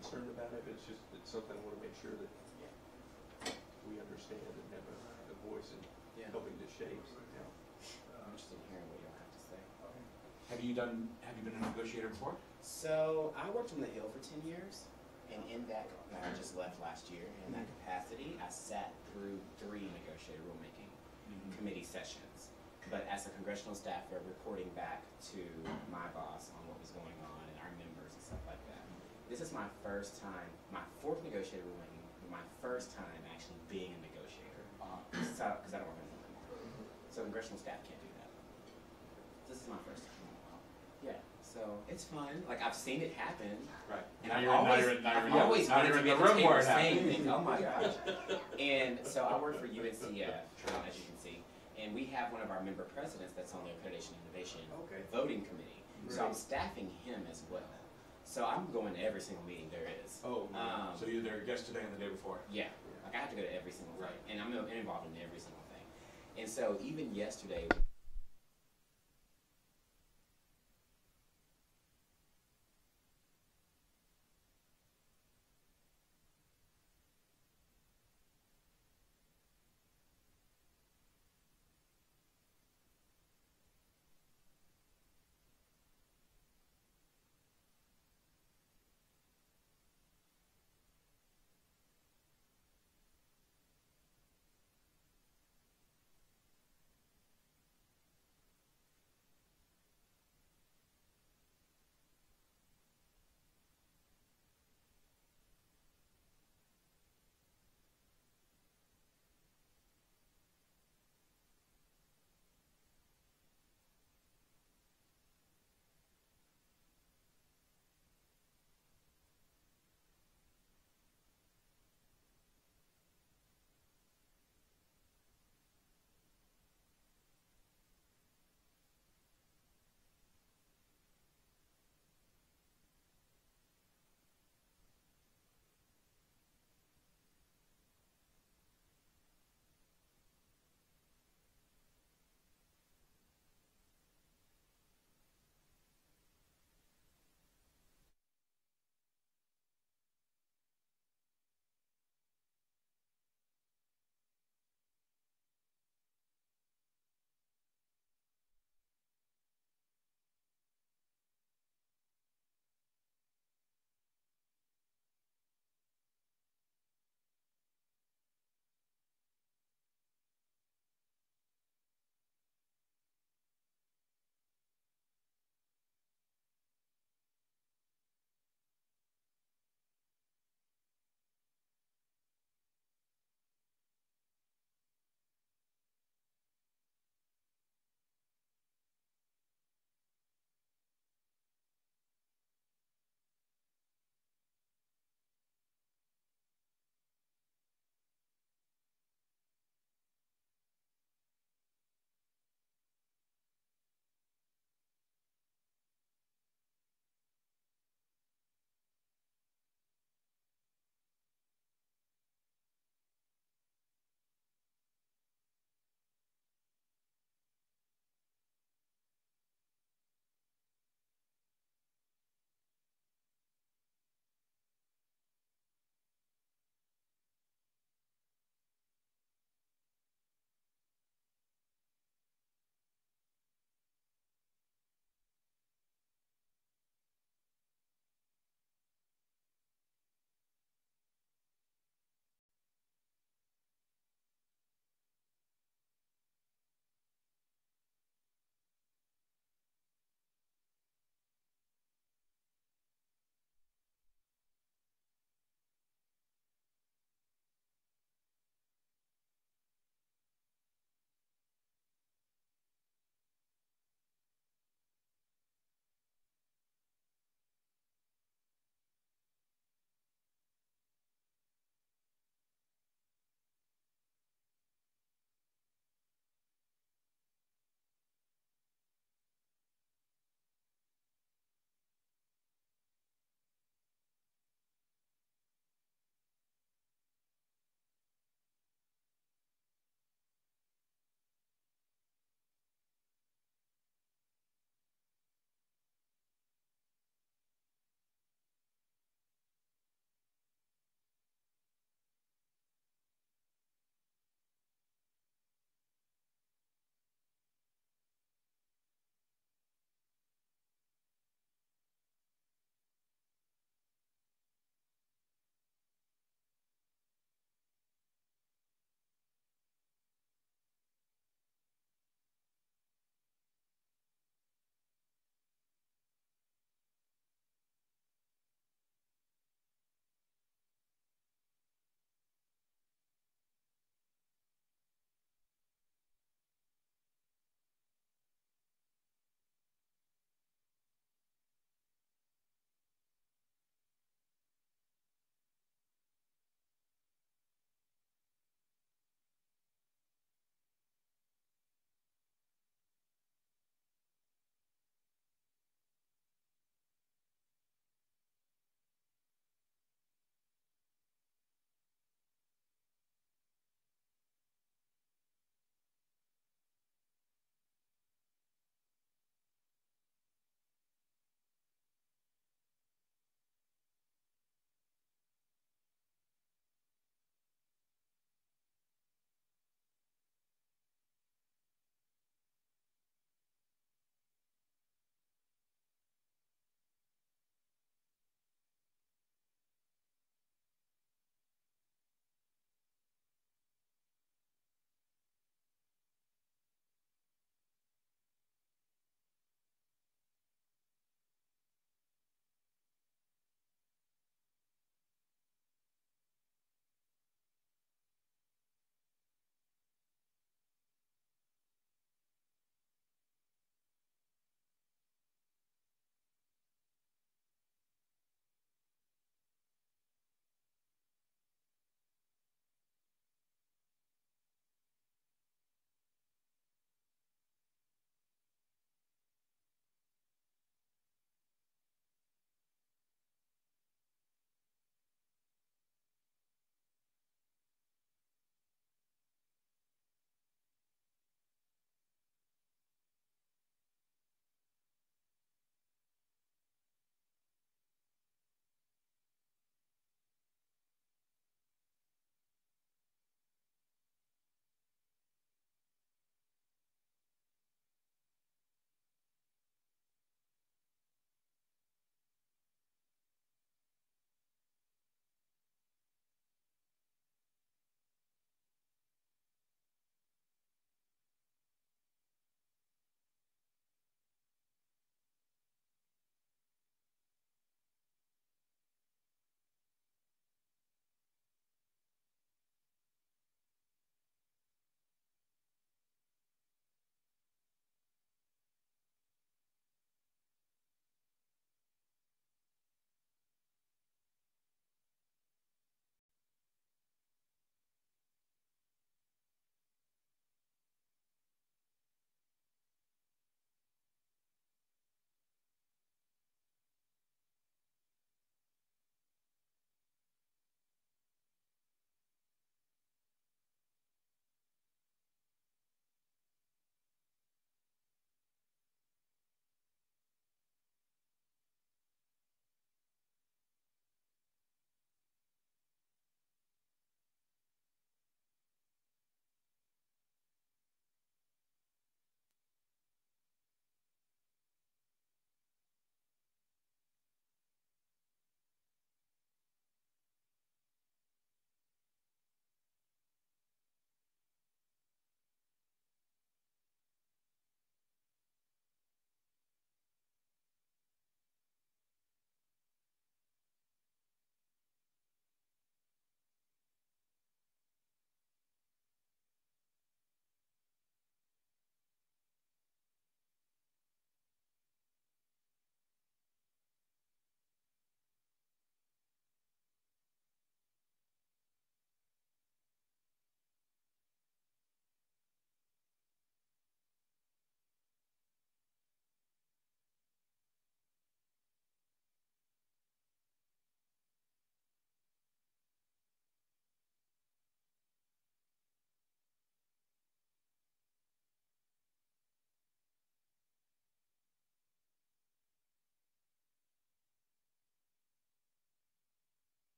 concerned about it, it's just, it's something I wanna make sure that we understand and have a voice in Yeah. helping to shape, I'm interested in hearing what y'all have to say. Have you been a negotiator before? So I worked on the Hill for 10 years, and in that, I just left last year. In that capacity, I sat through 3 negotiated rulemaking committee sessions. But as a congressional staffer, reporting back to my boss on what was going on and our members and stuff like that. This is my first time, my 4th negotiated rulemaking, but my first time actually being a negotiator. Because I don't work in the anymore. So congressional staff can't do that. This is my first time. Yeah, so it's fun. Like, I've seen it happen. Right. And Now I've you're always now wanted you're to in be the at the room table where it saying happened. things. Oh my gosh. And so I work for UNCF, as you can see, and we have one of our member presidents that's on the Accreditation Innovation Voting Committee. So I'm staffing him as well. So I'm going to every single meeting there is. Oh, so you're there yesterday and the day before? Yeah. Like, I have to go to every single thing. And I'm involved in every single thing. And so even yesterday,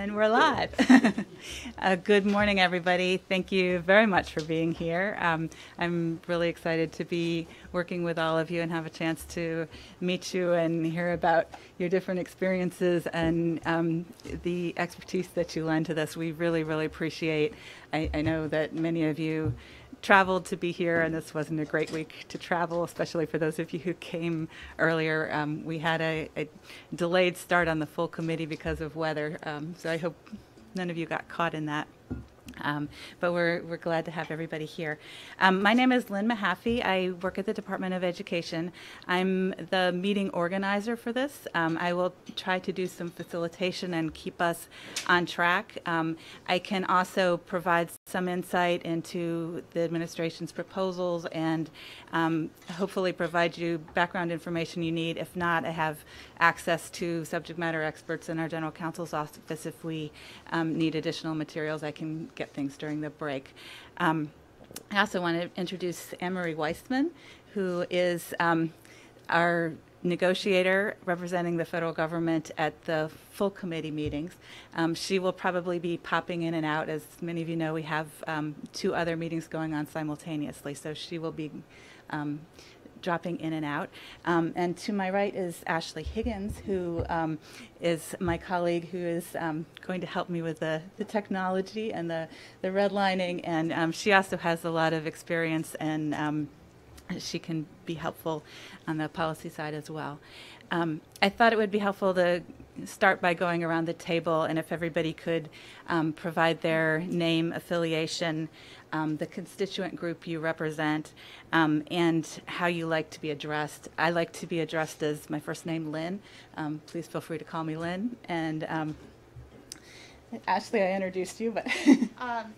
And we're live. Good morning, everybody. Thank you very much for being here. I'm really excited to be working with all of you and have a chance to meet you and hear about your different experiences and the expertise that you lend to this. We really, really appreciate. I know that many of you traveled to be here, and this wasn't a great week to travel, especially for those of you who came earlier. We had a delayed start on the full committee because of weather, so I hope none of you got caught in that. But we're glad to have everybody here. My name is Lynn Mahaffey. I work at the Department of Education. I'm the meeting organizer for this. I will try to do some facilitation and keep us on track. I can also provide some insight into the administration's proposals and hopefully provide you background information you need. If not, I have access to subject matter experts in our general counsel's office. If we need additional materials, I can get things during the break. I also want to introduce Anne-Marie Weissman, who is our negotiator representing the federal government at the full committee meetings. She will probably be popping in and out. As many of you know, we have 2 other meetings going on simultaneously, so she will be dropping in and out. And to my right is Ashley Higgins, who is my colleague who is going to help me with the technology and the redlining. And she also has a lot of experience, and she can be helpful on the policy side as well. I thought it would be helpful to start by going around the table, and if everybody could provide their name, affiliation, the constituent group you represent, and how you like to be addressed. I like to be addressed as my first name, Lynn. Please feel free to call me Lynn. And Ashley, I introduced you, but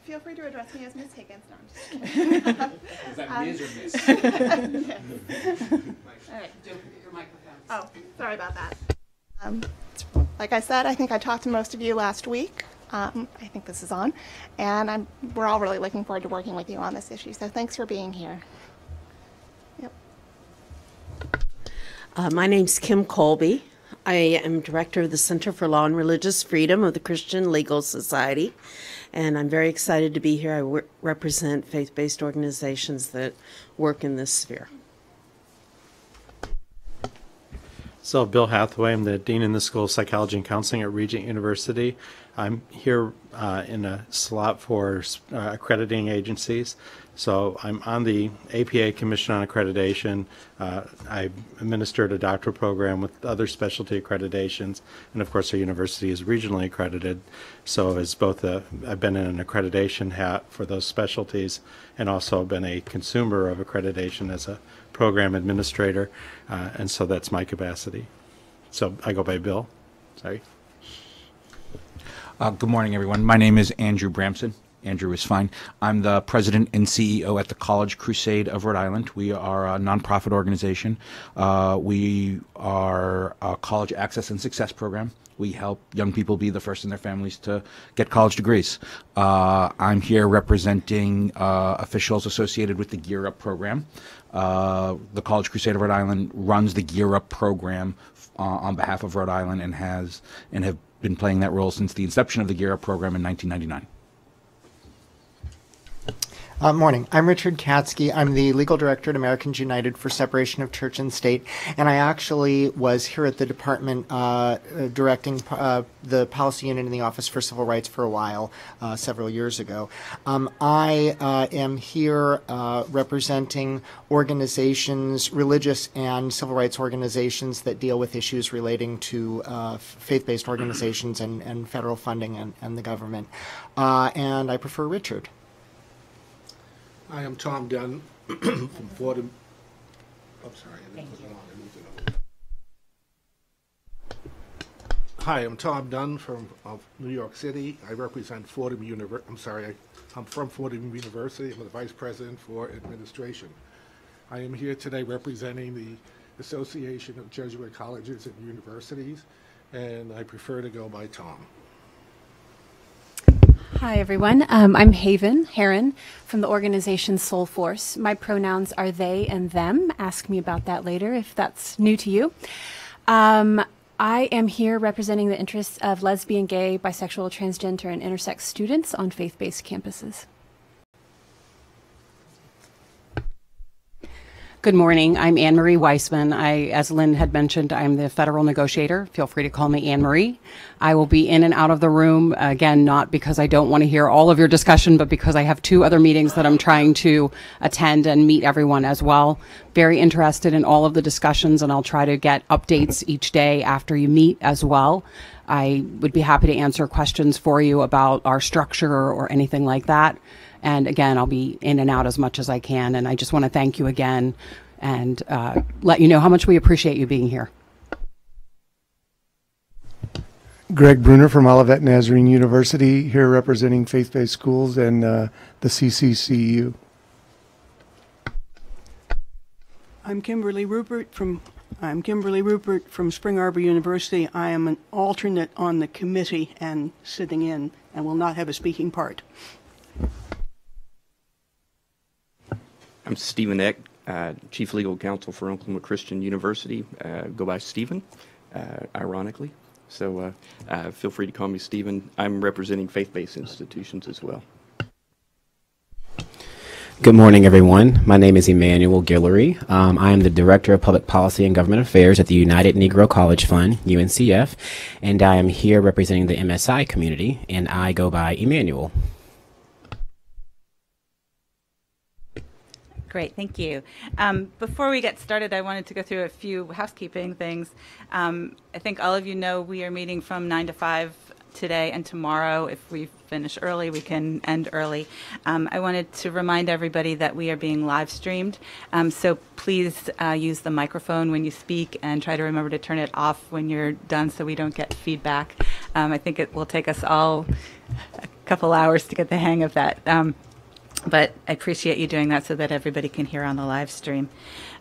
feel free to address me as Ms. Higgins. No, I'm just kidding. Is that Ms. or Miss? Yes. All right. Your microphone. Oh, sorry about that. Like I said, I think I talked to most of you last week. I think this is on, and we're all really looking forward to working with you on this issue. So thanks for being here. Yep. My name's Kim Colby. I am director of the Center for Law and Religious Freedom of the Christian Legal Society, and I'm very excited to be here. I represent faith-based organizations that work in this sphere. So, Bill Hathaway, I'm the Dean in the School of Psychology and Counseling at Regent University. I'm here in a slot for accrediting agencies. So I'm on the APA Commission on Accreditation. I administered a doctoral program with other specialty accreditations, and of course our university is regionally accredited. So as both I've been in an accreditation hat for those specialties, and also been a consumer of accreditation as a program administrator, and so that's my capacity. So I go by Bill. Sorry. Good morning, everyone. My name is Andrew Bramson. Andrew is fine. I'm the president and CEO at the College Crusade of Rhode Island. We are a nonprofit organization. We are a college access and success program. We help young people be the first in their families to get college degrees. I'm here representing officials associated with the Gear Up program. The College Crusade of Rhode Island runs the Gear Up program on behalf of Rhode Island and have been playing that role since the inception of the Gear Up program in 1999. Morning. I'm Richard Katsky. I'm the legal director at Americans United for Separation of Church and State, and I actually was here at the department directing the policy unit in the Office for Civil Rights for a while, several years ago. I am here representing organizations, religious and civil rights organizations that deal with issues relating to faith-based organizations and federal funding and the government. And I prefer Richard. I am Tom Dunn from Fordham. I'm sorry, I didn't put it on. I moved it over. Hi, I'm Tom Dunn from New York City. I represent Fordham University. I'm from Fordham University. I'm the vice president for administration. I am here today representing the Association of Jesuit Colleges and Universities, and I prefer to go by Tom. Hi, everyone. I'm Haven Heron from the organization Soul Force. My pronouns are they and them. Ask me about that later if that's new to you. I am here representing the interests of lesbian, gay, bisexual, transgender, and intersex students on faith-based campuses. Good morning. I'm Anne Marie Weissman. As Lynn had mentioned, I'm the federal negotiator. Feel free to call me Anne Marie. I will be in and out of the room, again, not because I don't want to hear all of your discussion, but because I have 2 other meetings that I'm trying to attend and meet everyone as well. Very interested in all of the discussions, and I'll try to get updates each day after you meet as well. I would be happy to answer questions for you about our structure or anything like that. And again, I'll be in and out as much as I can. And I just want to thank you again and let you know how much we appreciate you being here. Greg Bruner from Olivet Nazarene University, here representing faith-based schools and the CCCU. I'm Kimberly Rupert from Spring Arbor University. I am an alternate on the committee and sitting in and will not have a speaking part. I'm Stephen Eck, Chief Legal Counsel for Oklahoma Christian University. Go by Stephen, ironically. So feel free to call me Stephen. I'm representing faith-based institutions as well. Good morning, everyone. My name is Emmanuel Guillory. I am the Director of Public Policy and Government Affairs at the United Negro College Fund, UNCF, and I am here representing the MSI community, and I go by Emmanuel. Great, thank you. Before we get started, I wanted to go through a few housekeeping things. I think all of you know we are meeting from 9 to 5 today and tomorrow. If we finish early, we can end early. I wanted to remind everybody that we are being live streamed, so please use the microphone when you speak and try to remember to turn it off when you're done so we don't get feedback. I think it will take us all a couple hours to get the hang of that. But I appreciate you doing that so that everybody can hear on the live stream.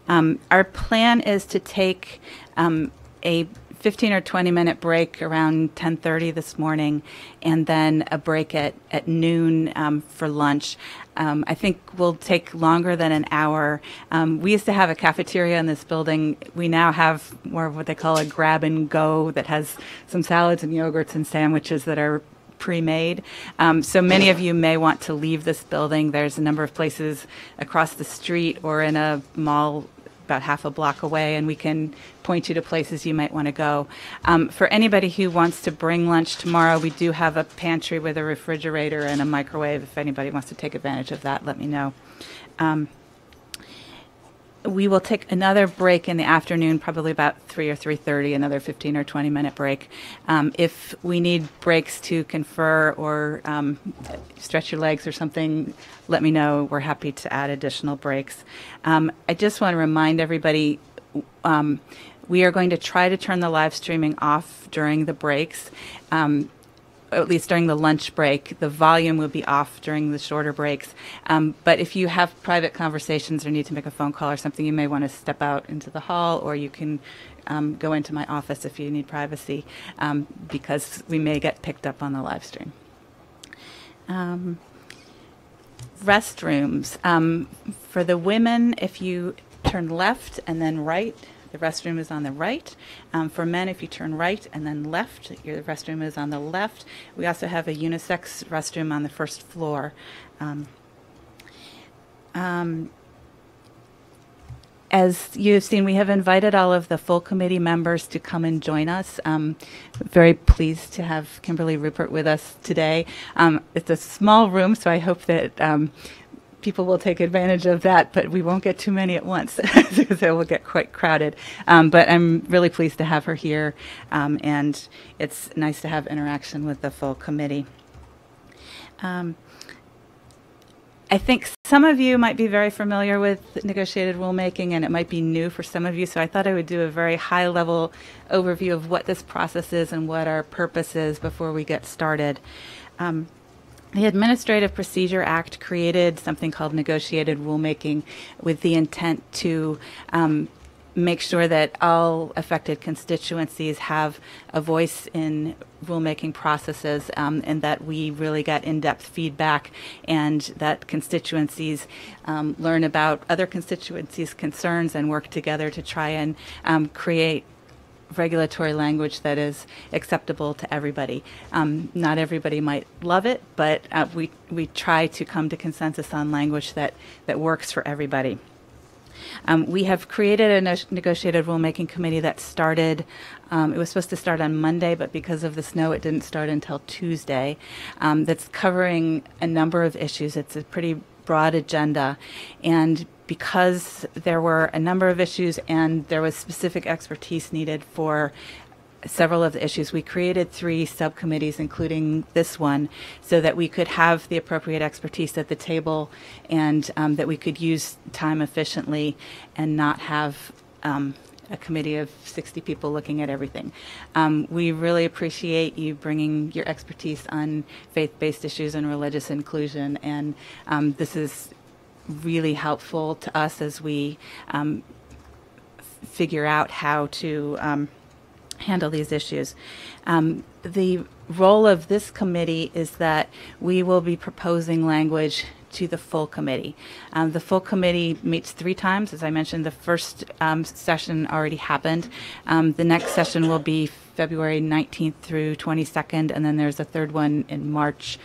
Our plan is to take a 15 or 20-minute break around 10:30 this morning, and then a break at noon for lunch. I think we'll take longer than an hour. We used to have a cafeteria in this building. We now have more of what they call a grab and go that has some salads and yogurts and sandwiches that are pre-made. So many of you may want to leave this building. There's a number of places across the street or in a mall about half a block away, and we can point you to places you might want to go. For anybody who wants to bring lunch tomorrow, we do have a pantry with a refrigerator and a microwave. If anybody wants to take advantage of that, let me know. We will take another break in the afternoon, probably about 3 or 3:30, another 15 or 20-minute break. If we need breaks to confer or stretch your legs or something, let me know. We're happy to add additional breaks. I just want to remind everybody, we are going to try to turn the live streaming off during the breaks. At least during the lunch break. The volume will be off during the shorter breaks. But if you have private conversations or need to make a phone call or something, you may want to step out into the hall, or you can go into my office if you need privacy, because we may get picked up on the live stream. Restrooms. For the women, if you turn left and then right, the restroom is on the right. For men, if you turn right and then left, your restroom is on the left. We also have a unisex restroom on the first floor. As you've seen, we have invited all of the full committee members to come and join us. Very pleased to have Kimberly Rupert with us today. It's a small room, so I hope that people will take advantage of that, but we won't get too many at once because it will get quite crowded. But I'm really pleased to have her here, and it's nice to have interaction with the full committee. I think some of you might be very familiar with negotiated rulemaking, and it might be new for some of you, so I thought I would do a very high-level overview of what this process is and what our purpose is before we get started. The Administrative Procedure Act created something called negotiated rulemaking with the intent to make sure that all affected constituencies have a voice in rulemaking processes, and that we really get in-depth feedback, and that constituencies learn about other constituencies' concerns and work together to try and create regulatory language that is acceptable to everybody. Not everybody might love it, but we try to come to consensus on language that works for everybody. We have created a negotiated rulemaking committee that started, it was supposed to start on Monday, but because of the snow, it didn't start until Tuesday. That's covering a number of issues. It's a pretty broad agenda. And because there were a number of issues and there was specific expertise needed for several of the issues, we created 3 subcommittees, including this one, so that we could have the appropriate expertise at the table and that we could use time efficiently and not have a committee of 60 people looking at everything. We really appreciate you bringing your expertise on faith-based issues and religious inclusion, and this is really helpful to us as we figure out how to handle these issues. The role of this committee is that we will be proposing language to the full committee. The full committee meets 3 times. As I mentioned, the first session already happened. The next session will be February 19th through 22nd, and then there's a third one in March.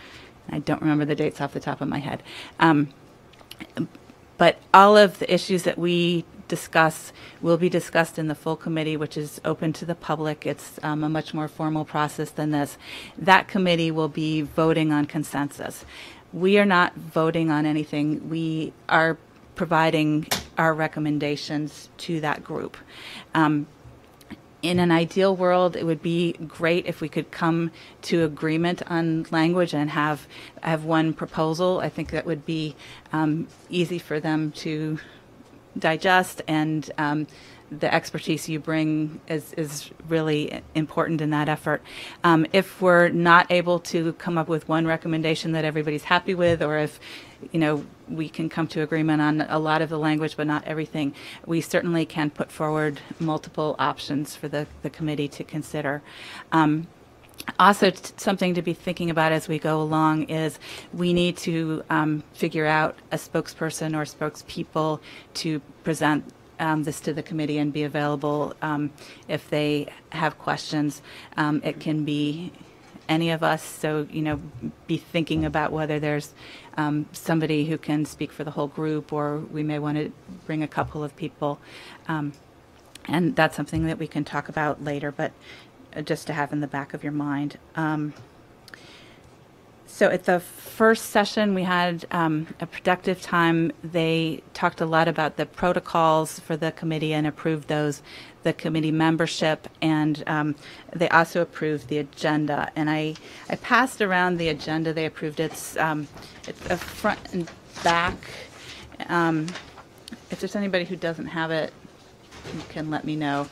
I don't remember the dates off the top of my head. But all of the issues that we discuss will be discussed in the full committee, which is open to the public. It's a much more formal process than this. That committee will be voting on consensus. We are not voting on anything. We are providing our recommendations to that group. In an ideal world, it would be great if we could come to agreement on language and have one proposal. I think that would be easy for them to digest, and the expertise you bring is really important in that effort. If we're not able to come up with one recommendation that everybody's happy with, or if we can come to agreement on a lot of the language but not everything, we certainly can put forward multiple options for the committee to consider. Also, something to be thinking about as we go along is we need to figure out a spokesperson or spokespeople to present this to the committee and be available if they have questions. It can be any of us, so be thinking about whether there's somebody who can speak for the whole group, or we may want to bring a couple of people, and that's something that we can talk about later, but just to have in the back of your mind. So at the first session, we had a productive time. They talked a lot about the protocols for the committee and approved those, the committee membership, and they also approved the agenda. And I passed around the agenda they approved. It's a front and back. If there's anybody who doesn't have it, you can let me know.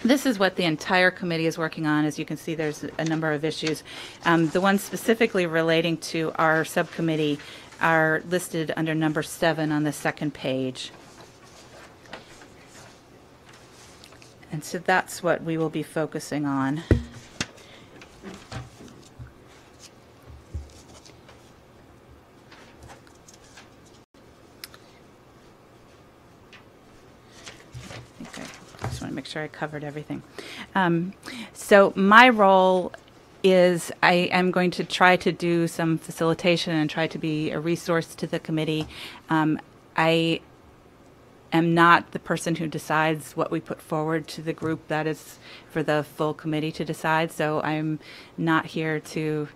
This is what the entire committee is working on. As you can see, there's a number of issues. The ones specifically relating to our subcommittee are listed under number 7 on the second page. And so that's what we will be focusing on. Make sure I covered everything. So my role is I am going to try to do some facilitation and try to be a resource to the committee. I am not the person who decides what we put forward to the group. That is for the full committee to decide. So I'm not here to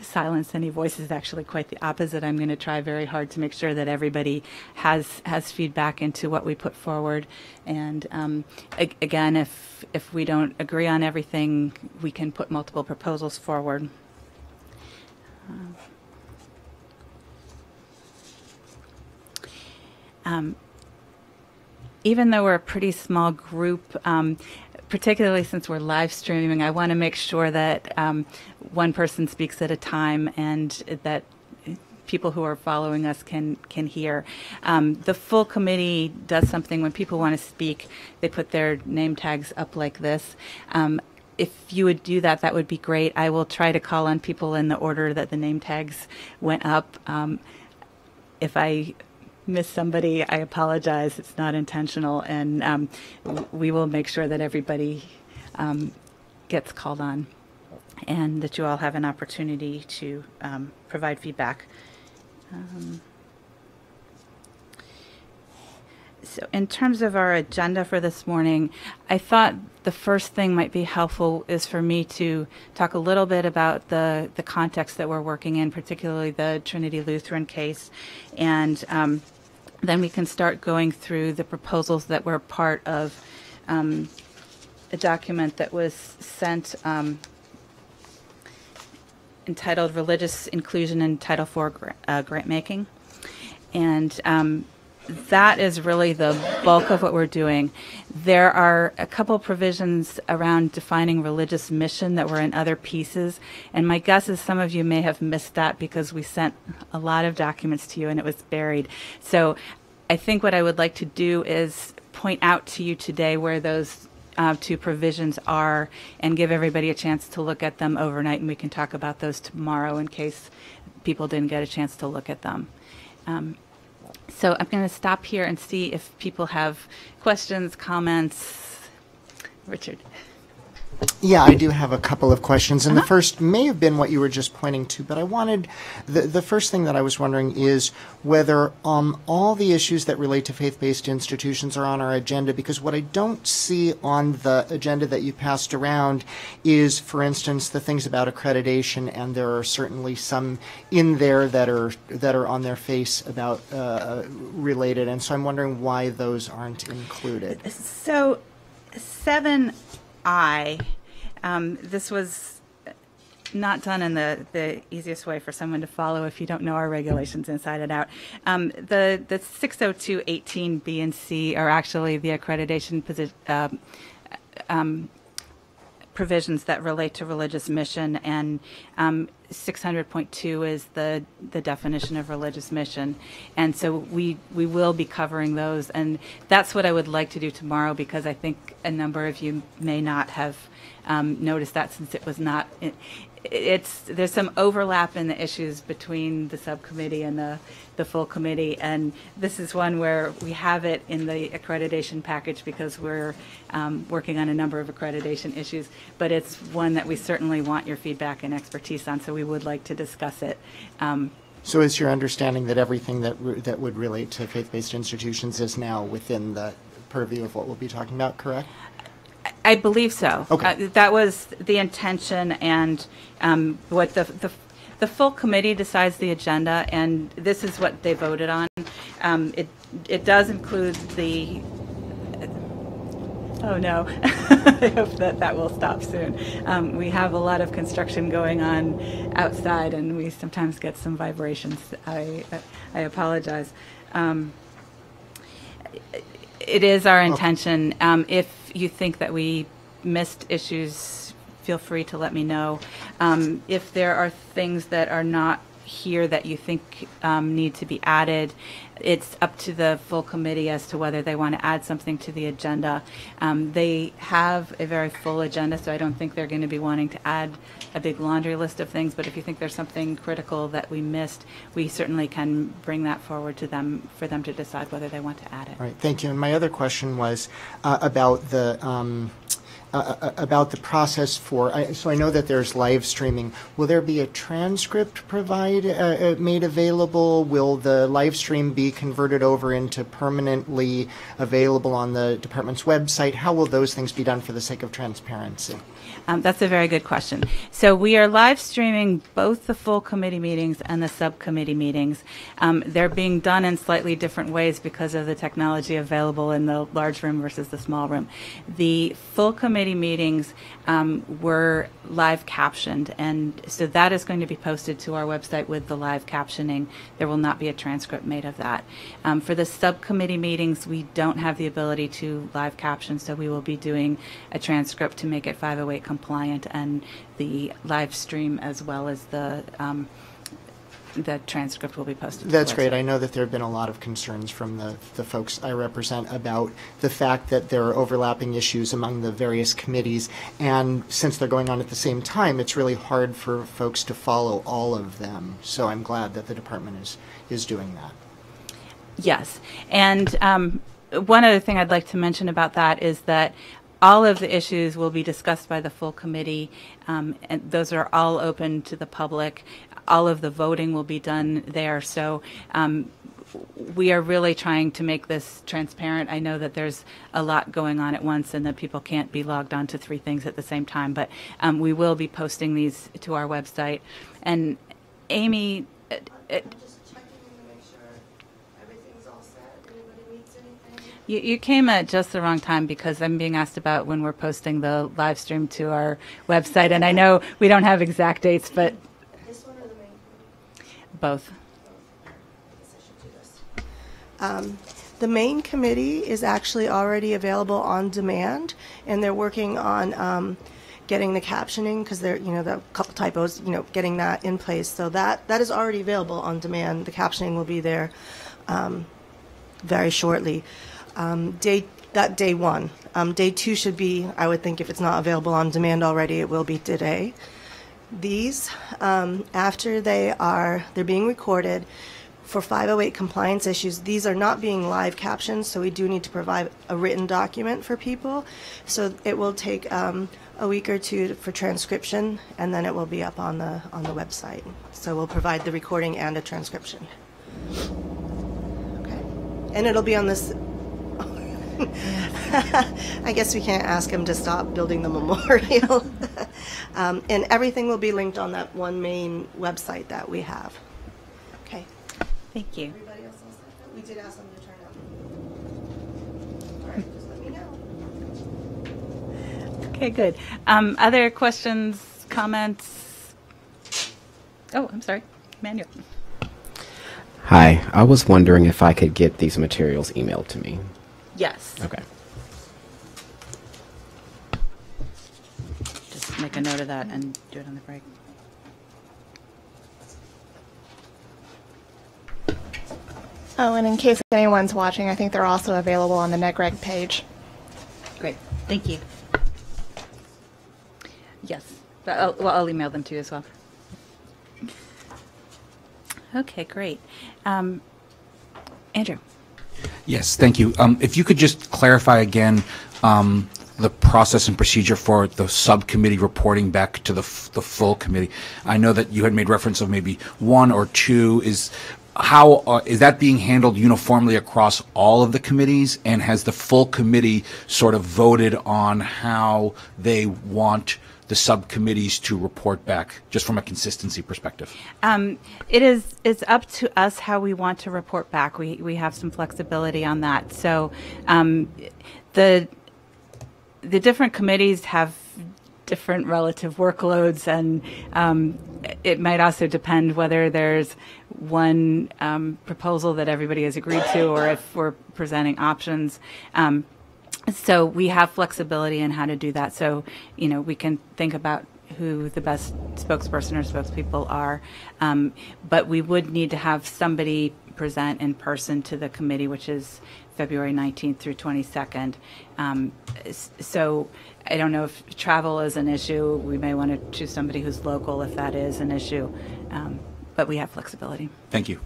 silence any voices. Actually, quite the opposite. I'm going to try very hard to make sure that everybody has feedback into what we put forward. And again, if we don't agree on everything, we can put multiple proposals forward. Even though we're a pretty small group, particularly since we're live streaming, I want to make sure that one person speaks at a time and that people who are following us can hear. The full committee does something when people want to speak, they put their name tags up like this. If you would do that, that would be great. I will try to call on people in the order that the name tags went up. If I miss somebody, I apologize. It's not intentional, and we will make sure that everybody gets called on, and that you all have an opportunity to provide feedback. So in terms of our agenda for this morning, I thought the first thing might be helpful is for me to talk a little bit about the context that we're working in, particularly the Trinity Lutheran case, and then we can start going through the proposals that were part of a document that was sent entitled Religious Inclusion in Title IV Grant Making. And that is really the bulk of what we're doing. There are a couple provisions around defining religious mission that were in other pieces, and my guess is some of you may have missed that because we sent a lot of documents to you and it was buried. So I think what I would like to do is point out to you today where those two provisions are and give everybody a chance to look at them overnight, and we can talk about those tomorrow in case people didn't get a chance to look at them. So I'm going to stop here and see if people have questions, comments. Richard. Yeah, I do have a couple of questions, and the first may have been what you were just pointing to, but I wanted, the first thing that I was wondering is whether all the issues that relate to faith-based institutions are on our agenda, because what I don't see on the agenda that you passed around is, for instance, the things about accreditation, and there are certainly some in there that are on their face about related, and so I'm wondering why those aren't included. So 7I, this was not done in the easiest way for someone to follow if you don't know our regulations inside and out. The 602.18 B and C are actually the accreditation provisions that relate to religious mission, and 600.2 is the definition of religious mission. And so we will be covering those, and that's what I would like to do tomorrow, because I think a number of you may not have noticed that, since it was not, there's some overlap in the issues between the subcommittee and the full committee, and this is one where we have it in the accreditation package because we're working on a number of accreditation issues, but it's one that we certainly want your feedback and expertise on, so we would like to discuss it. So is your understanding that everything that would relate to faith-based institutions is now within the purview of what we'll be talking about, correct? I believe so. Okay. That was the intention, and what the full committee decides the agenda, and this is what they voted on. It does include the. Oh no! I hope that will stop soon. We have a lot of construction going on outside, and we sometimes get some vibrations. I apologize. It is our intention. If you think that we missed issues, feel free to let me know. If there are things that are not here that you think need to be added, it's up to the full committee as to whether they want to add something to the agenda. They have a very full agenda, so I don't think they're going to be wanting to add a big laundry list of things, but if you think there's something critical that we missed, we certainly can bring that forward to them for them to decide whether they want to add it. All right, thank you. And my other question was about the process for, so I know that there's live streaming. Will there be a transcript made available? Will the live stream be converted over into permanently available on the department's website? How will those things be done for the sake of transparency? That's a very good question. So we are live streaming both the full committee meetings and the subcommittee meetings. They're being done in slightly different ways because of the technology available in the large room versus the small room. The full committee meetings were live captioned, and so that is going to be posted to our website with the live captioning. There will not be a transcript made of that. For the subcommittee meetings, we don't have the ability to live caption, so we will be doing a transcript to make it 508 compliant, and the live stream as well as the transcript will be posted. That's great. I know that there have been a lot of concerns from the folks I represent about the fact that there are overlapping issues among the various committees, and since they're going on at the same time, it's really hard for folks to follow all of them. So I'm glad that the department is doing that. Yes. And one other thing I'd like to mention about that is that all of the issues will be discussed by the full committee, and those are all open to the public. All of the voting will be done there. So we are really trying to make this transparent. I know that there's a lot going on at once and that people can't be logged on to 3 things at the same time, but we will be posting these to our website. And Amy, I'm just checking in to make sure everything's all set. Anybody needs anything? you came at just the wrong time because I'm being asked about when we're posting the live stream to our website, and I know we don't have exact dates, but This one or the main? both. The main committee is actually already available on demand, and they're working on getting the captioning because there, there are a couple typos, getting that in place. So that is already available on demand. The captioning will be there very shortly. Day 1. Day 2 should be, I would think, if it's not available on demand already, it will be today. These, after they're being recorded. For 508 compliance issues, these are not being live captioned, so we do need to provide a written document for people. So it will take a week or 2 for transcription, and then it will be up on the website. So we'll provide the recording and a transcription. Okay, and it'll be on this. I guess we can't ask him to stop building the memorial. And everything will be linked on that one main website that we have. Okay. Thank you. Everybody else all set? We did ask them to turn out. All right, just let me know. Okay, good. Other questions, comments? Oh, I'm sorry. Manuel. Hi, I was wondering if I could get these materials emailed to me. Yes. Okay. Just make a note of that and do it on the break. Oh, and in case anyone's watching, I think they're also available on the NEGREG page. Great. Thank you. Yes. But I'll email them to you as well. Okay, great. Andrew. Yes, thank you. If you could just clarify again the process and procedure for the subcommittee reporting back to the full committee. I know that you had made reference of maybe 1 or 2. Is that being handled uniformly across all of the committees, and has the full committee sort of voted on how they want the subcommittees to report back, just from a consistency perspective? It's up to us how we want to report back. We have some flexibility on that. So the different committees have different relative workloads, and it might also depend whether there's one proposal that everybody has agreed to, or if we're presenting options. So we have flexibility in how to do that. So, we can think about who the best spokesperson or spokespeople are. But we would need to have somebody present in person to the committee, which is February 19th through 22nd. So I don't know if travel is an issue. We may want to choose somebody who's local if that is an issue. But we have flexibility. Thank you.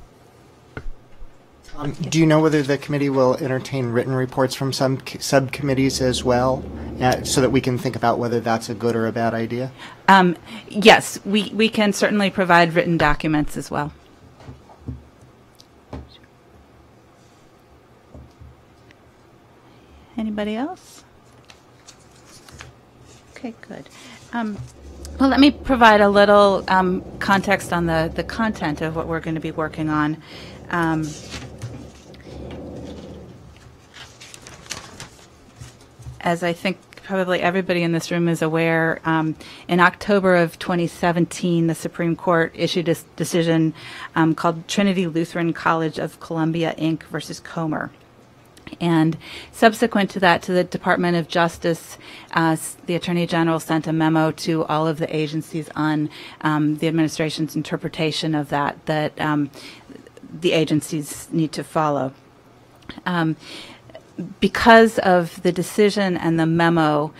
Do you know whether the committee will entertain written reports from some subcommittees as well, so that we can think about whether that's a good or a bad idea? Yes, we can certainly provide written documents as well. Anybody else? Okay, good. Well, let me provide a little context on the content of what we're going to be working on. As I think probably everybody in this room is aware, in October of 2017, the Supreme Court issued a decision called Trinity Lutheran College of Columbia, Inc. versus Comer. And subsequent to that, to the Department of Justice, the Attorney General sent a memo to all of the agencies on the administration's interpretation of that the agencies need to follow. because of the decision and the memo,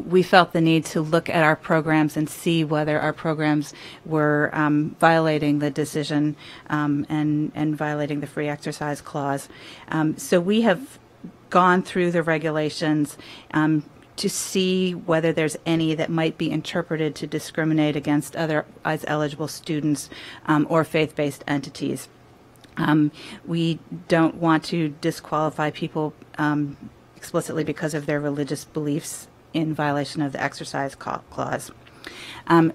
we felt the need to look at our programs and see whether our programs were violating the decision and violating the free exercise clause. So we have gone through the regulations to see whether there's any that might be interpreted to discriminate against otherwise eligible students or faith-based entities. We don't want to disqualify people explicitly because of their religious beliefs in violation of the exercise clause.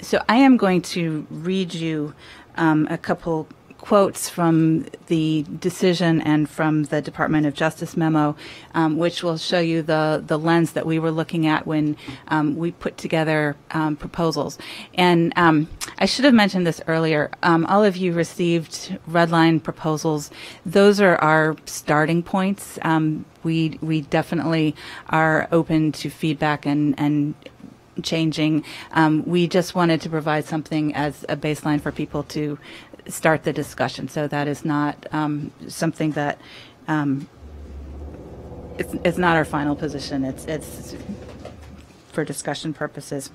So I am going to read you a couple quotes from the decision and from the Department of Justice memo, which will show you the lens that we were looking at when we put together proposals. And I should have mentioned this earlier. All of you received Redline proposals. Those are our starting points. We definitely are open to feedback and changing. We just wanted to provide something as a baseline for people to start the discussion. So that is not something that it's not our final position. It's for discussion purposes.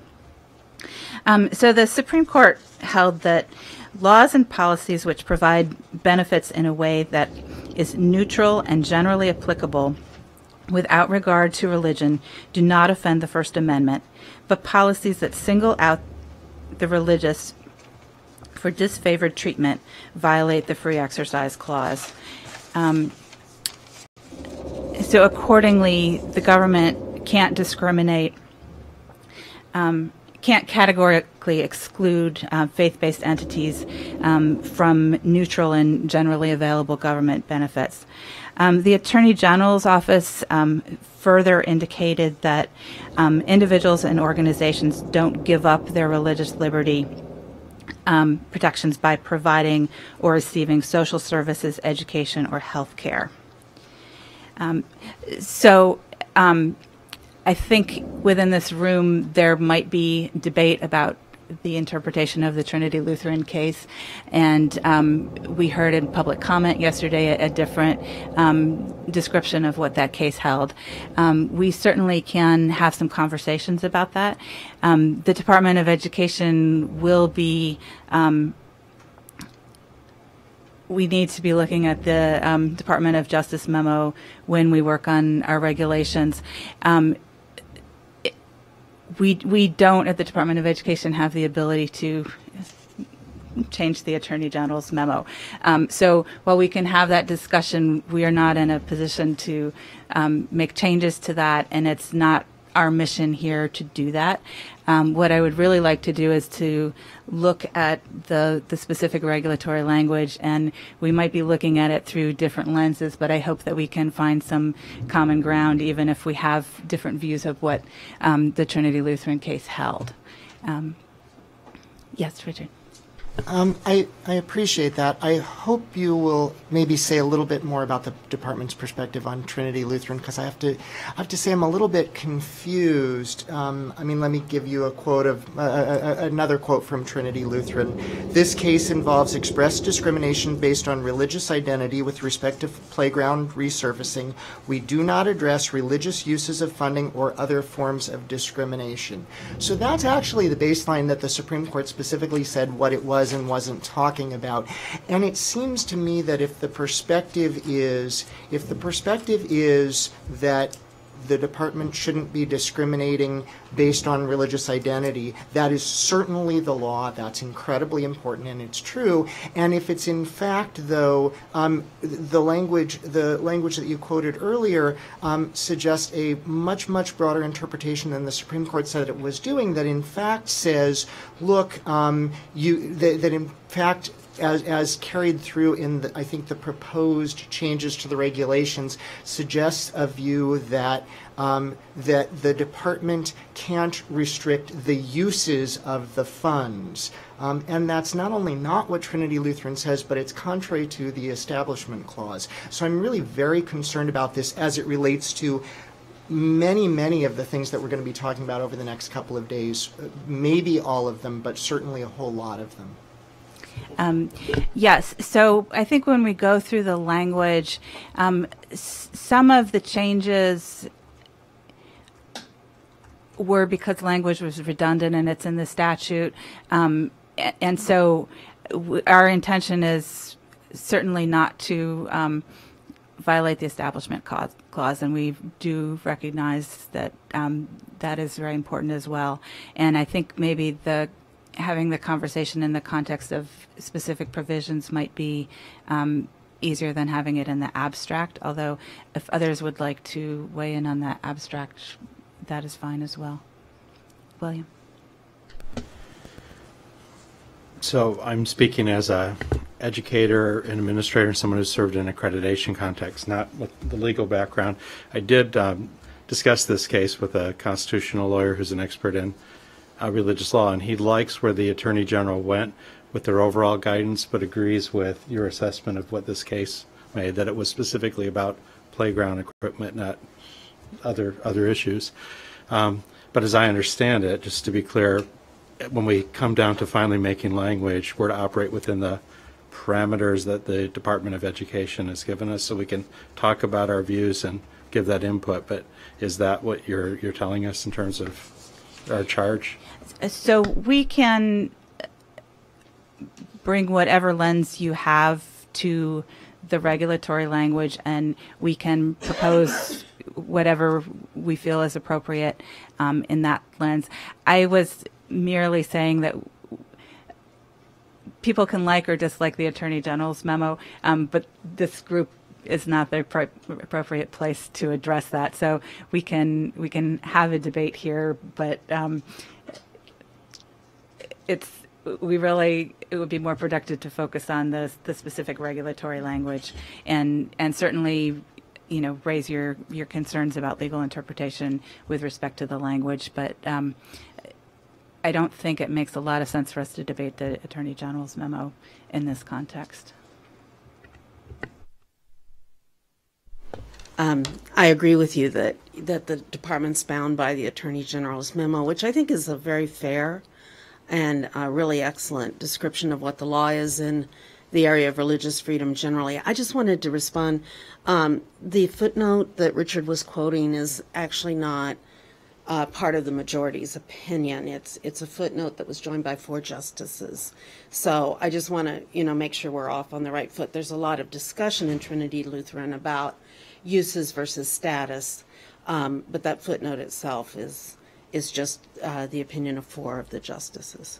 So the Supreme Court held that laws and policies which provide benefits in a way that is neutral and generally applicable without regard to religion do not offend the First Amendment, but policies that single out the religious for disfavored treatment violate the free exercise clause. So accordingly, the government can't discriminate, can't categorically exclude faith-based entities from neutral and generally available government benefits. The Attorney General's office further indicated that individuals and organizations don't give up their religious liberty protections by providing or receiving social services, education, or health care. I think within this room there might be debate about the interpretation of the Trinity Lutheran case, and we heard in public comment yesterday a different description of what that case held. We certainly can have some conversations about that. The Department of Education will be we need to be looking at the Department of Justice memo when we work on our regulations. We don't at the Department of Education have the ability to change the Attorney General's memo. So while we can have that discussion, we are not in a position to make changes to that, and it's not our mission here to do that. What I would really like to do is to look at the specific regulatory language, and we might be looking at it through different lenses, but I hope that we can find some common ground even if we have different views of what the Trinity Lutheran case held. Yes, Richard. I appreciate that. I hope you will maybe say a little bit more about the department's perspective on Trinity Lutheran, because I have to say I'm a little bit confused. I mean, let me give you a quote of another quote from Trinity Lutheran. This case involves express discrimination based on religious identity with respect to playground resurfacing. We do not address religious uses of funding or other forms of discrimination. So that's actually the baseline that the Supreme Court specifically said what it was and wasn't talking about. And it seems to me that if the perspective is that the department shouldn't be discriminating based on religious identity, that is certainly the law. That's incredibly important, and it's true. And if it's in fact, though, the language that you quoted earlier suggests a much broader interpretation than the Supreme Court said it was doing, that in fact says, look, that in fact, as carried through in, I think, the proposed changes to the regulations, suggests a view that that the department can't restrict the uses of the funds. And that's not only not what Trinity Lutheran says, but it's contrary to the Establishment Clause. So I'm really very concerned about this as it relates to many of the things that we're going to be talking about over the next couple of days. Maybe all of them, but certainly a whole lot of them. Yes. So I think when we go through the language, some of the changes were because language was redundant and it's in the statute. And so our intention is certainly not to violate the Establishment Clause, and we do recognize that that is very important as well. And I think maybe having the conversation in the context of specific provisions might be easier than having it in the abstract, although if others would like to weigh in on that abstract, that is fine as well. William. So I'm speaking as a educator and administrator and someone who's served in an accreditation context, not with the legal background. I did discuss this case with a constitutional lawyer who's an expert in religious law, and he likes where the Attorney General went with their overall guidance, but agrees with your assessment of what this case made, that it was specifically about playground equipment, not other issues. But as I understand it, just to be clear, when we come down to finally making language, we're to operate within the parameters that the Department of Education has given us, so we can talk about our views and give that input. But is that what you're telling us in terms of our charge? So we can bring whatever lens you have to the regulatory language, and we can propose whatever we feel is appropriate in that lens. I was merely saying that people can like or dislike the Attorney General's memo, but this group is not the appropriate place to address that. So we can have a debate here, but it would be more productive to focus on the specific regulatory language, and certainly, you know, raise your concerns about legal interpretation with respect to the language. But I don't think it makes a lot of sense for us to debate the Attorney General's memo in this context. I agree with you that the department's bound by the Attorney General's memo, which I think is a very fair and really excellent description of what the law is in the area of religious freedom generally. I just wanted to respond. The footnote that Richard was quoting is actually not part of the majority's opinion. It's a footnote that was joined by 4 justices. So I just want to, make sure we're off on the right foot. There's a lot of discussion in Trinity Lutheran about uses versus status, but that footnote itself is just the opinion of 4 of the justices.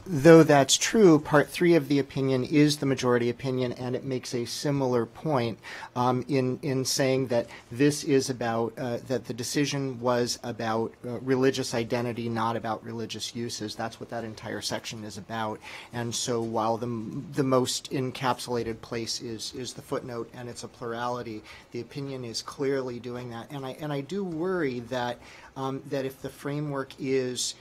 Though that's true, Part 3 of the opinion is the majority opinion, and it makes a similar point in saying that this is about, that the decision was about religious identity, not about religious uses. That's what that entire section is about. And so while the most encapsulated place is the footnote, and it's a plurality, the opinion is clearly doing that. And I do worry that that if the framework is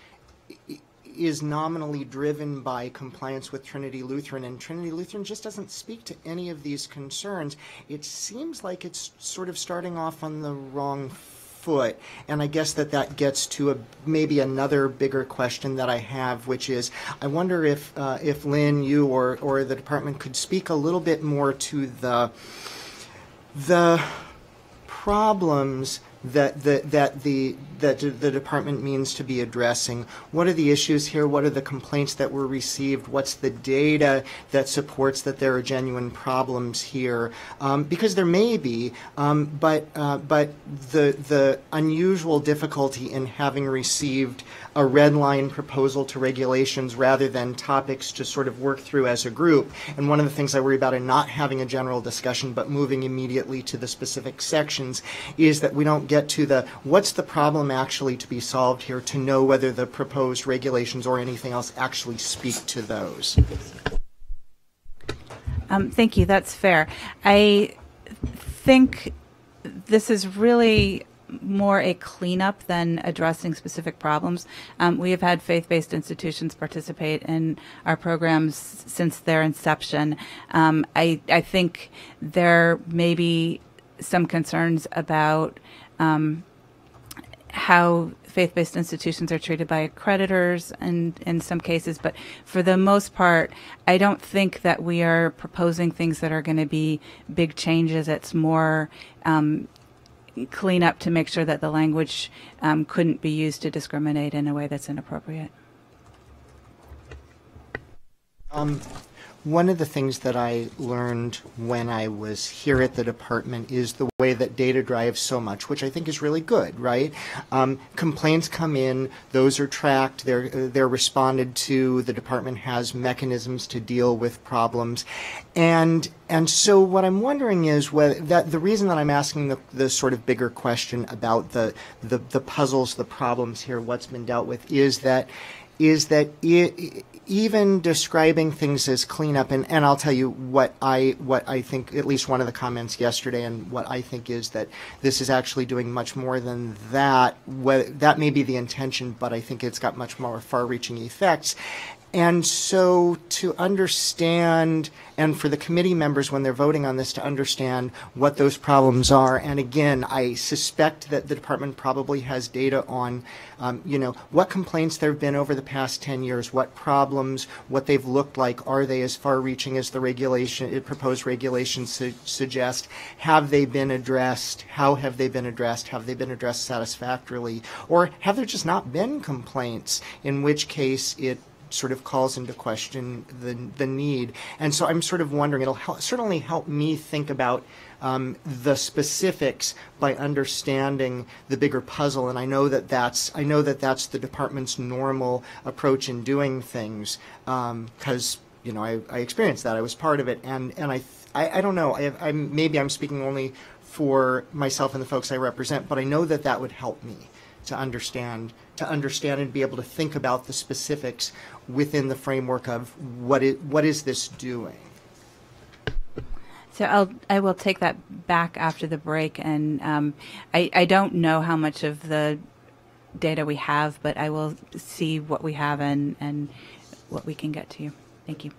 nominally driven by compliance with Trinity Lutheran, and Trinity Lutheran just doesn't speak to any of these concerns, it seems like it's sort of starting off on the wrong foot. And I guess that gets to maybe another bigger question that I have, which is, I wonder if Lynn, you or the department could speak a little bit more to the problems that the department means to be addressing. What are the issues here? What are the complaints that were received? What's the data that supports that there are genuine problems here? Because there may be, but the unusual difficulty in having received a red line proposal to regulations rather than topics to sort of work through as a group. And one of the things I worry about in not having a general discussion but moving immediately to the specific sections is that we don't get to what's the problem actually to be solved here, to know whether the proposed regulations or anything else actually speak to those. Thank you. That's fair. I think this is really more a cleanup than addressing specific problems. We have had faith-based institutions participate in our programs since their inception. I think there may be some concerns about how faith-based institutions are treated by accreditors and in some cases, but for the most part, I don't think that we are proposing things that are going to be big changes. It's more clean up to make sure that the language couldn't be used to discriminate in a way that's inappropriate. One of the things that I learned when I was here at the department is the way that data drives so much, which I think is really good, right? Complaints come in, those are tracked, they're responded to, the department has mechanisms to deal with problems. And so what I'm wondering is whether the reason that I'm asking the sort of bigger question about the puzzles, the problems here, what's been dealt with, is that even describing things as cleanup, and I'll tell you what I think, at least one of the comments yesterday, and what I think is that this is actually doing much more than that. That may be the intention, but I think it's got much more far-reaching effects. And so to understand, and for the committee members when they're voting on this to understand what those problems are, and again, I suspect that the department probably has data on, what complaints there have been over the past 10 years, what problems, what they've looked like, are they as far-reaching as the proposed regulations suggest, have they been addressed, how have they been addressed satisfactorily, or have there just not been complaints, in which case it sort of calls into question the need. And so I'm sort of wondering, it'll certainly help me think about the specifics by understanding the bigger puzzle. And I know that that's the department's normal approach in doing things, because I experienced that. I was part of it, and I don't know. Maybe I'm speaking only for myself and the folks I represent, but I know that would help me to understand and be able to think about the specifics within the framework of what is this doing. So I will take that back after the break, and I don't know how much of the data we have, but I will see what we have and what we can get to you. Thank you.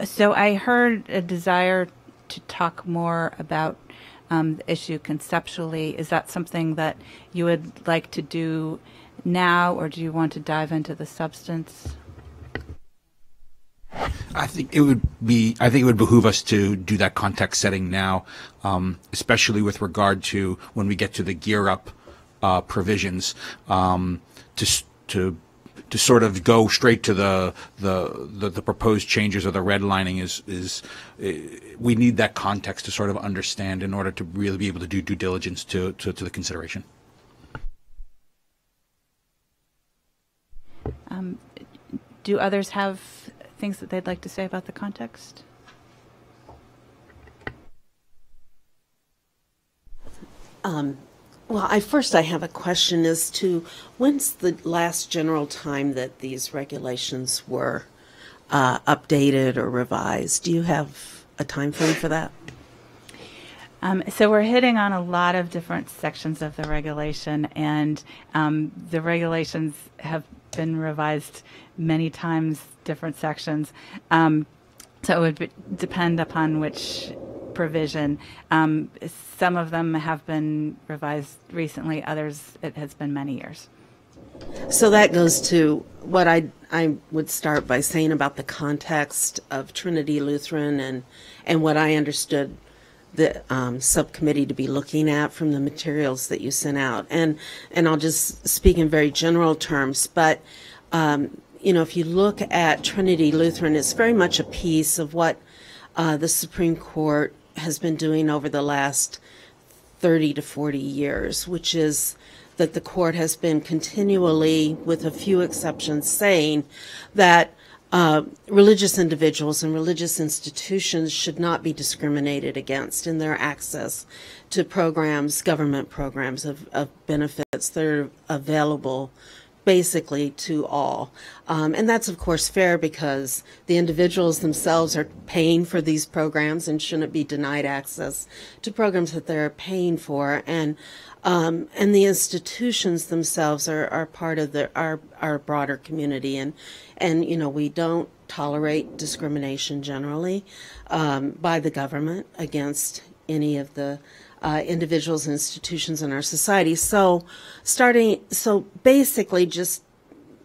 So I heard a desire to talk more about the issue conceptually. Is that something that you would like to do now, or do you want to dive into the substance? I think it would behoove us to do that context setting now, especially with regard to when we get to the gear up provisions, to sort of go straight to the proposed changes or the redlining is we need that context to sort of understand in order to really be able to do due diligence to the consideration. Do others have things that they'd like to say about the context? Well, I have a question as to when's the last general time that these regulations were updated or revised? Do you have a time frame for that? So we're hitting on a lot of different sections of the regulation, and the regulations have been revised many times, different sections. So it would depend upon which provision. Some of them have been revised recently, others it has been many years. So that goes to what I would start by saying about the context of Trinity Lutheran and what I understood the subcommittee to be looking at from the materials that you sent out. And I'll just speak in very general terms, but if you look at Trinity Lutheran, it's very much a piece of what the Supreme Court has been doing over the last 30 to 40 years, which is that the court has been continually, with a few exceptions, saying that religious individuals and religious institutions should not be discriminated against in their access to programs, government programs of benefits that are available basically to all. And that's, of course, fair because the individuals themselves are paying for these programs and shouldn't be denied access to programs that they're paying for. And the institutions themselves are part of our broader community. And you know, we don't tolerate discrimination generally by the government against any of the individuals and institutions in our society. So basically just,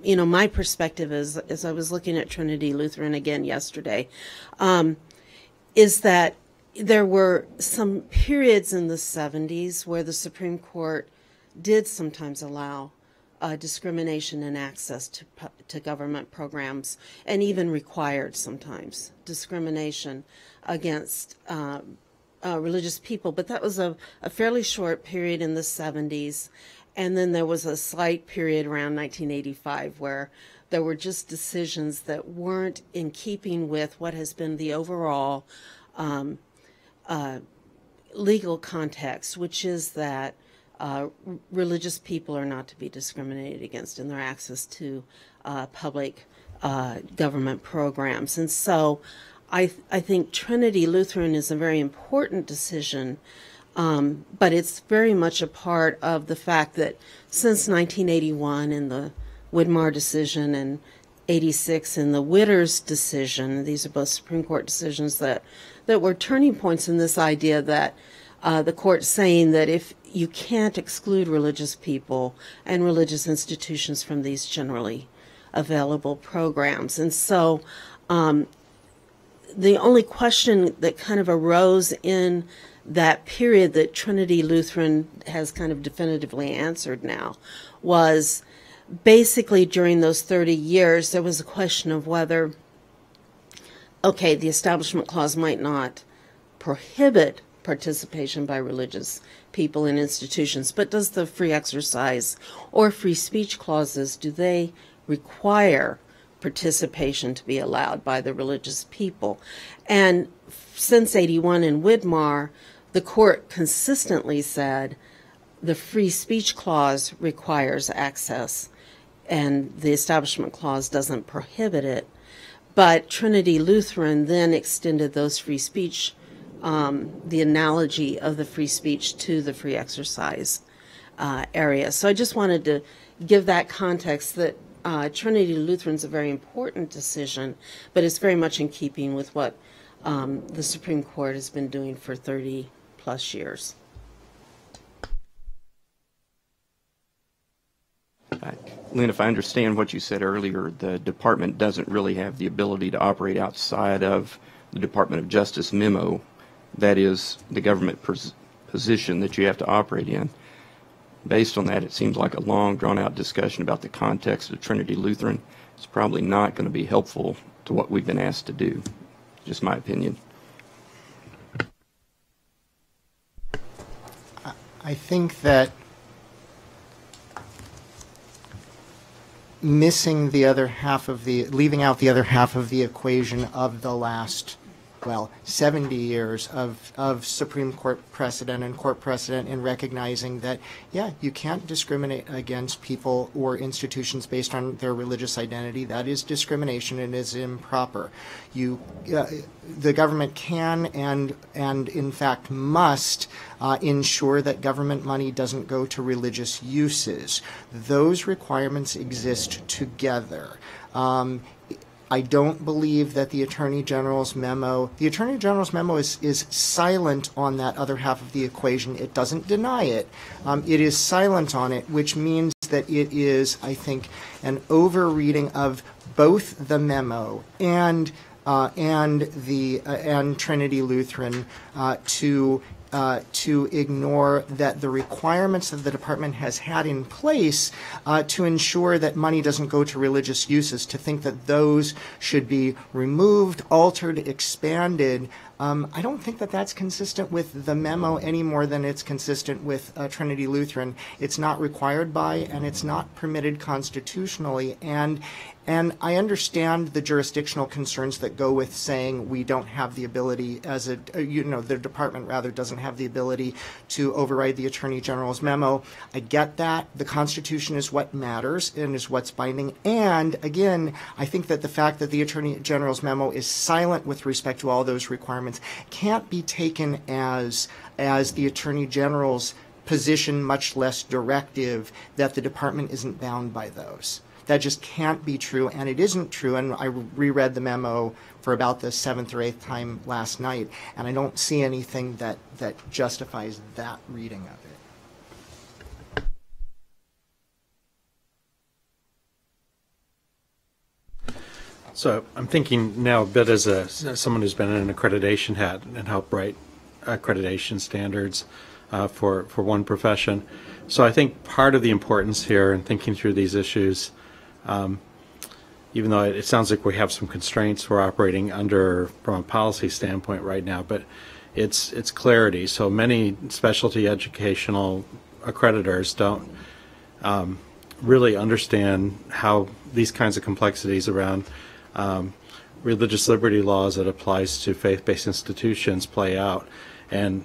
you know, my perspective is, as I was looking at Trinity Lutheran again yesterday, is that there were some periods in the 70s where the Supreme Court did sometimes allow discrimination in access to government programs, and even required sometimes discrimination against religious people. But that was a fairly short period in the 70s. And then there was a slight period around 1985 where there were just decisions that weren't in keeping with what has been the overall legal context, which is that religious people are not to be discriminated against in their access to public government programs. And so I think Trinity Lutheran is a very important decision, but it's very much a part of the fact that since 1981 in the Widmar decision and 86 in the Witters decision, these are both Supreme Court decisions that were turning points in this idea that the court saying that if you can't exclude religious people and religious institutions from these generally available programs. And so the only question that kind of arose in that period that Trinity Lutheran has kind of definitively answered now was basically during those 30 years, there was a question of whether, okay, the Establishment Clause might not prohibit participation by religious people in institutions, but does the free exercise or free speech clauses, do they require participation to be allowed by the religious people? And since 81 in Widmar, the court consistently said the free speech clause requires access and the Establishment Clause doesn't prohibit it. But Trinity Lutheran then extended those free speech, the analogy of the free speech to the free exercise area. So I just wanted to give that context that Trinity Lutheran is a very important decision, but it's very much in keeping with what the Supreme Court has been doing for 30 plus years. Lynn, if I understand what you said earlier, the department doesn't really have the ability to operate outside of the Department of Justice memo. That is the government position that you have to operate in. Based on that, it seems like a long, drawn-out discussion about the context of Trinity Lutheran is probably not going to be helpful to what we've been asked to do. Just my opinion. I think that leaving out the other half of the equation of the last, 70 years of Supreme Court precedent and court precedent in recognizing that, you can't discriminate against people or institutions based on their religious identity. That is discrimination and is improper. The government can and in fact must ensure that government money doesn't go to religious uses. Those requirements exist together. I don't believe that the Attorney General's memo is silent on that other half of the equation. It doesn't deny it. It is silent on it, which means that it is, I think, an over-reading of both the memo and Trinity Lutheran to ignore that the requirements that the department has had in place to ensure that money doesn't go to religious uses, to think that those should be removed, altered, expanded I don't think that that's consistent with the memo any more than it's consistent with Trinity Lutheran. It's not required by, and it's not permitted constitutionally. And I understand the jurisdictional concerns that go with saying we don't have the ability as the department rather doesn't have the ability to override the Attorney General's memo. I get that. The Constitution is what matters and is what's binding. And again, I think that the fact that the Attorney General's memo is silent with respect to all those requirements can't be taken as the Attorney General's position, much less directive, that the department isn't bound by those. That just can't be true, and it isn't true. And I reread the memo for about the 7th or 8th time last night, and I don't see anything that justifies that reading of it. So I'm thinking now a bit as someone who's been in an accreditation hat and helped write accreditation standards for one profession. So I think part of the importance here in thinking through these issues, even though it sounds like we have some constraints we're operating under from a policy standpoint right now, but it's clarity. So many specialty educational accreditors don't really understand how these kinds of complexities around religious liberty laws that applies to faith-based institutions play out. And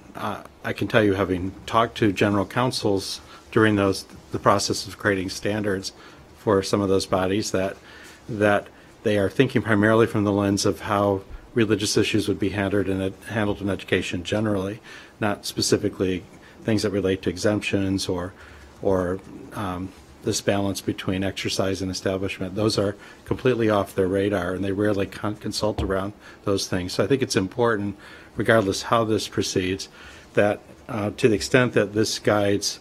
I can tell you, having talked to general counsels during the process of creating standards for some of those bodies, that they are thinking primarily from the lens of how religious issues would be handled in education generally, not specifically things that relate to exemptions or this balance between exercise and establishment. Those are completely off their radar, and they rarely consult around those things. So I think it's important, regardless how this proceeds, that to the extent that this guides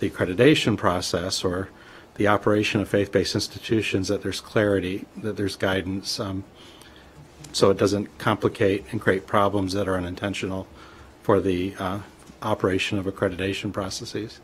the accreditation process or the operation of faith-based institutions, that there's clarity, that there's guidance, so it doesn't complicate and create problems that are unintentional for the operation of accreditation processes.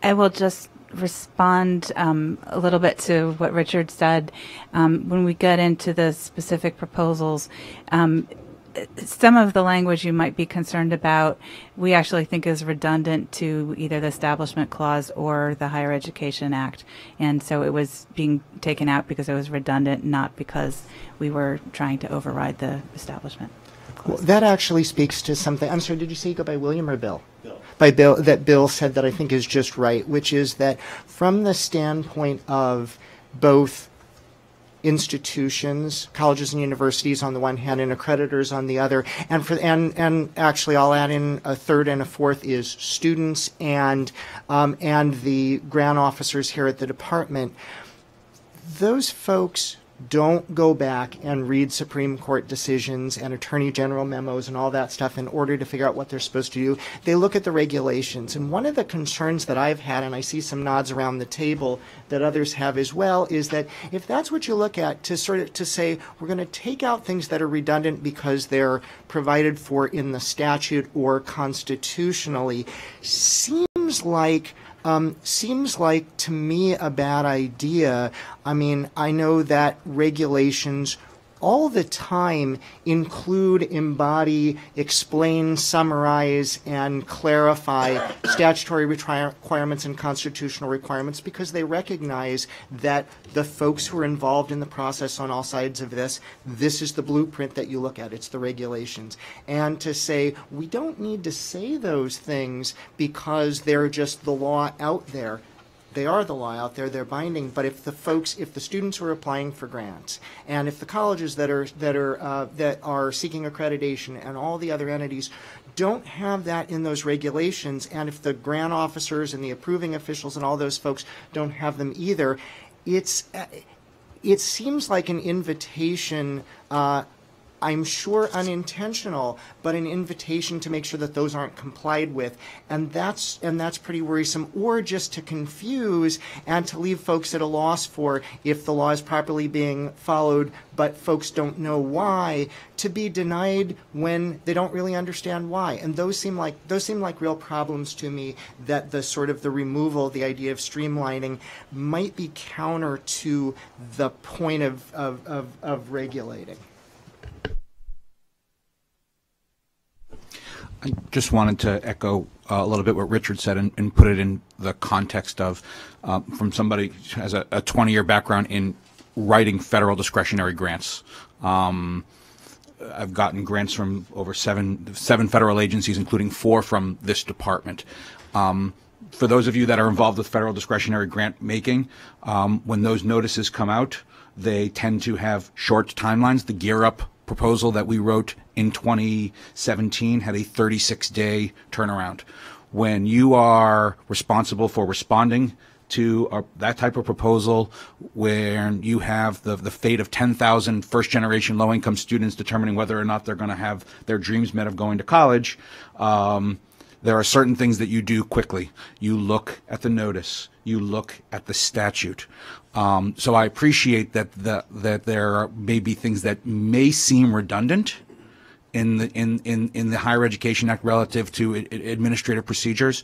I will just respond a little bit to what Richard said. When we get into the specific proposals, some of the language you might be concerned about, we actually think is redundant to either the Establishment Clause or the Higher Education Act. And so it was being taken out because it was redundant, not because we were trying to override the Establishment Clause. Well, that actually speaks to something. I'm sorry, did you say you go by William or Bill? By Bill, that Bill said that I think is just right, which is that from the standpoint of both institutions, colleges and universities on the one hand, and accreditors on the other, and actually I'll add in a third and a fourth is students and the grant officers here at the department. Those folks don't go back and read Supreme Court decisions and Attorney General memos and all that stuff in order to figure out what they're supposed to do. They look at the regulations. And one of the concerns that I've had, and I see some nods around the table that others have as well, is that if that's what you look at to say we're going to take out things that are redundant because they're provided for in the statute or constitutionally, seems like to me a bad idea. I mean, I know that regulations all the time include, embody, explain, summarize, and clarify statutory requirements and constitutional requirements because they recognize that the folks who are involved in the process on all sides of this is the blueprint that you look at. It's the regulations. And to say, we don't need to say those things because they're just the law out there. They are the law out there, they're binding, but if the students who are applying for grants, and if the colleges that are seeking accreditation and all the other entities don't have that in those regulations, and if the grant officers and the approving officials and all those folks don't have them either, it seems like an invitation I'm sure unintentional, but an invitation to make sure that those aren't complied with, and that's pretty worrisome. Or just to confuse and to leave folks at a loss for if the law is properly being followed, but folks don't know why, to be denied when they don't really understand why. And those seem like real problems to me. That the sort of the removal, the idea of streamlining, might be counter to the point of regulating. I just wanted to echo a little bit what Richard said and put it in the context of from somebody who has a 20-year background in writing federal discretionary grants. I've gotten grants from over seven federal agencies, including 4 from this department. For those of you that are involved with federal discretionary grant making, when those notices come out, they tend to have short timelines. The Gear Up proposal that we wrote in 2017 had a 36-day turnaround. When you are responsible for responding to that type of proposal, where you have the fate of 10,000 first-generation low-income students determining whether or not they're going to have their dreams met of going to college, there are certain things that you do quickly. You look at the notice. You look at the statute. So I appreciate that there may be things that may seem redundant in the Higher Education Act relative to administrative procedures.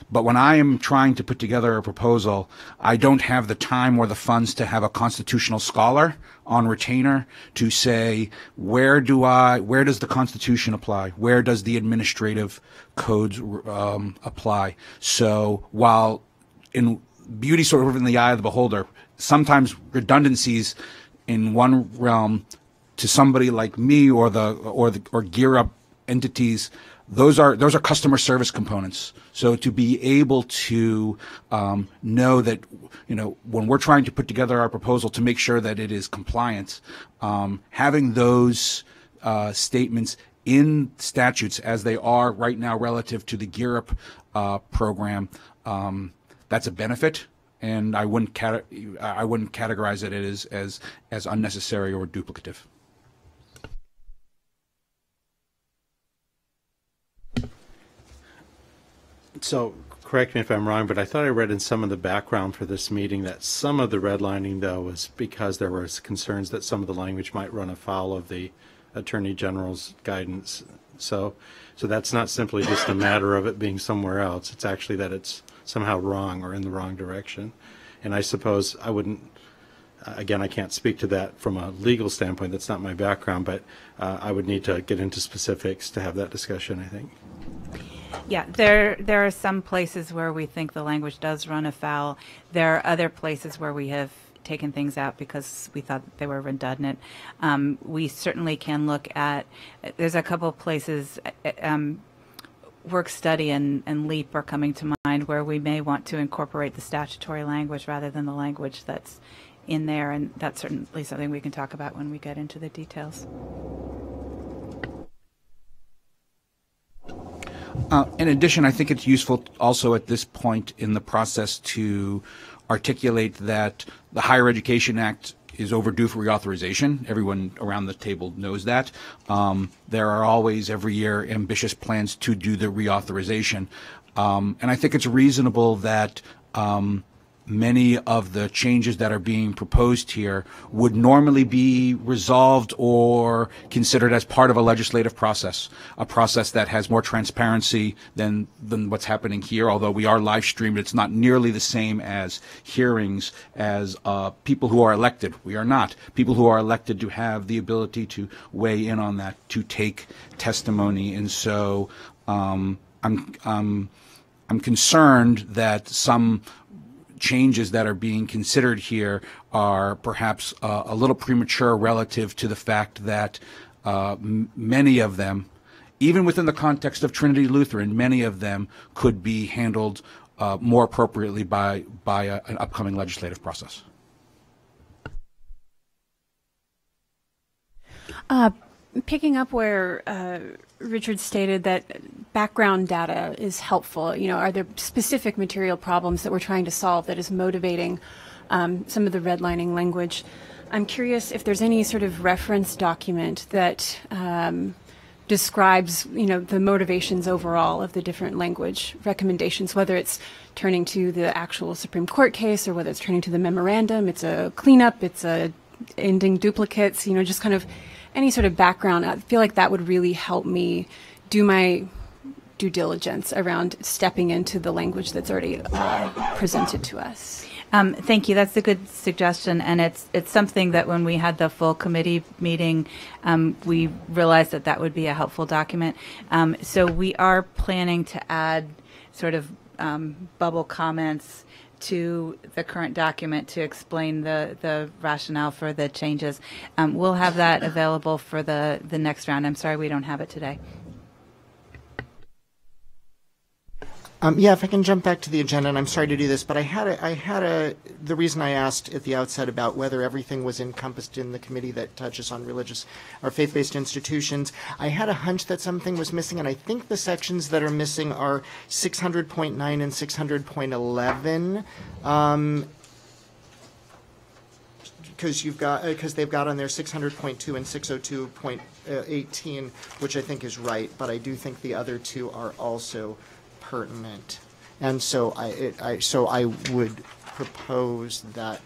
But when I am trying to put together a proposal, I don't have the time or the funds to have a constitutional scholar on retainer to say, where does the Constitution apply? Where does the administrative codes apply? So while in beauty sort of in the eye of the beholder, sometimes redundancies in one realm to somebody like me or Gear Up entities, those are customer service components. So to be able to know that, when we're trying to put together our proposal to make sure that it is compliant, having those statements in statutes as they are right now relative to the Gear Up program, that's a benefit, and I wouldn't categorize it as unnecessary or duplicative. So, correct me if I'm wrong, but I thought I read in some of the background for this meeting that some of the redlining, though, was because there was concerns that some of the language might run afoul of the Attorney General's guidance. So that's not simply just a matter of it being somewhere else. It's actually that it's somehow wrong or in the wrong direction. And I suppose I wouldn't, again, I can't speak to that from a legal standpoint. That's not my background, but I would need to get into specifics to have that discussion, I think. Yeah, there are some places where we think the language does run afoul. There are other places where we have taken things out because we thought they were redundant. We certainly can look at, there's a couple of places, Work Study and LEAP are coming to mind where we may want to incorporate the statutory language rather than the language that's in there, and that's certainly something we can talk about when we get into the details. In addition, I think it's useful also at this point in the process to articulate that the Higher Education Act is overdue for reauthorization. Everyone around the table knows that. There are always, every year, ambitious plans to do the reauthorization. And I think it's reasonable that many of the changes that are being proposed here would normally be resolved or considered as part of a legislative process, a process that has more transparency than what's happening here. Although we are live streamed, it's not nearly the same as hearings as people who are elected. We are not. People who are elected to have the ability to weigh in on that, to take testimony. And so I'm concerned that some changes that are being considered here are perhaps a little premature relative to the fact that many of them, even within the context of Trinity Lutheran, many of them could be handled more appropriately by an upcoming legislative process. Picking up where Richard stated that background data is helpful, are there specific material problems that we're trying to solve that is motivating some of the redlining language? I'm curious if there's any sort of reference document that describes, the motivations overall of the different language recommendations, whether it's turning to the actual Supreme Court case or whether it's turning to the memorandum. It's a cleanup, it's a ending duplicates, just kind of any sort of background. I feel like that would really help me do my due diligence around stepping into the language that's already presented to us. Thank you. That's a good suggestion, and it's something that when we had the full committee meeting, we realized that would be a helpful document. So we are planning to add sort of bubble comments to the current document to explain the rationale for the changes. We'll have that available for the next round. I'm sorry we don't have it today. Yeah, if I can jump back to the agenda, and I'm sorry to do this, but the reason I asked at the outset about whether everything was encompassed in the committee that touches on religious or faith-based institutions, I had a hunch that something was missing, and I think the sections that are missing are 600.9 and 600.11. Because they've got on there 600.2 and 602.18, which I think is right, but I do think the other two are also pertinent, and so I would propose that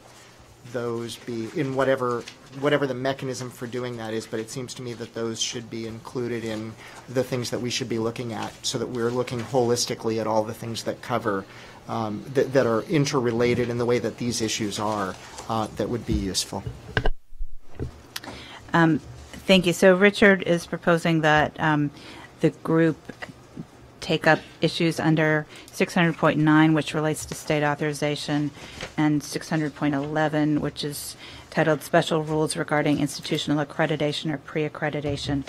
those be in whatever the mechanism for doing that is, but it seems to me that those should be included in the things that we should be looking at, so that we're looking holistically at all the things that cover that are interrelated in the way that these issues are, that would be useful. Thank you. So Richard is proposing that the group take up issues under 600.9, which relates to state authorization, and 600.11, which is titled Special Rules Regarding Institutional Accreditation or Pre-Accreditation.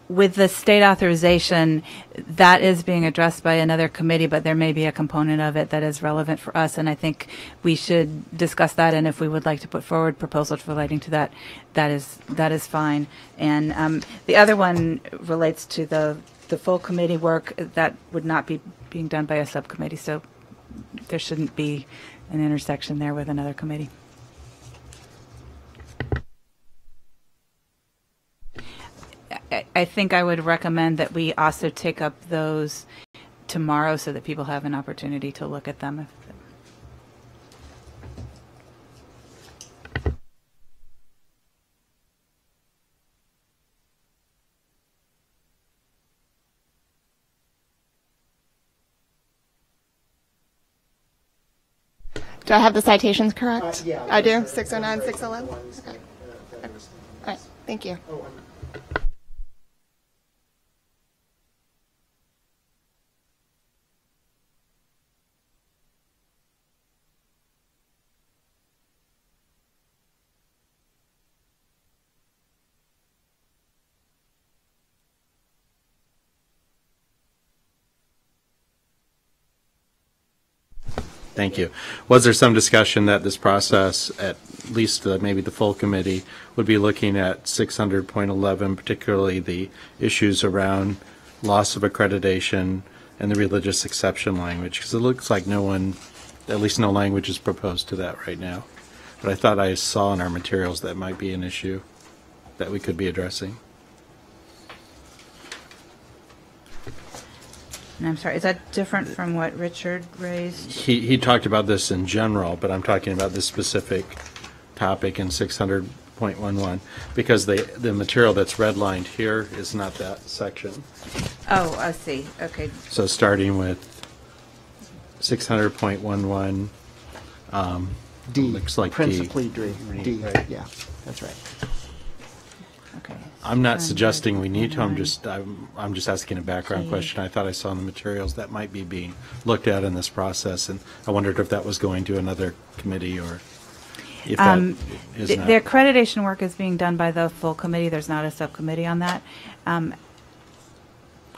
With the state authorization, that is being addressed by another committee, but there may be a component of it that is relevant for us, and I think we should discuss that, and if we would like to put forward proposals relating to that, that is fine. And the other one relates to the full committee work that would not be being done by a subcommittee, so there shouldn't be an intersection there with another committee. I think I would recommend that we also take up those tomorrow so that people have an opportunity to look at them. Do I have the citations correct? Yeah. I do? 609, 611? Okay. All right. Thank you. Thank you. Was there some discussion that this process, at least maybe the full committee, would be looking at 600.11, particularly the issues around loss of accreditation and the religious exception language? Because it looks like no language is proposed to that right now. But I thought I saw in our materials that might be an issue that we could be addressing. And I'm sorry, is that different from what Richard raised? He talked about this in general, but I'm talking about this specific topic in 600.11 because the material that's redlined here is not that section. Oh, I see. Okay. So starting with 600.11, D. looks like Principally D. D. Right. Yeah, that's right. Okay. I'm not suggesting we need to. I'm just asking a background question. I thought I saw in the materials that might be being looked at in this process, and I wondered if that was going to another committee or if that is not. The accreditation work is being done by the full committee. There's not a subcommittee on that.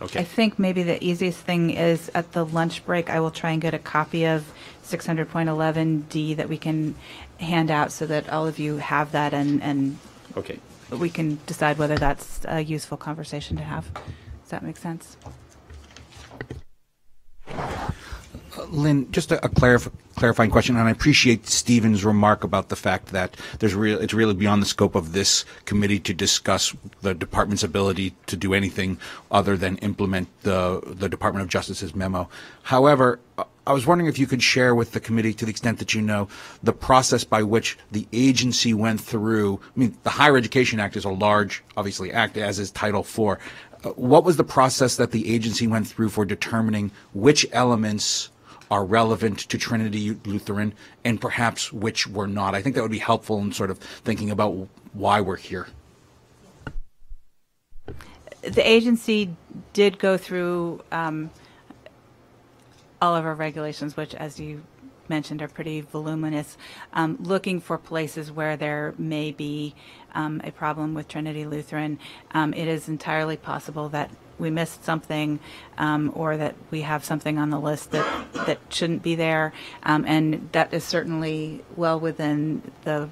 Okay. I think maybe the easiest thing is at the lunch break, I will try and get a copy of 600.11D that we can hand out so that all of you have that and Okay. we can decide whether that's a useful conversation to have. Does that make sense? Lynn, just a clarifying question, and I appreciate Stephen's remark about the fact that it's really beyond the scope of this committee to discuss the department's ability to do anything other than implement the Department of Justice's memo. However, I was wondering if you could share with the committee, to the extent that you know, the process by which the agency went through. I mean, the Higher Education Act is a large, obviously, act, as is Title IV. What was the process that the agency went through for determining which elements are relevant to Trinity Lutheran and perhaps which were not? I think that would be helpful in sort of thinking about why we're here. The agency did go through all of our regulations, which, as you mentioned, are pretty voluminous, looking for places where there may be a problem with Trinity Lutheran. It is entirely possible that we missed something or that we have something on the list that shouldn't be there, and that is certainly well within the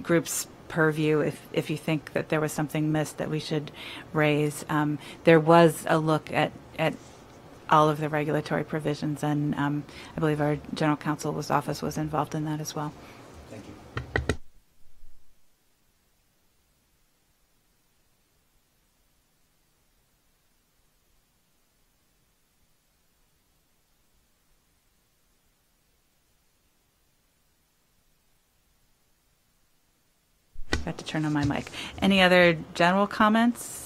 group's purview if you think that there was something missed that we should raise. There was a look at all of the regulatory provisions, and I believe our General Counsel's office was involved in that as well. Thank you. Got to turn on my mic. Any other general comments?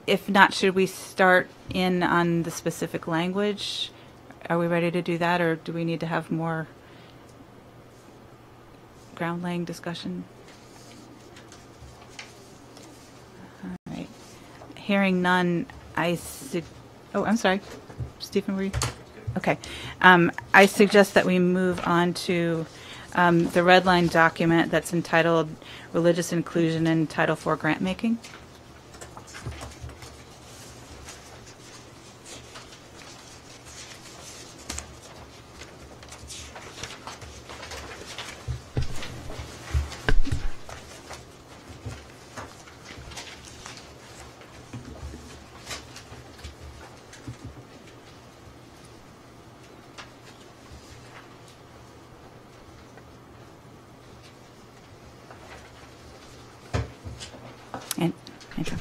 If not, should we start in on the specific language? Are we ready to do that, or do we need to have more ground laying discussion? All right. Hearing none, oh, I'm sorry. Stephen, were you? Okay. I suggest that we move on to the red line document that's entitled Religious Inclusion in Title IV Grant Making.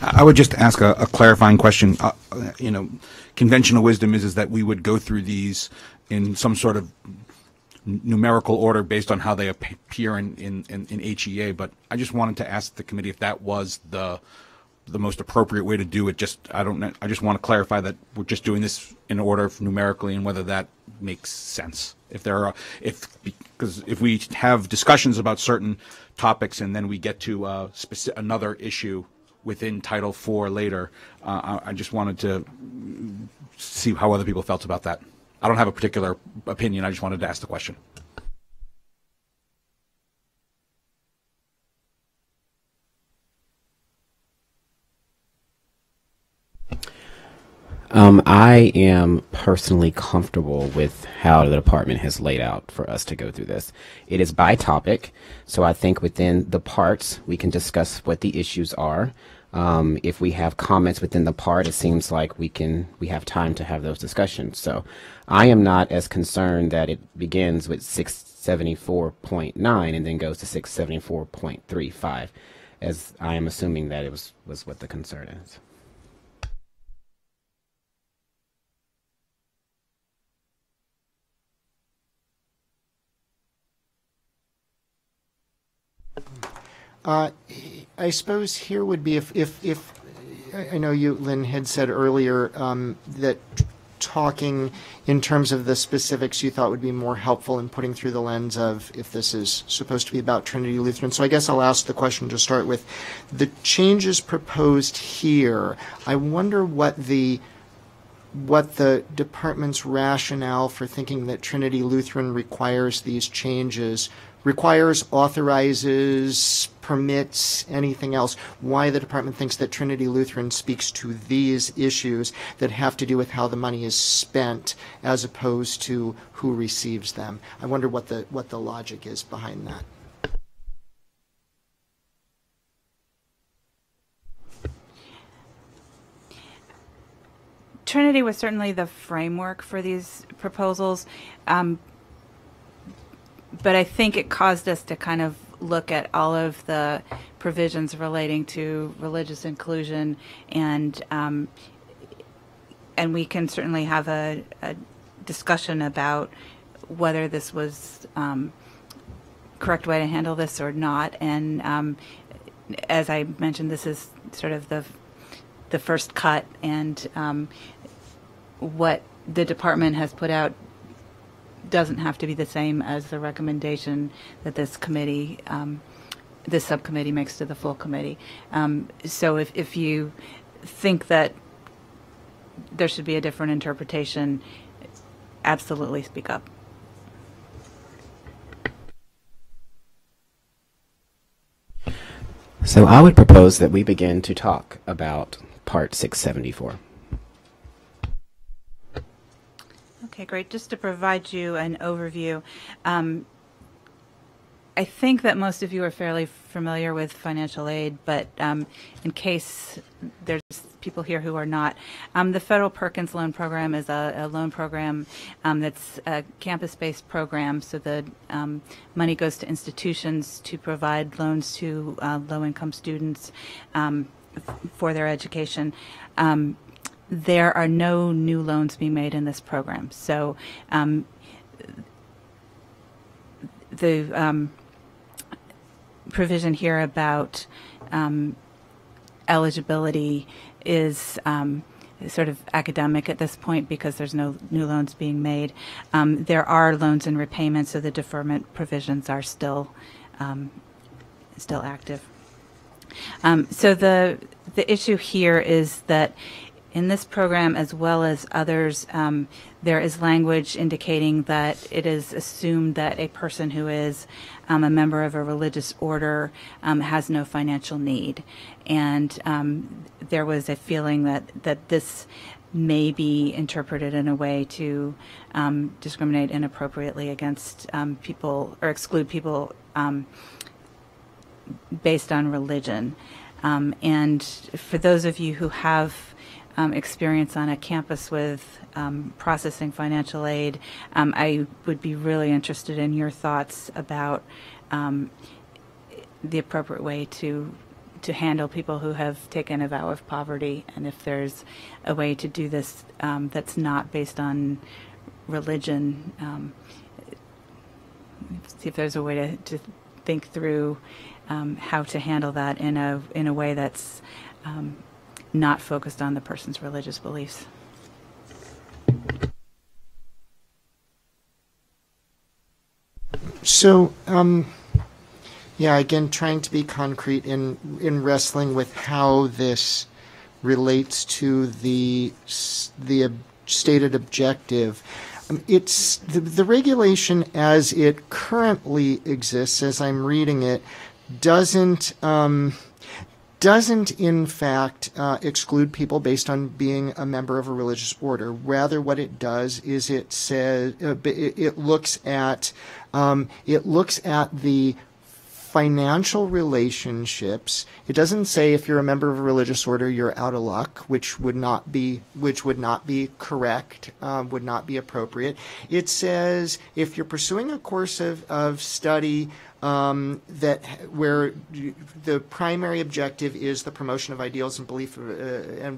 I would just ask a clarifying question. Conventional wisdom is that we would go through these in some sort of numerical order based on how they appear in HEA, but I just wanted to ask the committee if that was the most appropriate way to do it. I just want to clarify that we're just doing this in order numerically, and whether that makes sense. Because if we have discussions about certain topics and then we get to another issue within Title IV later, I just wanted to see how other people felt about that. I don't have a particular opinion. I just wanted to ask the question. I am personally comfortable with how the department has laid out for us to go through this. It is by topic, so I think within the parts we can discuss what the issues are. If we have comments within the part, it seems like we have time to have those discussions. So I am not as concerned that it begins with 674.9 and then goes to 674.35, as I am assuming that it was what the concern is. I suppose here would be if I know you, Lynn, had said earlier that talking in terms of the specifics you thought would be more helpful in putting through the lens of if this is supposed to be about Trinity Lutheran. So I guess I'll ask the question to start with. The changes proposed here, I wonder what the department's rationale for thinking that Trinity Lutheran requires these changes, authorizes, permits, anything else, why the department thinks that Trinity Lutheran speaks to these issues that have to do with how the money is spent as opposed to who receives them. I wonder what the logic is behind that. Trinity was certainly the framework for these proposals, but I think it caused us to kind of look at all of the provisions relating to religious inclusion, and we can certainly have a discussion about whether this was correct way to handle this or not. And as I mentioned, this is sort of the first cut, and what the department has put out doesn't have to be the same as the recommendation that this committee, this subcommittee makes to the full committee. So if you think that there should be a different interpretation, absolutely speak up. So I would propose that we begin to talk about Part 674. Okay, great. Just to provide you an overview, I think that most of you are fairly familiar with financial aid, but in case there's people here who are not, the Federal Perkins Loan Program is a loan program that's a campus-based program, so the money goes to institutions to provide loans to low-income students for their education. There are no new loans being made in this program, so the provision here about eligibility is sort of academic at this point because there's no new loans being made. There are loans and repayments, so the deferment provisions are still active. So the issue here is that in this program, as well as others, there is language indicating that it is assumed that a person who is a member of a religious order has no financial need. And there was a feeling that this may be interpreted in a way to discriminate inappropriately against people or exclude people based on religion. And for those of you who have experience on a campus with processing financial aid, I would be really interested in your thoughts about the appropriate way to handle people who have taken a vow of poverty, and if there's a way to do this that's not based on religion. See if there's a way to think through how to handle that in a way that's not focused on the person's religious beliefs. So, yeah, again, trying to be concrete in wrestling with how this relates to the stated objective. It's the regulation as it currently exists, as I'm reading it, doesn't in fact exclude people based on being a member of a religious order. Rather, what it does is it says it looks at the financial relationships. It doesn't say if you're a member of a religious order you're out of luck, which would not be correct, would not be appropriate. It says if you're pursuing a course of study where the primary objective is the promotion of ideals and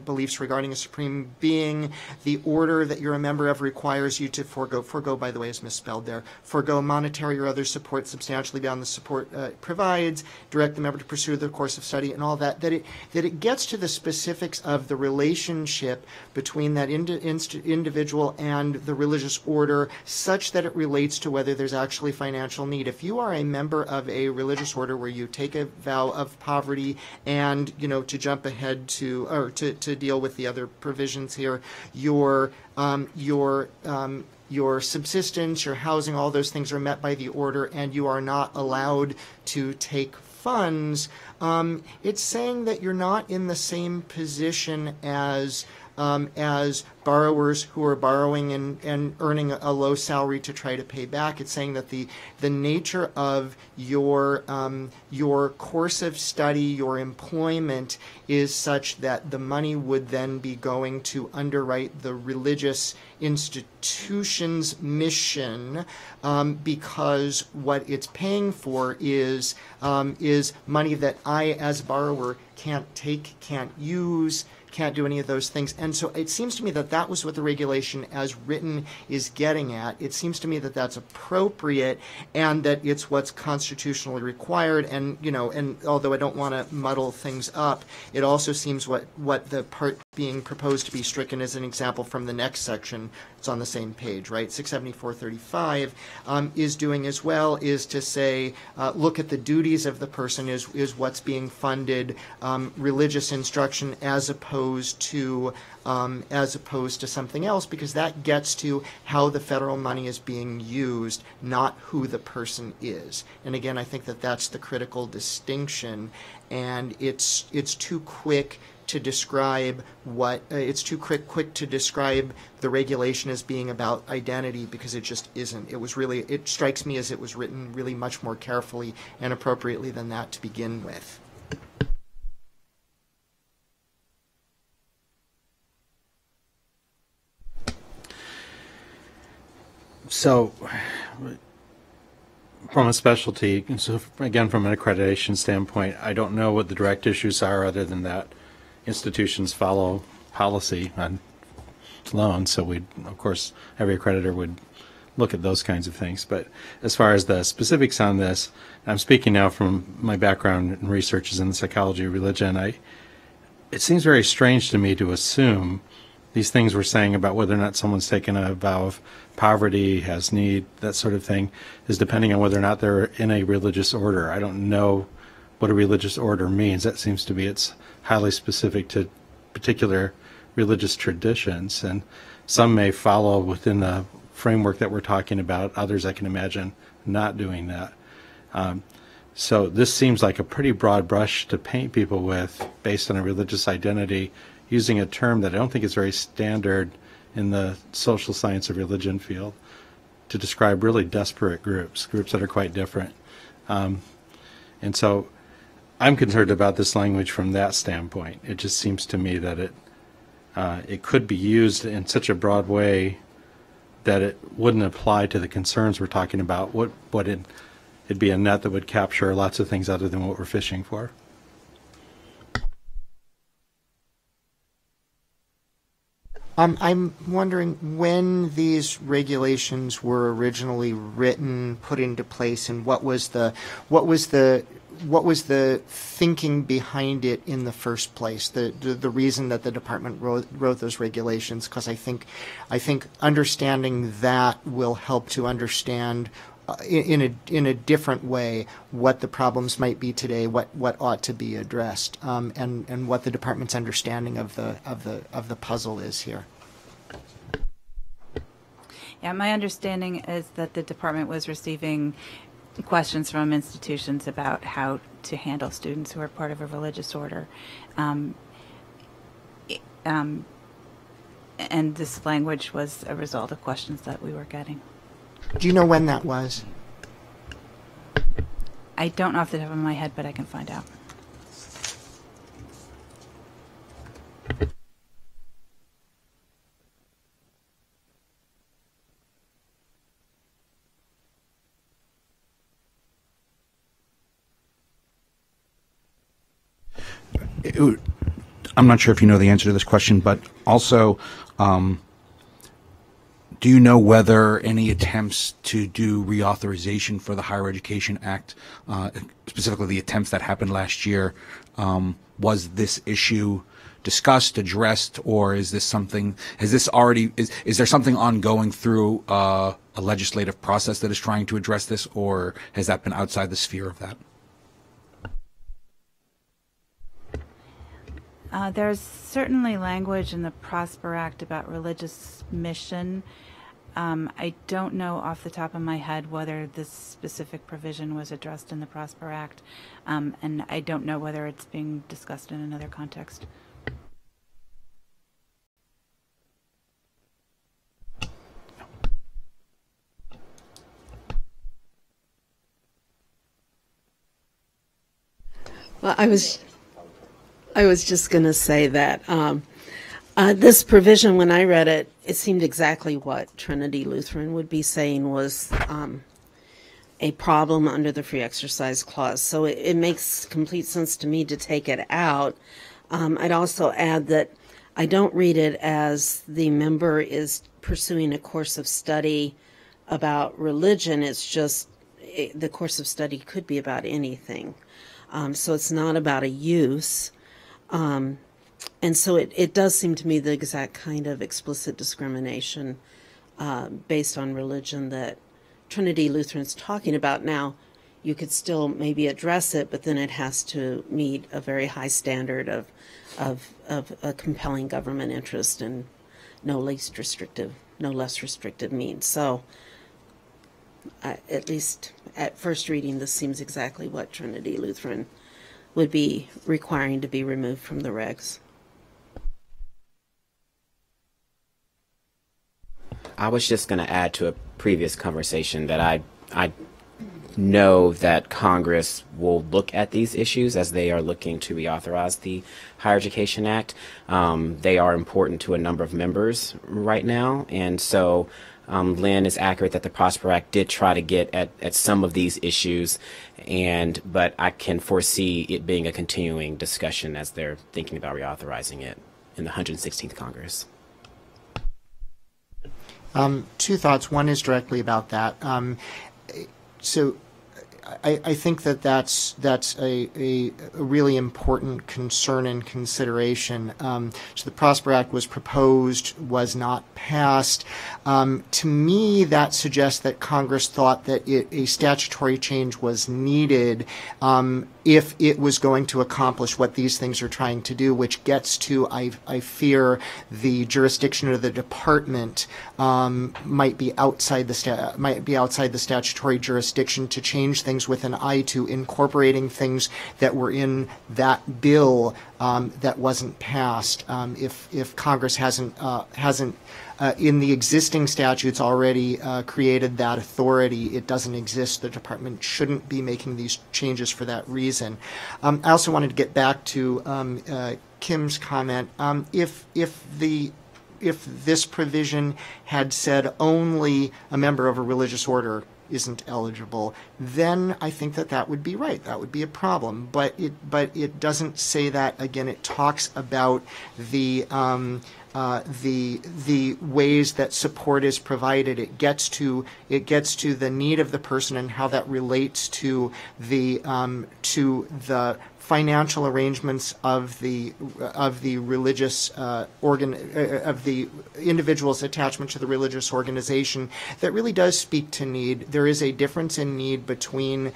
beliefs regarding a supreme being, the order that you're a member of requires you to forego, by the way, is misspelled there, forego monetary or other support substantially beyond the support provides, direct the member to pursue the course of study, and all that it gets to the specifics of the relationship between that individual and the religious order, such that it relates to whether there's actually financial need. If you are a member of a religious order where you take a vow of poverty, and to jump ahead to deal with the other provisions here, your subsistence, your housing, all those things are met by the order, and you are not allowed to take funds, it's saying that you're not in the same position as as borrowers who are borrowing and earning a low salary to try to pay back. It's saying that the nature of your course of study, your employment, is such that the money would then be going to underwrite the religious institution's mission, because what it's paying for is money that I, as a borrower, can't take, can't use, can't do any of those things. And so it seems to me that that was what the regulation as written is getting at. It seems to me that that's appropriate and that it's what's constitutionally required. And, you know, and although I don't want to muddle things up, it also seems what the part being proposed to be stricken as an example from the next section, it's on the same page, right? 67435 is doing as well, is to say, look at the duties of the person is what's being funded, religious instruction as opposed to something else, because that gets to how the federal money is being used, not who the person is. And again, I think that that's the critical distinction, and it's too quick to describe quick to describe the regulation as being about identity, because it just isn't. It strikes me as it was written really much more carefully and appropriately than that to begin with. So, from a specialty, so again, from an accreditation standpoint, I don't know what the direct issues are other than that institutions follow policy on loans. So of course, every accreditor would look at those kinds of things. But as far as the specifics on this, I'm speaking now from my background in research is in the psychology of religion. It seems very strange to me to assume these things we're saying about whether or not someone's taken a vow of poverty, has need, that sort of thing, is depending on whether or not they're in a religious order. I don't know what a religious order means. That seems to be it's highly specific to particular religious traditions, and some may follow within the framework that we're talking about. Others I can imagine not doing that. So this seems like a pretty broad brush to paint people with based on a religious identity, using a term that I don't think is very standard in the social science of religion field to describe really disparate groups that are quite different. And so I'm concerned about this language from that standpoint. It just seems to me that it could be used in such a broad way that it wouldn't apply to the concerns we're talking about. It'd be a net that would capture lots of things other than what we're fishing for. I'm wondering when these regulations were originally written, put into place, and what was the thinking behind it in the first place? The reason that the department wrote those regulations, because I think understanding that will help to understand in a different way what the problems might be today, what ought to be addressed, and what the department's understanding of the puzzle is here. Yeah, my understanding is that the department was receiving questions from institutions about how to handle students who are part of a religious order, and this language was a result of questions that we were getting. Do you know when that was? I don't know off the top of my head, but I can find out. I'm not sure if you know the answer to this question, but also, do you know whether any attempts to do reauthorization for the Higher Education Act, specifically the attempts that happened last year, was this issue discussed, addressed, or is this something, is there something ongoing through a legislative process that is trying to address this, or has that been outside the sphere of that? There's certainly language in the Prosper Act about religious mission. I don't know off the top of my head whether this specific provision was addressed in the Prosper Act, and I don't know whether it's being discussed in another context. Well, I was just going to say that this provision, when I read it, it seemed exactly what Trinity Lutheran would be saying was a problem under the free exercise clause. So it makes complete sense to me to take it out. I'd also add that I don't read it as the member is pursuing a course of study about religion. It's just the course of study could be about anything. So it's not about a use. And so it does seem to me the exact kind of explicit discrimination based on religion that Trinity Lutheran's talking about. Now, you could still maybe address it, but then it has to meet a very high standard of a compelling government interest and no less restrictive means. So, at least at first reading, this seems exactly what Trinity Lutheran would be requiring to be removed from the regs. I was just going to add to a previous conversation that I know that Congress will look at these issues as they are looking to reauthorize the Higher Education Act. They are important to a number of members right now, and so Lynn is accurate that the Prosper Act did try to get at some of these issues, but I can foresee it being a continuing discussion as they're thinking about reauthorizing it in the 116th Congress. Two thoughts. One is directly about that. So I think that's a really important concern and consideration. So the Prosper Act was proposed, was not passed. To me, that suggests that Congress thought that a statutory change was needed if it was going to accomplish what these things are trying to do, which gets to, I fear, the jurisdiction of the department might be outside the statutory jurisdiction to change things with an eye to incorporating things that were in that bill that wasn't passed. If Congress hasn't in the existing statutes already created that authority, it doesn't exist. The department shouldn't be making these changes for that reason. I also wanted to get back to Kim's comment. If this provision had said only a member of a religious order isn't eligible, then I think that would be right. That would be a problem. But it doesn't say that. Again, it talks about the ways that support is provided. It gets to the need of the person and how that relates to the financial arrangements of the religious of the individual's attachment to the religious organization. That really does speak to need. There is a difference in need between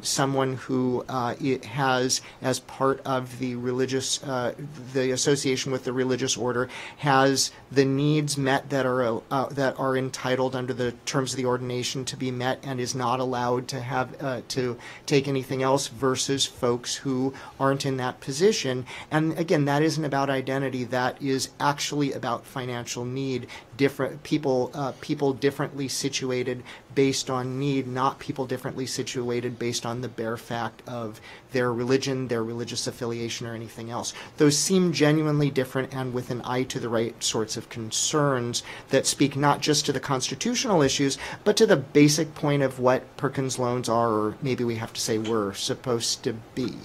someone who it has, as part of the religious the association with the religious order, has the needs met that are entitled under the terms of the ordination to be met and is not allowed to have to take anything else, versus folks who aren't in that position. And again, that isn't about identity. That is actually about financial need. Different people differently situated based on need, not people differently situated based on the bare fact of their religion, their religious affiliation, or anything else. Those seem genuinely different and with an eye to the right sorts of concerns that speak not just to the constitutional issues, but to the basic point of what Perkins loans are, or maybe we have to say were supposed to be.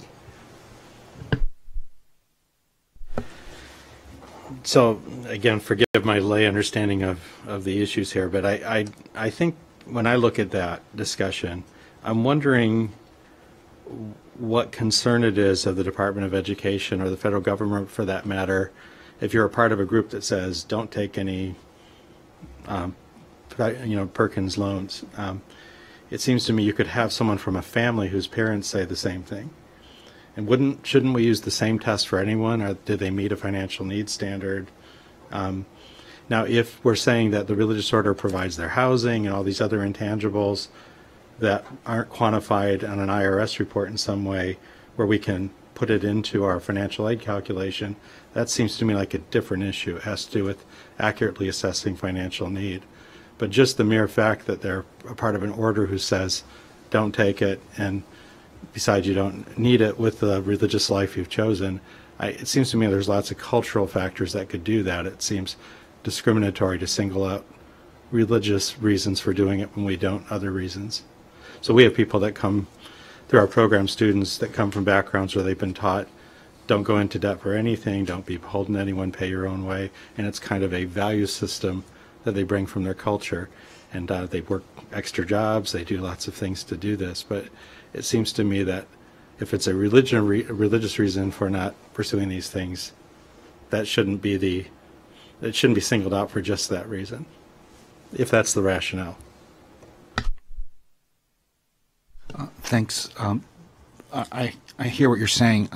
So again, forgive my lay understanding of the issues here, but I think when I look at that discussion, I'm wondering what concern it is of the Department of Education, or the federal government for that matter, if you're a part of a group that says don't take any Perkins loans. It seems to me you could have someone from a family whose parents say the same thing. And shouldn't we use the same test for anyone, or do they meet a financial needs standard? Now, if we're saying that the religious order provides their housing and all these other intangibles that aren't quantified on an IRS report in some way where we can put it into our financial aid calculation, that seems to me like a different issue. It has to do with accurately assessing financial need. But just the mere fact that they're a part of an order who says don't take it, and besides you don't need it with the religious life you've chosen. It seems to me there's lots of cultural factors that could do that. It seems discriminatory to single out religious reasons for doing it when we don't other reasons. So we have people that come through our program, students that come from backgrounds where they've been taught don't go into debt for anything, don't be beholden to anyone, pay your own way, and it's kind of a value system that they bring from their culture. And they work extra jobs, they do lots of things to do this, but it seems to me that if it's a religious reason for not pursuing these things, that shouldn't be it shouldn't be singled out for just that reason, if that's the rationale. Thanks. I hear what you're saying.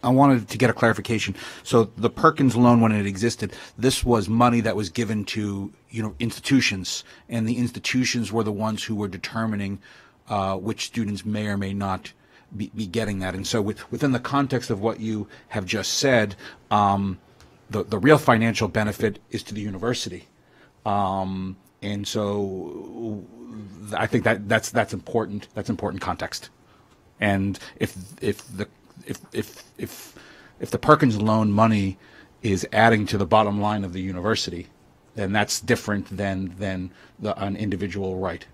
I wanted to get a clarification. So the Perkins loan, when it existed, this was money that was given to institutions, and the institutions were the ones who were determining which students may or may not be getting that. And so within the context of what you have just said, the real financial benefit is to the university. And so I think that's important. That's important context. And if the Perkins loan money is adding to the bottom line of the university, then that's different than an individual right.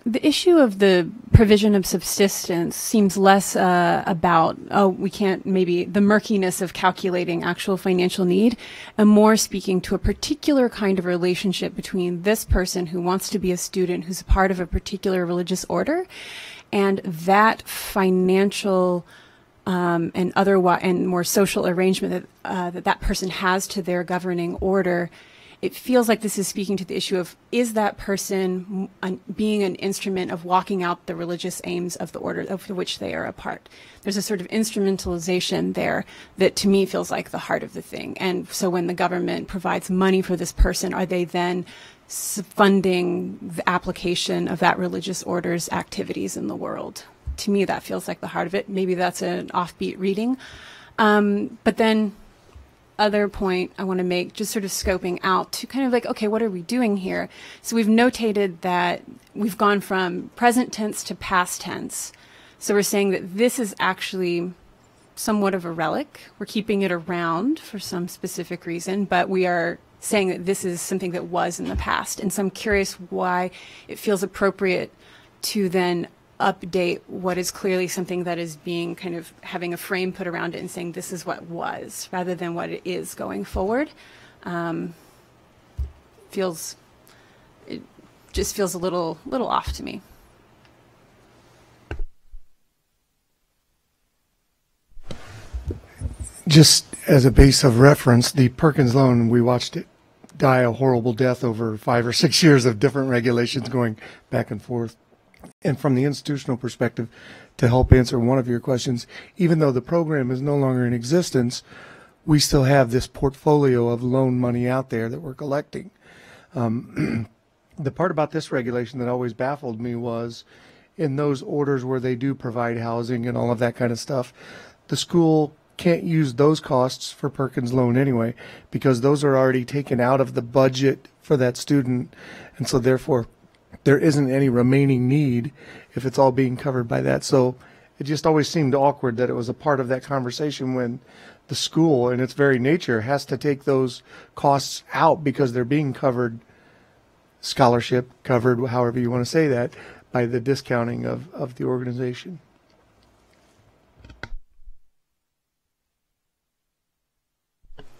The issue of the provision of subsistence seems less about, we can't, maybe the murkiness of calculating actual financial need, and more speaking to a particular kind of relationship between this person who wants to be a student, who's a part of a particular religious order, and that financial and otherwise and more social arrangement that that person has to their governing order. It feels like this is speaking to the issue of, is that person being an instrument of walking out the religious aims of the order of which they are a part? There's a sort of instrumentalization there that to me feels like the heart of the thing. And so when the government provides money for this person, are they then funding the application of that religious order's activities in the world? To me, that feels like the heart of it. Maybe that's an offbeat reading. But then other point I want to make, just sort of scoping out to kind of like, okay, what are we doing here? So we've notated that we've gone from present tense to past tense. So we're saying that this is actually somewhat of a relic. We're keeping it around for some specific reason, but we are saying that this is something that was in the past. And so I'm curious why it feels appropriate to then update what is clearly something that is being kind of having a frame put around it and saying this is what was rather than what it is going forward. It just feels a little off to me. Just as a base of reference, the Perkins loan, we watched it die a horrible death over 5 or 6 years of different regulations going back and forth. And from the institutional perspective, to help answer one of your questions, even though the program is no longer in existence, we still have this portfolio of loan money out there that we're collecting. The part about this regulation that always baffled me was in those orders where they do provide housing and all of that kind of stuff, the school can't use those costs for Perkins loan anyway, because those are already taken out of the budget for that student. And so therefore, there isn't any remaining need if it's all being covered by that. So it just always seemed awkward that it was a part of that conversation when the school, in its very nature, has to take those costs out because they're being covered, scholarship covered, however you want to say that, by the discounting of the organization.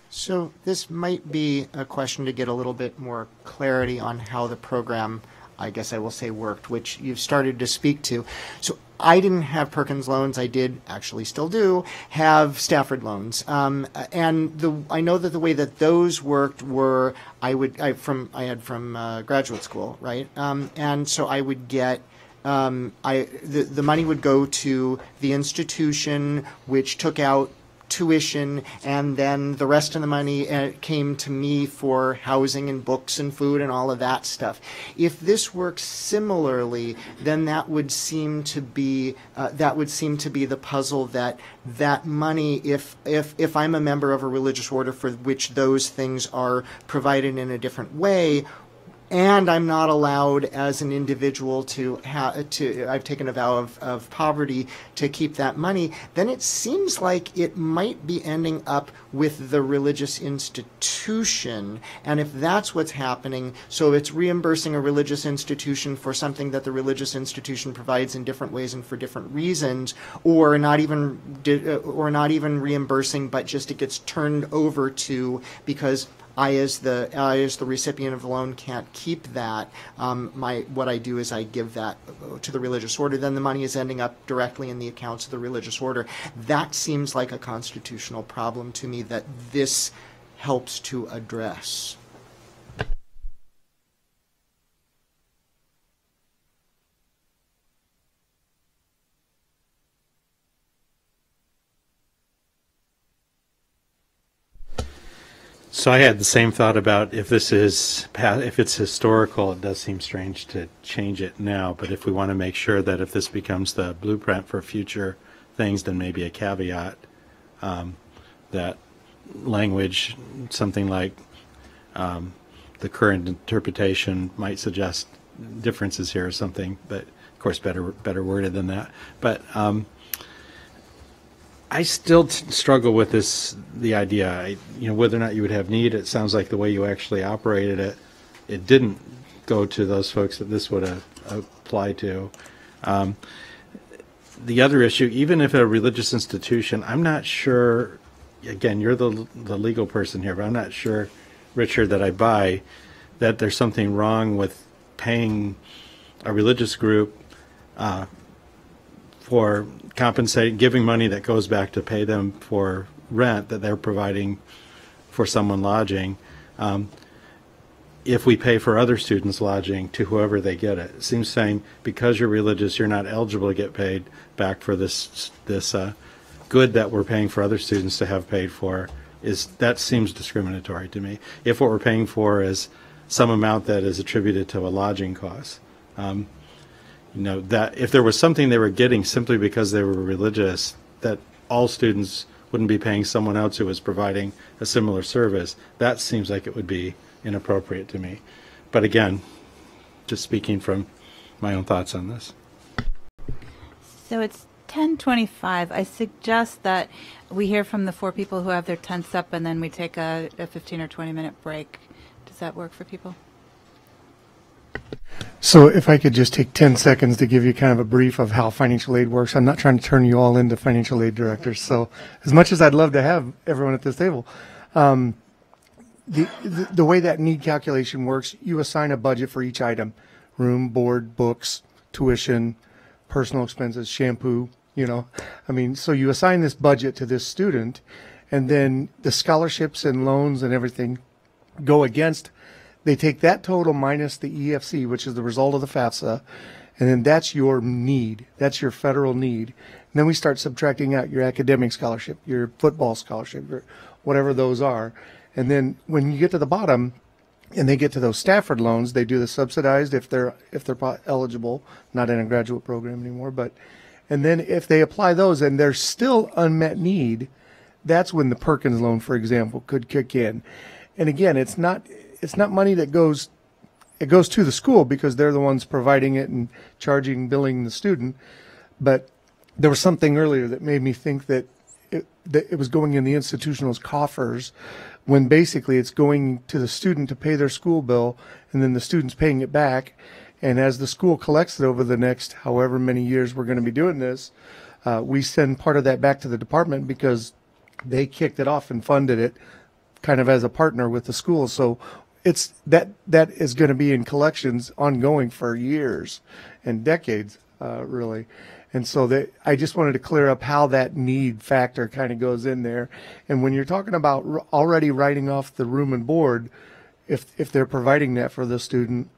So this might be a question to get a little bit more clarity on how the program, I guess I will say, worked, which you've started to speak to. So I didn't have Perkins loans. I did, actually still do, have Stafford loans. And I know that the way that those worked were I had from graduate school, right? And so I would get the money would go to the institution which took out tuition, and then the rest of the money came to me for housing and books and food and all of that stuff. If this works similarly, then that would seem to be the puzzle that money, if I'm a member of a religious order for which those things are provided in a different way, and I'm not allowed as an individual I've taken a vow of poverty to keep that money, then it seems like it might be ending up with the religious institution. And if that's what's happening, so it's reimbursing a religious institution for something that the religious institution provides in different ways and for different reasons, or not even reimbursing, but just it gets turned over to, because I, as the recipient of the loan, can't keep that. What I do is I give that to the religious order. Then the money is ending up directly in the accounts of the religious order. That seems like a constitutional problem to me that this helps to address. So I had the same thought about if it's historical, it does seem strange to change it now. But if we want to make sure that if this becomes the blueprint for future things, then maybe a caveat that language, something like the current interpretation might suggest differences here or something. But of course, better worded than that. But I still struggle with the idea, whether or not you would have need. It sounds like the way you actually operated it, it didn't go to those folks that this would apply to. The other issue, even if a religious institution, I'm not sure, again, you're the legal person here, but I'm not sure, Richard, that I buy that there's something wrong with paying a religious group for compensating, giving money that goes back to pay them for rent that they're providing for someone lodging, if we pay for other students lodging to whoever they get it. It seems saying because you're religious, you're not eligible to get paid back for this good that we're paying for other students to have paid for. That seems discriminatory to me. If what we're paying for is some amount that is attributed to a lodging cost. That if there was something they were getting simply because they were religious, that all students wouldn't be paying someone else who was providing a similar service, that seems like it would be inappropriate to me. But again, just speaking from my own thoughts on this. So it's 10:25. I suggest that we hear from the four people who have their tents up, and then we take a 15 or 20-minute break. Does that work for people? So if I could just take 10 seconds to give you kind of a brief of how financial aid works. I'm not trying to turn you all into financial aid directors. So as much as I'd love to have everyone at this table, the way that need calculation works, you assign a budget for each item: room, board, books, tuition, personal expenses, shampoo, so you assign this budget to this student, and then the scholarships and loans and everything go against. They take that total minus the EFC, which is the result of the FAFSA, and then that's your need. That's your federal need. And then we start subtracting out your academic scholarship, your football scholarship, or whatever those are. And then when you get to the bottom and they get to those Stafford loans, they do the subsidized if they're eligible, not in a graduate program anymore. And then if they apply those and there's still unmet need, that's when the Perkins loan, for example, could kick in. And again, it's not money that goes to the school because they're the ones providing it and billing the student. But there was something earlier that made me think that it was going in the institutional's coffers, when basically it's going to the student to pay their school bill, and then the student's paying it back. And as the school collects it over the next however many years we're going to be doing this, we send part of that back to the department because they kicked it off and funded it kind of as a partner with the school. So it's that is going to be in collections ongoing for years and decades, really. And so I just wanted to clear up how that need factor kind of goes in there. And when you're talking about already writing off the room and board, if they're providing that for the student,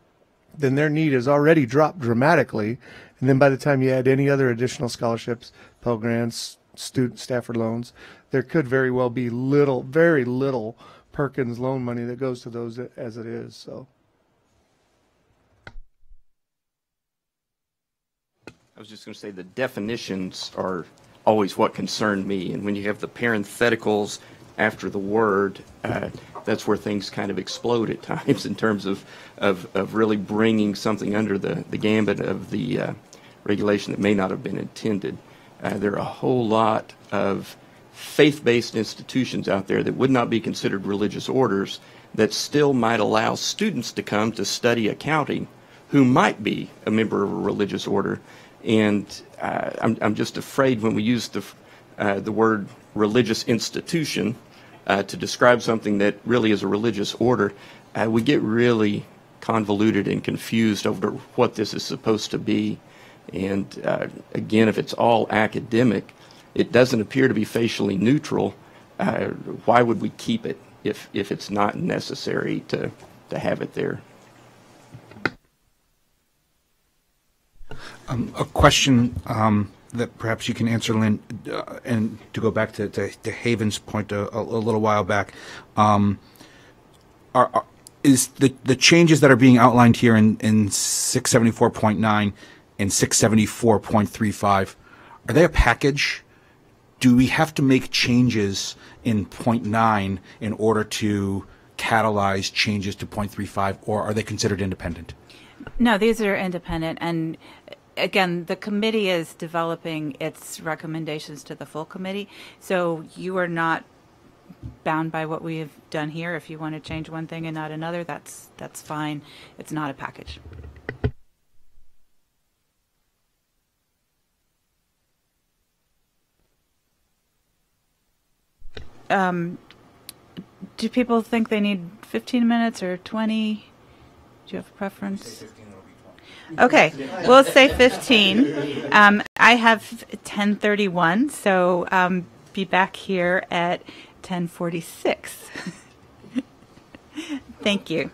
then their need has already dropped dramatically. And then by the time you add any other additional scholarships, Pell Grants, student Stafford loans, there could very well be little, very little Perkins loan money that goes to those as it is. So. I was just going to say the definitions are always what concerned me, and when you have the parentheticals after the word, that's where things kind of explode at times in terms of really bringing something under the gambit of the regulation that may not have been intended. There are a whole lot of faith-based institutions out there that would not be considered religious orders that still might allow students to come to study accounting who might be a member of a religious order. And I'm just afraid when we use the word religious institution to describe something that really is a religious order, we get really convoluted and confused over what this is supposed to be. And again, if it's all academic, it doesn't appear to be facially neutral. Why would we keep it if it's not necessary to have it there? A question that perhaps you can answer, Lynn, and to go back to Haven's point a little while back, is the changes that are being outlined here in 674.9 and 674.35, are they a package? Do we have to make changes in .9 in order to catalyze changes to .35, or are they considered independent? No, these are independent, and again, the committee is developing its recommendations to the full committee, so you are not bound by what we have done here. If you want to change one thing and not another, that's fine. It's not a package. Do people think they need 15 minutes or 20? Do you have a preference? Okay, we'll say 15. I have 10:31, so be back here at 10:46. Thank you.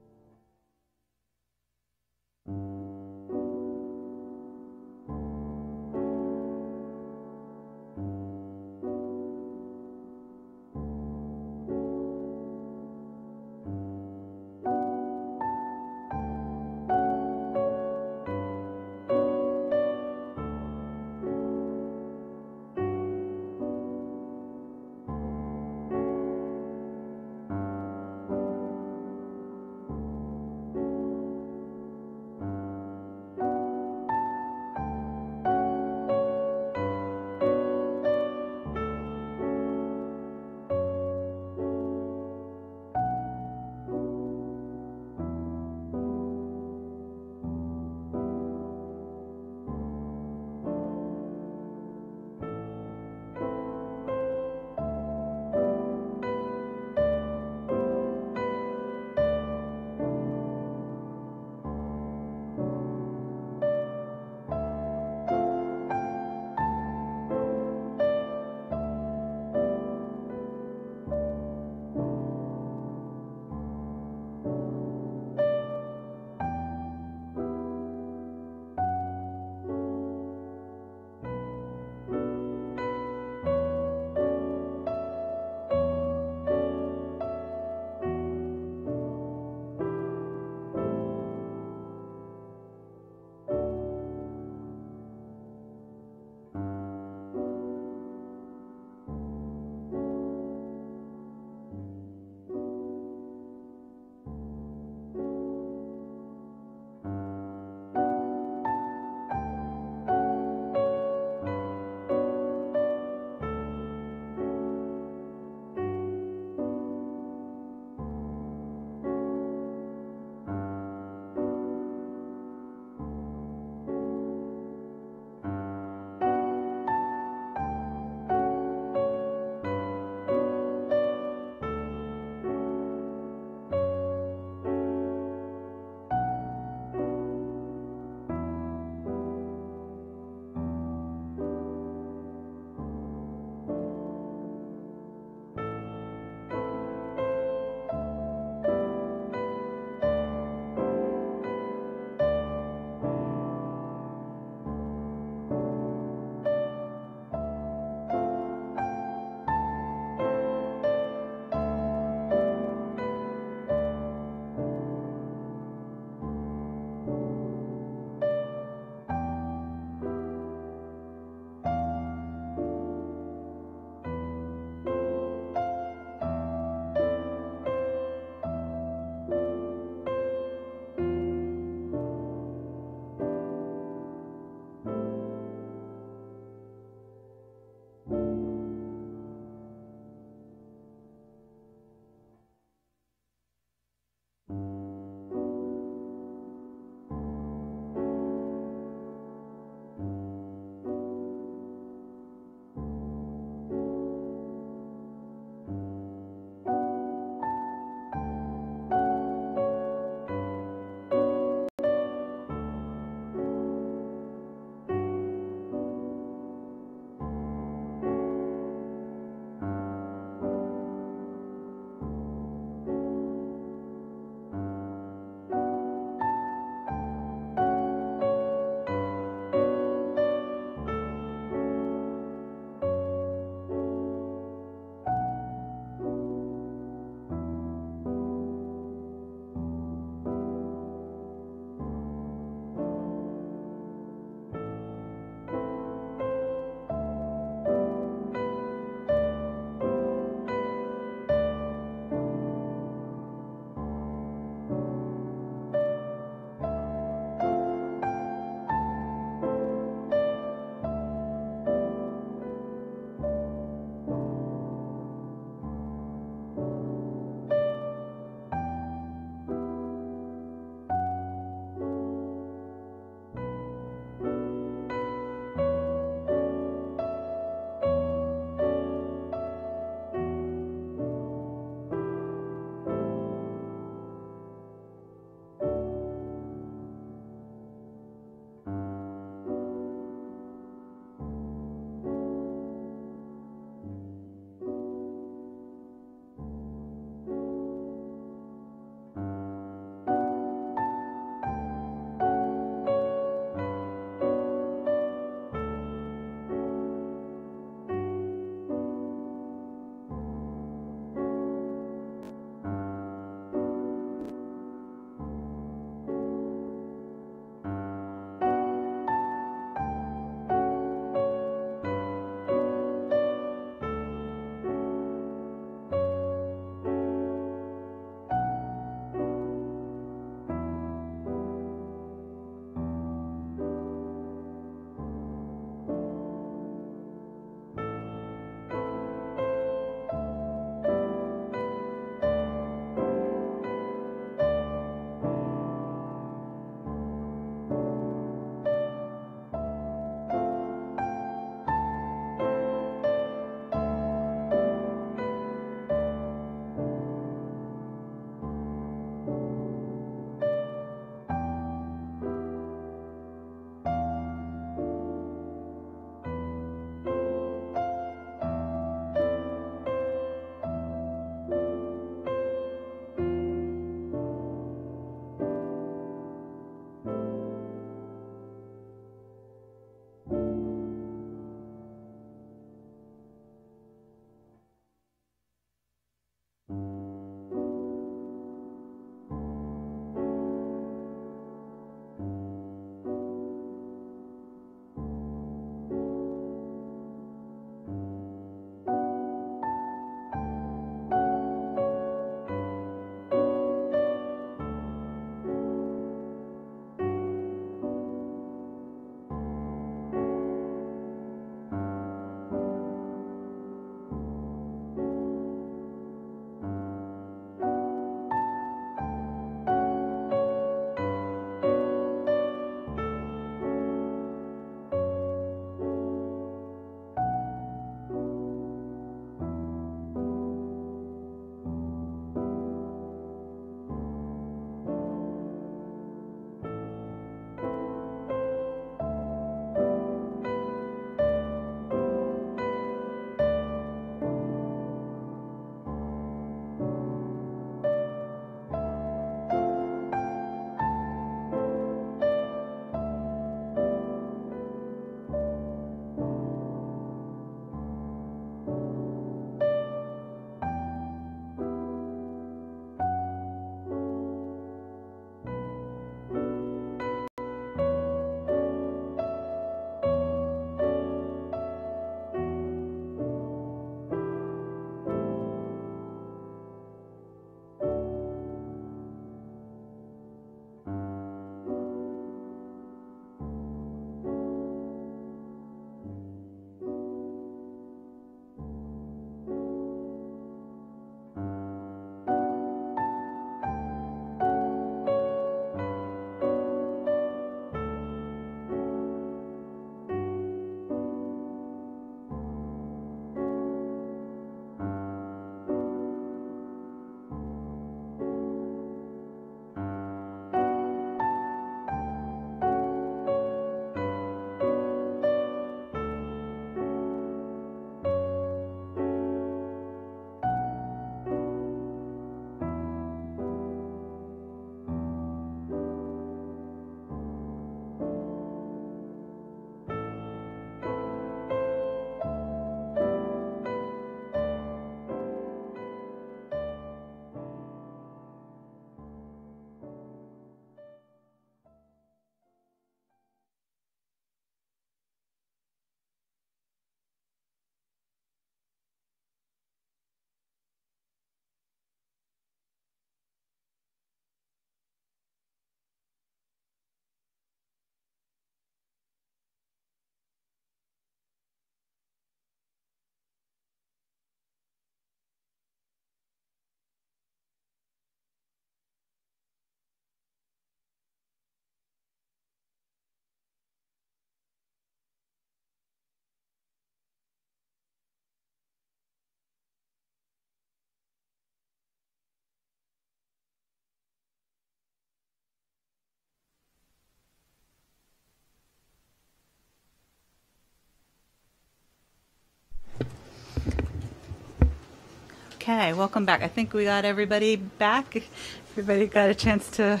Okay, welcome back. I think we got everybody back. Everybody got a chance to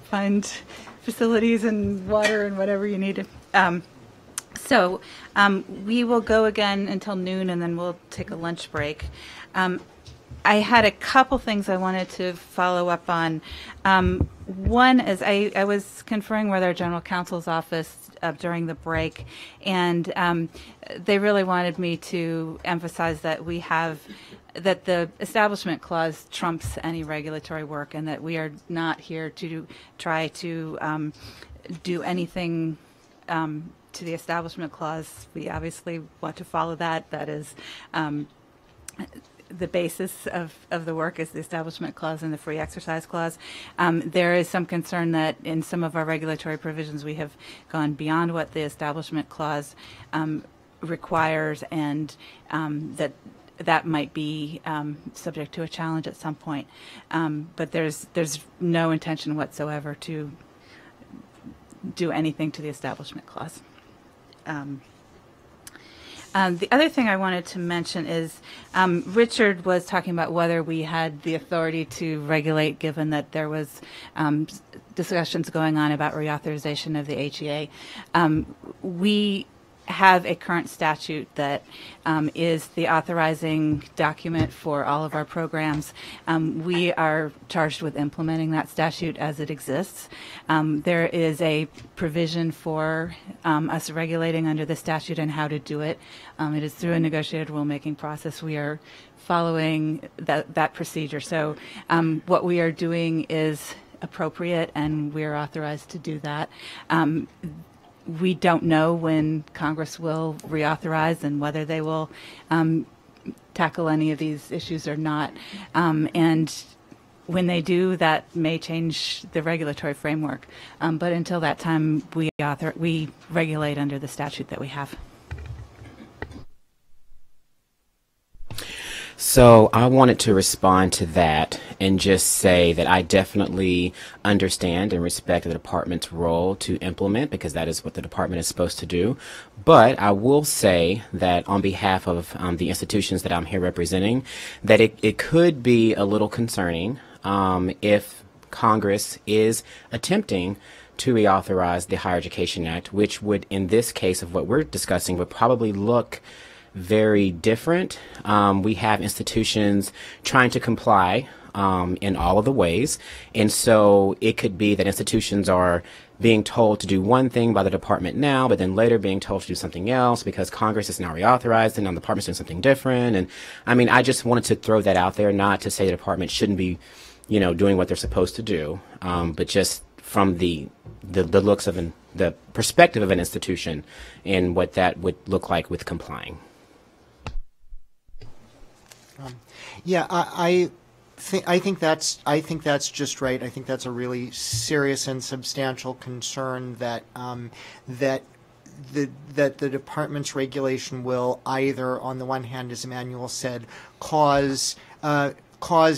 find facilities and water and whatever you needed. So we will go again until noon, and then we'll take a lunch break. I had a couple things I wanted to follow up on. One is I was conferring with our general counsel's office during the break, and they really wanted me to emphasize that that the Establishment Clause trumps any regulatory work, and that we are not here to try to do anything to the Establishment Clause. We obviously want to follow that. That is the basis of the work is the Establishment Clause and the Free Exercise Clause. There is some concern that in some of our regulatory provisions we have gone beyond what the Establishment Clause requires, and that might be subject to a challenge at some point. But there's no intention whatsoever to do anything to the Establishment Clause. The other thing I wanted to mention is Richard was talking about whether we had the authority to regulate, given that there was discussions going on about reauthorization of the HEA. We have a current statute that is the authorizing document for all of our programs. We are charged with implementing that statute as it exists. There is a provision for us regulating under the statute and how to do it. It is through a negotiated rulemaking process. We are following that procedure. So what we are doing is appropriate, and we are authorized to do that. We don't know when Congress will reauthorize and whether they will tackle any of these issues or not. And when they do, that may change the regulatory framework. But until that time, we regulate under the statute that we have. So I wanted to respond to that and just say that I definitely understand and respect the department's role to implement, because that is what the department is supposed to do. But I will say that on behalf of the institutions that I'm here representing, that it could be a little concerning if Congress is attempting to reauthorize the Higher Education Act, which would, in this case of what we're discussing, would probably look very different. We have institutions trying to comply in all of the ways, and so it could be that institutions are being told to do one thing by the department now, but then later being told to do something else because Congress is now reauthorized and now the department's doing something different. And I mean, I just wanted to throw that out there, not to say the department shouldn't be, doing what they're supposed to do, but just from the looks of the perspective of an institution and what that would look like with complying. Yeah, I think that's just right. I think that's a really serious and substantial concern that that the department's regulation will either, on the one hand, as Emmanuel said, cause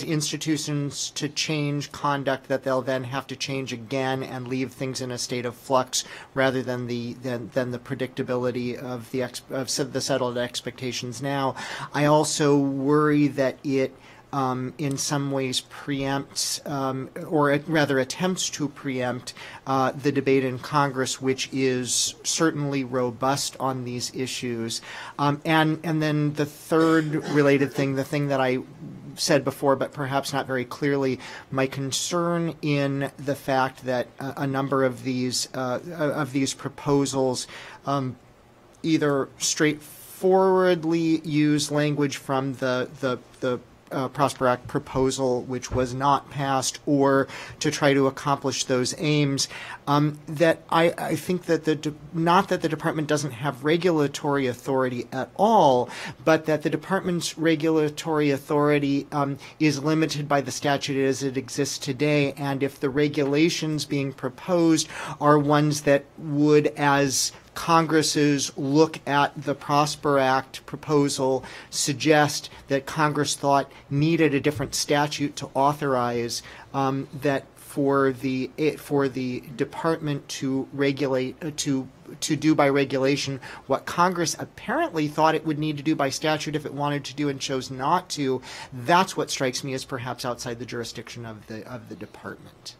institutions to change conduct that they'll then have to change again and leave things in a state of flux, rather than the predictability of the settled expectations now. I also worry that it in some ways preempts, or rather attempts to preempt, the debate in Congress, which is certainly robust on these issues. And then the third related thing, the thing that I said before, but perhaps not very clearly, my concern in the fact that a number of these proposals either straightforwardly use language from the Prosper Act proposal, which was not passed, or to try to accomplish those aims, that I think that not that the department doesn't have regulatory authority at all, but that the department's regulatory authority is limited by the statute as it exists today, and if the regulations being proposed are ones that would, as Congress's look at the Prosper Act proposal, suggest that Congress thought needed a different statute to authorize, that for the department to regulate to do by regulation what Congress apparently thought it would need to do by statute if it wanted to do and chose not to. That's what strikes me as perhaps outside the jurisdiction of the department.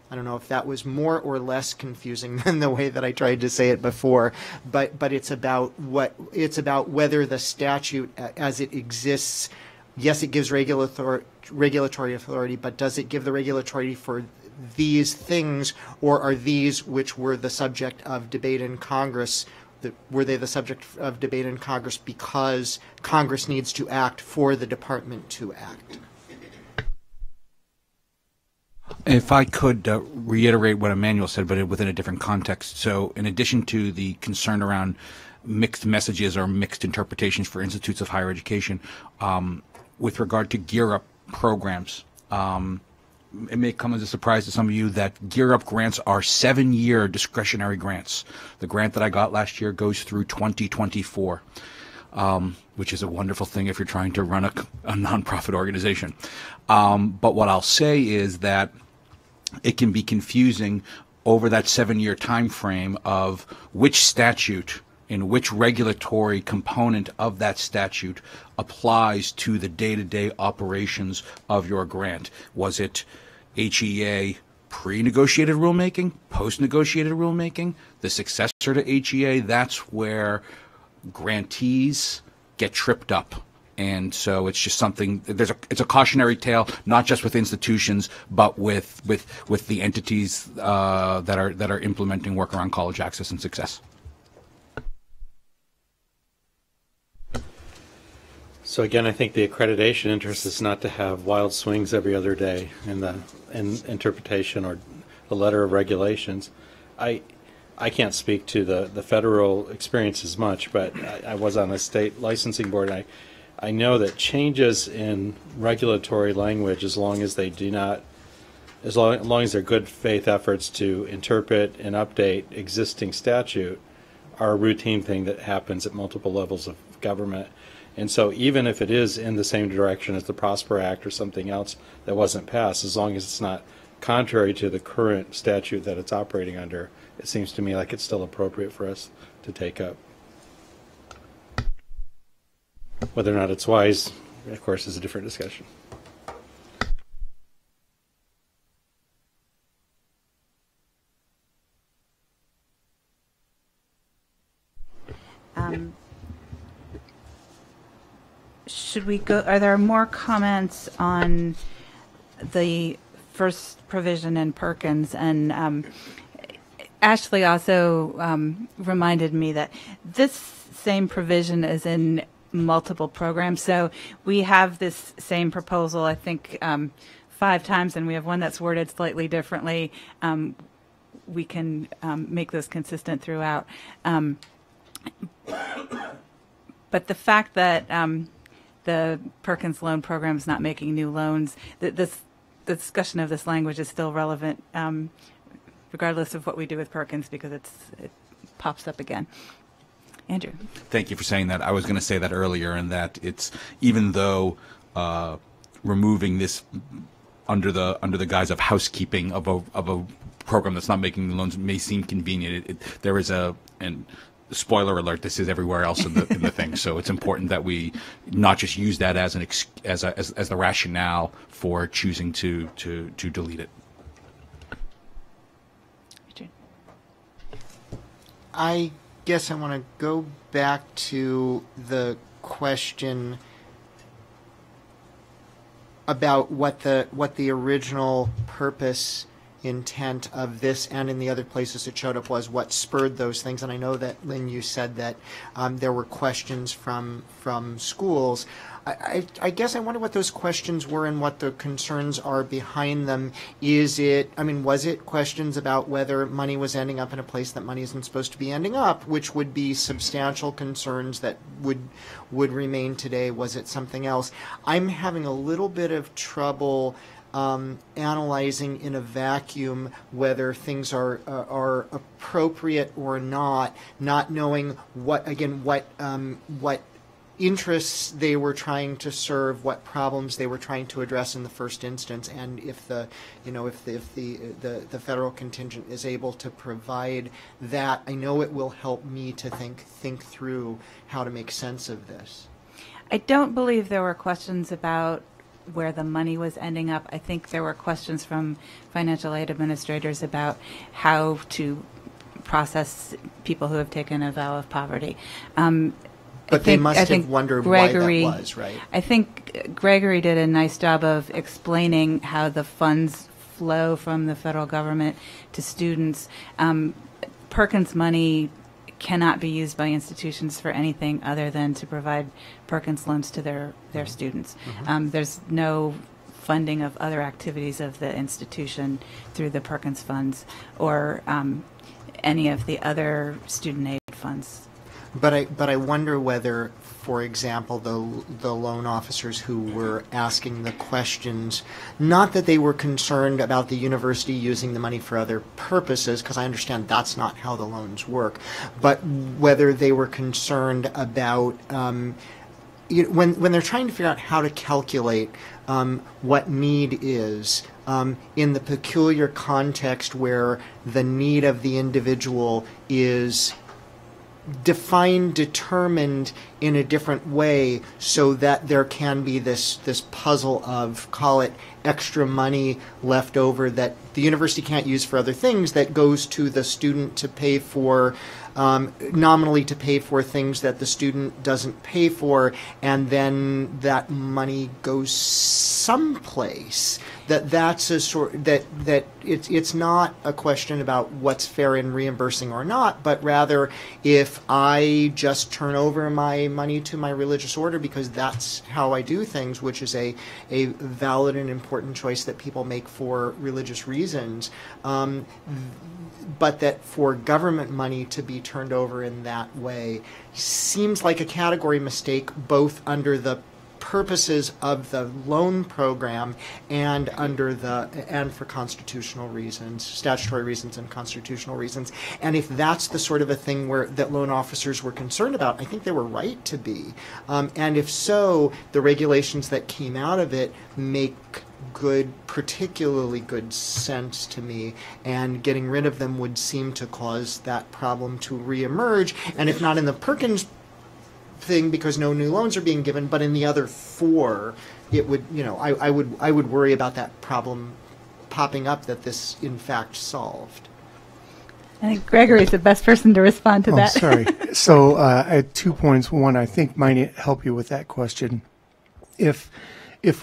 I don't know if that was more or less confusing than the way that I tried to say it before, but it's about whether the statute as it exists, yes, it gives regulatory authority, but does it give the regulatory for these things, or are these which were the subject of debate in Congress, were they the subject of debate in Congress because Congress needs to act for the department to act? If I could reiterate what Emmanuel said, but within a different context. So in addition to the concern around mixed messages or mixed interpretations for institutes of higher education, with regard to Gear Up programs, it may come as a surprise to some of you that Gear Up grants are 7-year discretionary grants. The grant that I got last year goes through 2024. Which is a wonderful thing if you're trying to run a nonprofit organization. But what I'll say is that it can be confusing over that 7-year time frame of which statute in which regulatory component of that statute applies to the day-to-day operations of your grant. Was it HEA pre-negotiated rulemaking, post-negotiated rulemaking, the successor to HEA? That's where grantees get tripped up. And so it's just something, it's a cautionary tale, not just with institutions, but with the entities that are implementing work around college access and success. So again, I think the accreditation interest is not to have wild swings every other day in the interpretation or the letter of regulations. I can't speak to the federal experience as much, but I was on the state licensing board. I know that changes in regulatory language, as long as they do not, as long as they're good faith efforts to interpret and update existing statute, are a routine thing that happens at multiple levels of government. And so even if it is in the same direction as the Prosper Act or something else that wasn't passed, as long as it's not contrary to the current statute that it's operating under, it seems to me like it's still appropriate for us to take up. Whether or not it's wise, of course, is a different discussion. Should we go? Are there more comments on the first provision in Perkins? And Ashley also reminded me that this same provision is in multiple programs. So we have this same proposal, I think, 5 times, and we have one that's worded slightly differently. We can make those consistent throughout. But the fact that the Perkins Loan Program is not making new loans, the discussion of this language is still relevant, regardless of what we do with Perkins, because it pops up again. Andrew. Thank you for saying that. I was going to say that earlier, and that it's, even though removing this under the guise of housekeeping of a program that's not making the loans may seem convenient, there is and spoiler alert, this is everywhere else in the thing. So it's important that we not just use that as the rationale for choosing to delete it. I guess I want to go back to the question about what the original purpose, intent of this and in the other places it showed up was, what spurred those things. And I know that, Lynn, you said that there were questions from schools. I guess I wonder what those questions were and what the concerns are behind them. Was it questions about whether money was ending up in a place that money isn't supposed to be ending up, which would be substantial concerns that would remain today? Was it something else? I'm having a little bit of trouble analyzing in a vacuum whether things are appropriate or not knowing what interests they were trying to serve, what problems they were trying to address in the first instance, and if the federal contingent is able to provide that, I know it will help me to think through how to make sense of this. I don't believe there were questions about where the money was ending up. I think there were questions from financial aid administrators about how to process people who have taken a vow of poverty. But they must have wondered why that was, right? I think Gregory did a nice job of explaining how the funds flow from the federal government to students. Perkins money cannot be used by institutions for anything other than to provide Perkins loans to their students. There's no funding of other activities of the institution through the Perkins funds or any of the other student aid funds. But I wonder whether, for example, the loan officers who were asking the questions, not that they were concerned about the university using the money for other purposes, because I understand that's not how the loans work, but whether they were concerned about when they're trying to figure out how to calculate what need is in the peculiar context where the need of the individual is determined in a different way, so that there can be this puzzle of, call it, extra money left over that the university can't use for other things, that goes to the student to pay for, nominally to pay for things that the student doesn't pay for, and then that money goes someplace. That's a sort that it's not a question about what's fair in reimbursing or not, but rather if I just turn over my money to my religious order because that's how I do things, which is a valid and important choice that people make for religious reasons, but that for government money to be turned over in that way seems like a category mistake, both under the purposes of the loan program and for constitutional reasons, statutory reasons and constitutional reasons. And if that's the sort of a thing that loan officers were concerned about, I think they were right to be. And if so, the regulations that came out of it make particularly good sense to me, and getting rid of them would seem to cause that problem to reemerge. And if not in the Perkins thing because no new loans are being given, but in the other four, it would, I would worry about that problem popping up that this in fact solved. I think Gregory's the best person to respond to that. Sorry. So I had 2 points. One, I think might help you with that question. If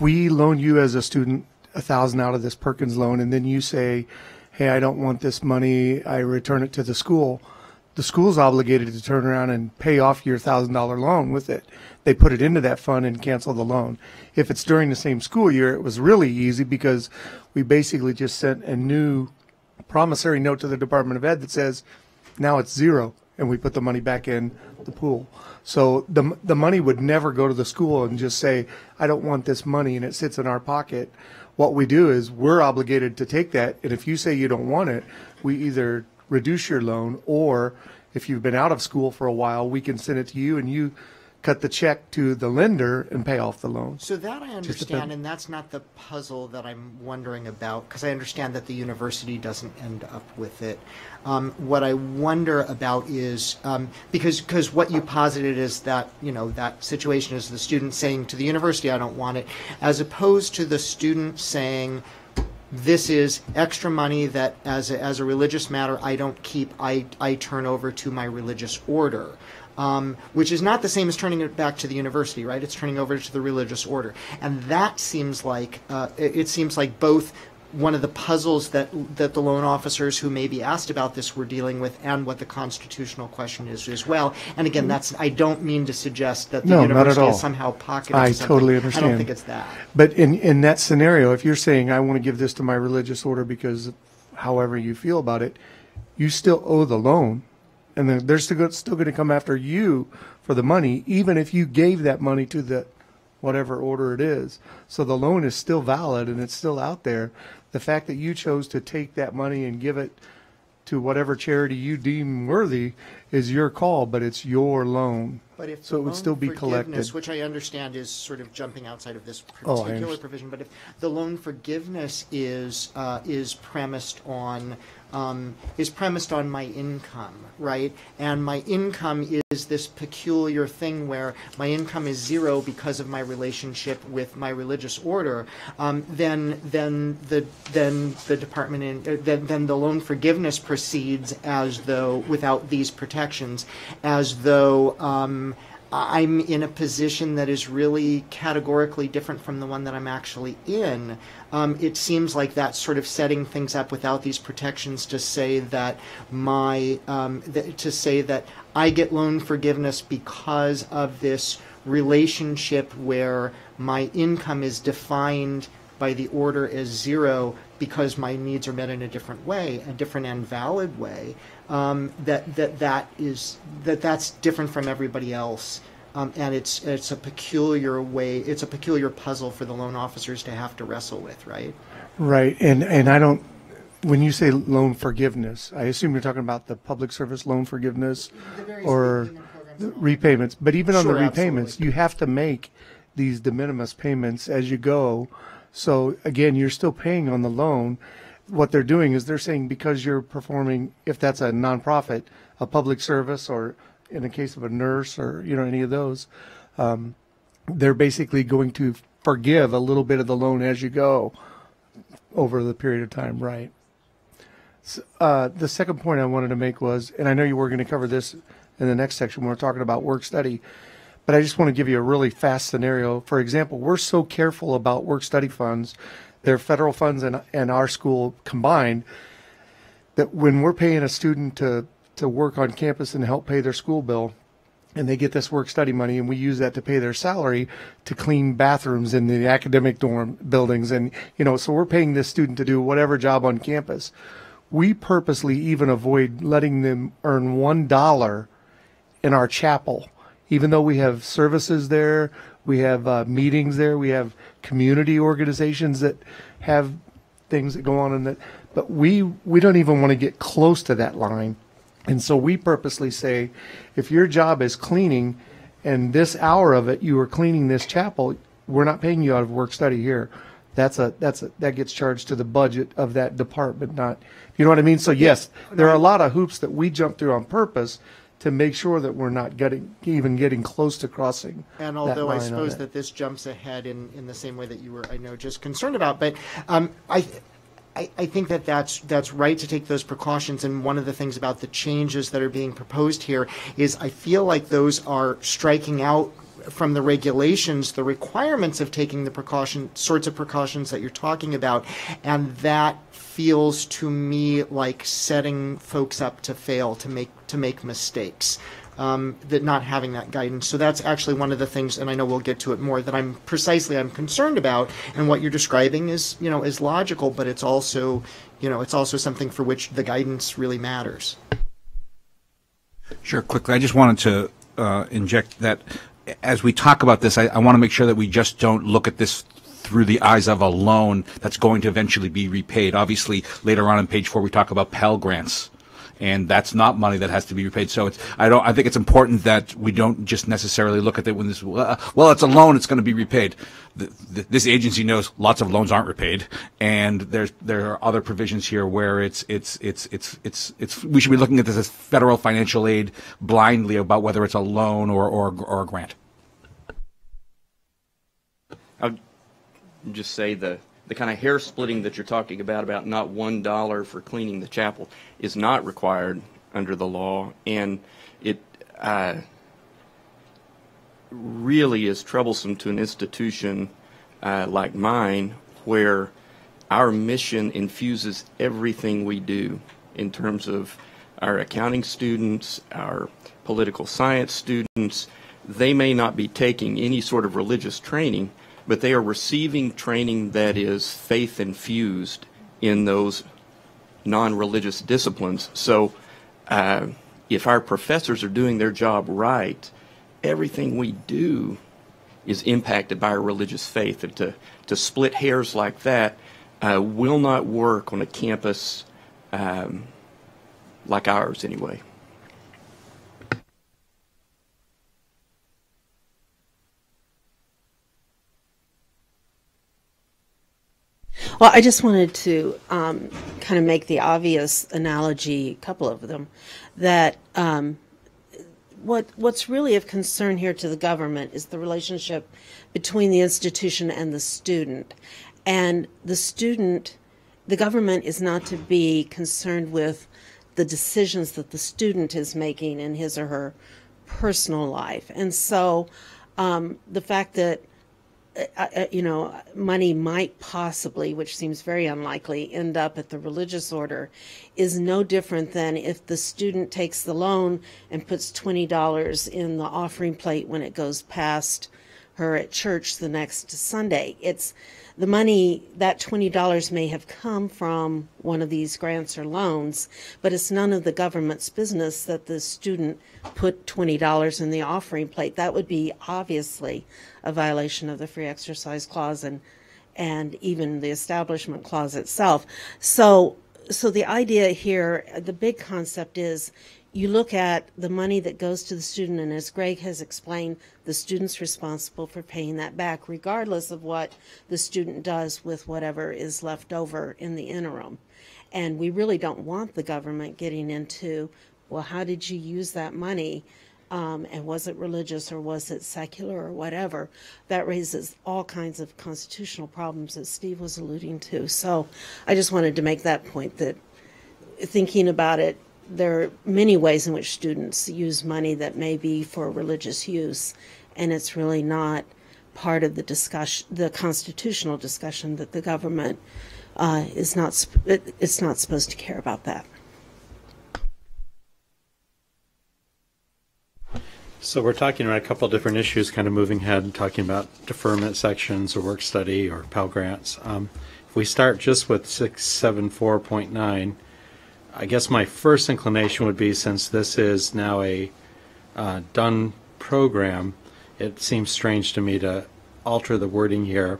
we loan you as a student $1,000 out of this Perkins loan, and then you say, hey, I don't want this money, I return it to the school's obligated to turn around and pay off your $1,000 loan with it. They put it into that fund and cancel the loan. If it's during the same school year, it was really easy because we basically just sent a new promissory note to the Department of Ed that says, now it's zero, and we put the money back in the pool. So the money would never go to the school and just say, I don't want this money, and it sits in our pocket. What we do is we're obligated to take that, and if you say you don't want it, we either reduce your loan, or if you've been out of school for a while, we can send it to you and you cut the check to the lender and pay off the loan. So that I understand, and that's not the puzzle that I'm wondering about, because I understand that the university doesn't end up with it. What I wonder about is, because what you posited is that, that situation is the student saying to the university, I don't want it, as opposed to the student saying, this is extra money that as a religious matter I don't keep, I turn over to my religious order. Which is not the same as turning it back to the university, right? It's turning over to the religious order. And that seems like, it seems like both one of the puzzles that the loan officers who may be asked about this were dealing with, and what the constitutional question is as well. And again, I don't mean to suggest that the university is somehow pocketing something. I totally understand. I don't think it's that. But in that scenario, if you're saying, I want to give this to my religious order because however you feel about it, you still owe the loan. And then they're still going to come after you for the money, even if you gave that money to the whatever order it is. So the loan is still valid and it's still out there. The fact that you chose to take that money and give it to whatever charity you deem worthy is your call, but it's your loan. But if So the it would loan still be forgiveness, collected. which I understand is sort of jumping outside of this Oh, I particular understand. provision, but if the loan forgiveness is premised on my income, right? And my income is this peculiar thing where my income is zero because of my relationship with my religious order. Then the department then the loan forgiveness proceeds as though without these protections, as though I'm in a position that is really categorically different from the one that I'm actually in. It seems like that's sort of setting things up without these protections to say that that I get loan forgiveness because of this relationship where my income is defined by the order as zero because my needs are met in a different way, a different and valid way. That's different from everybody else, and it's a peculiar way. It's a peculiar puzzle for the loan officers to have to wrestle with, right? Right, and I don't. When you say loan forgiveness, I assume you're talking about the public service loan forgiveness or the repayments. But even on the Sure, repayments, absolutely. you have to make these de minimis payments as you go. So again, you're still paying on the loan. What they're doing is they're saying because you're performing, if that's a nonprofit, a public service, or in the case of a nurse or any of those, they're basically going to forgive a little bit of the loan as you go over the period of time, right? The second point I wanted to make was, and I know you were going to cover this in the next section when we're talking about work study, but I just want to give you a really fast scenario. For example, we're so careful about work study funds, they're federal funds and our school combined, that when we're paying a student to work on campus and help pay their school bill, and they get this work study money, and we use that to pay their salary to clean bathrooms in the academic dorm buildings, and so we're paying this student to do whatever job on campus. We purposely even avoid letting them earn $1 in our chapel, even though we have services there, we have meetings there, we have community organizations that have things that go on in that, but we don't even want to get close to that line. And so we purposely say, if your job is cleaning and this hour of it you are cleaning this chapel, we're not paying you out of work study here. That gets charged to the budget of that department, not, you know what I mean? So yes, there are a lot of hoops that we jump through on purpose to make sure that we're not getting close to crossing. And although that I line suppose on that this jumps ahead in the same way that you were, I know, just concerned about, but I think that that's right to take those precautions. And one of the things about the changes that are being proposed here is I feel like those are striking out from the regulations, the requirements of taking the sorts of precautions that you're talking about, and that feels to me like setting folks up to fail, to make mistakes. That not having that guidance. So that's actually one of the things, and I know we'll get to it more, that I'm concerned about. And what you're describing is logical, but it's also something for which the guidance really matters. Sure, quickly, I just wanted to inject that as we talk about this, I want to make sure that we just don't look at this through the eyes of a loan that's going to eventually be repaid. Obviously, later on page 4, we talk about Pell Grants, and that's not money that has to be repaid. So I think it's important that we don't just necessarily look at it when this, well, it's a loan, it's going to be repaid. This agency knows lots of loans aren't repaid, and there are other provisions here where we should be looking at this as federal financial aid blindly about whether it's a loan or a grant. I'll just say the kind of hair splitting that you're talking about not $1 for cleaning the chapel is not required under the law, and it really is troublesome to an institution like mine, where our mission infuses everything we do in terms of our accounting students, our political science students. They may not be taking any sort of religious training, but they are receiving training that is faith infused in those non-religious disciplines. So if our professors are doing their job right, everything we do is impacted by our religious faith. And to split hairs like that will not work on a campus like ours anyway. Well, I just wanted to kind of make the obvious analogy, a couple of them, that what's really of concern here to the government is the relationship between the institution and the student. And the government is not to be concerned with the decisions that the student is making in his or her personal life. And so the fact that money might possibly, which seems very unlikely, end up at the religious order is no different than if the student takes the loan and puts $20 in the offering plate when it goes past her at church the next Sunday. It's the money, that $20 may have come from one of these grants or loans, but it's none of the government's business that the student put $20 in the offering plate. That would be obviously a violation of the Free Exercise Clause and even the Establishment Clause itself. So the idea here, the big concept is you look at the money that goes to the student, and as Greg has explained, the student's responsible for paying that back, regardless of what the student does with whatever is left over in the interim. And we really don't want the government getting into, well, how did you use that money? And was it religious or was it secular or whatever? That raises all kinds of constitutional problems that Steve was alluding to. So I just wanted to make that point, that thinking about it, there are many ways in which students use money that may be for religious use, and it's really not part of the discussion, the constitutional discussion, that the government it's not supposed to care about that. So we're talking about a couple of different issues, kind of moving ahead and talking about deferment sections or work study or Pell Grants. If we start just with 674.9, I guess my first inclination would be, since this is now a done program, it seems strange to me to alter the wording here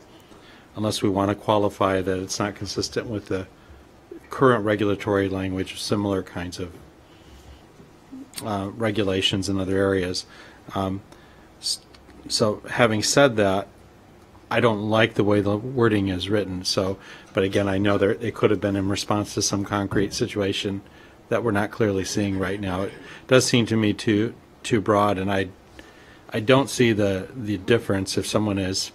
unless we want to qualify that it's not consistent with the current regulatory language of similar kinds of regulations in other areas. So having said that, I don't like the way the wording is written. So, but again, I know that it could have been in response to some concrete situation that we're not clearly seeing right now. It does seem to me too broad, and I don't see the difference if someone is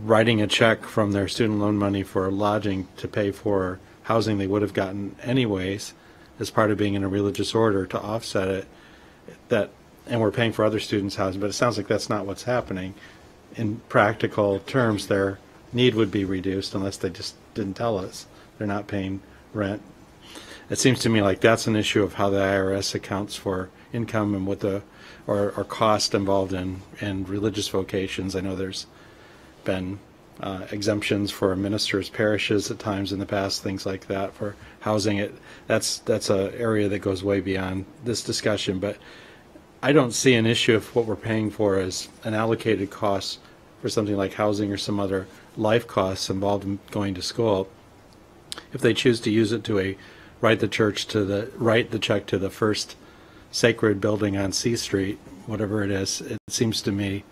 writing a check from their student loan money for lodging to pay for housing they would have gotten anyways as part of being in a religious order to offset it, and we're paying for other students' housing, but it sounds like that's not what's happening. In practical terms, their need would be reduced unless they just didn't tell us they're not paying rent. It seems to me like that's an issue of how the IRS accounts for income and what or cost involved in religious vocations. I know there's been exemptions for ministers' parishes at times in the past, things like that for housing. That's an area that goes way beyond this discussion, but I don't see an issue if what we're paying for is an allocated cost for something like housing or some other life costs involved in going to school. If they choose to use it to write the check to the First Sacred Building on C Street, whatever it is, it seems to me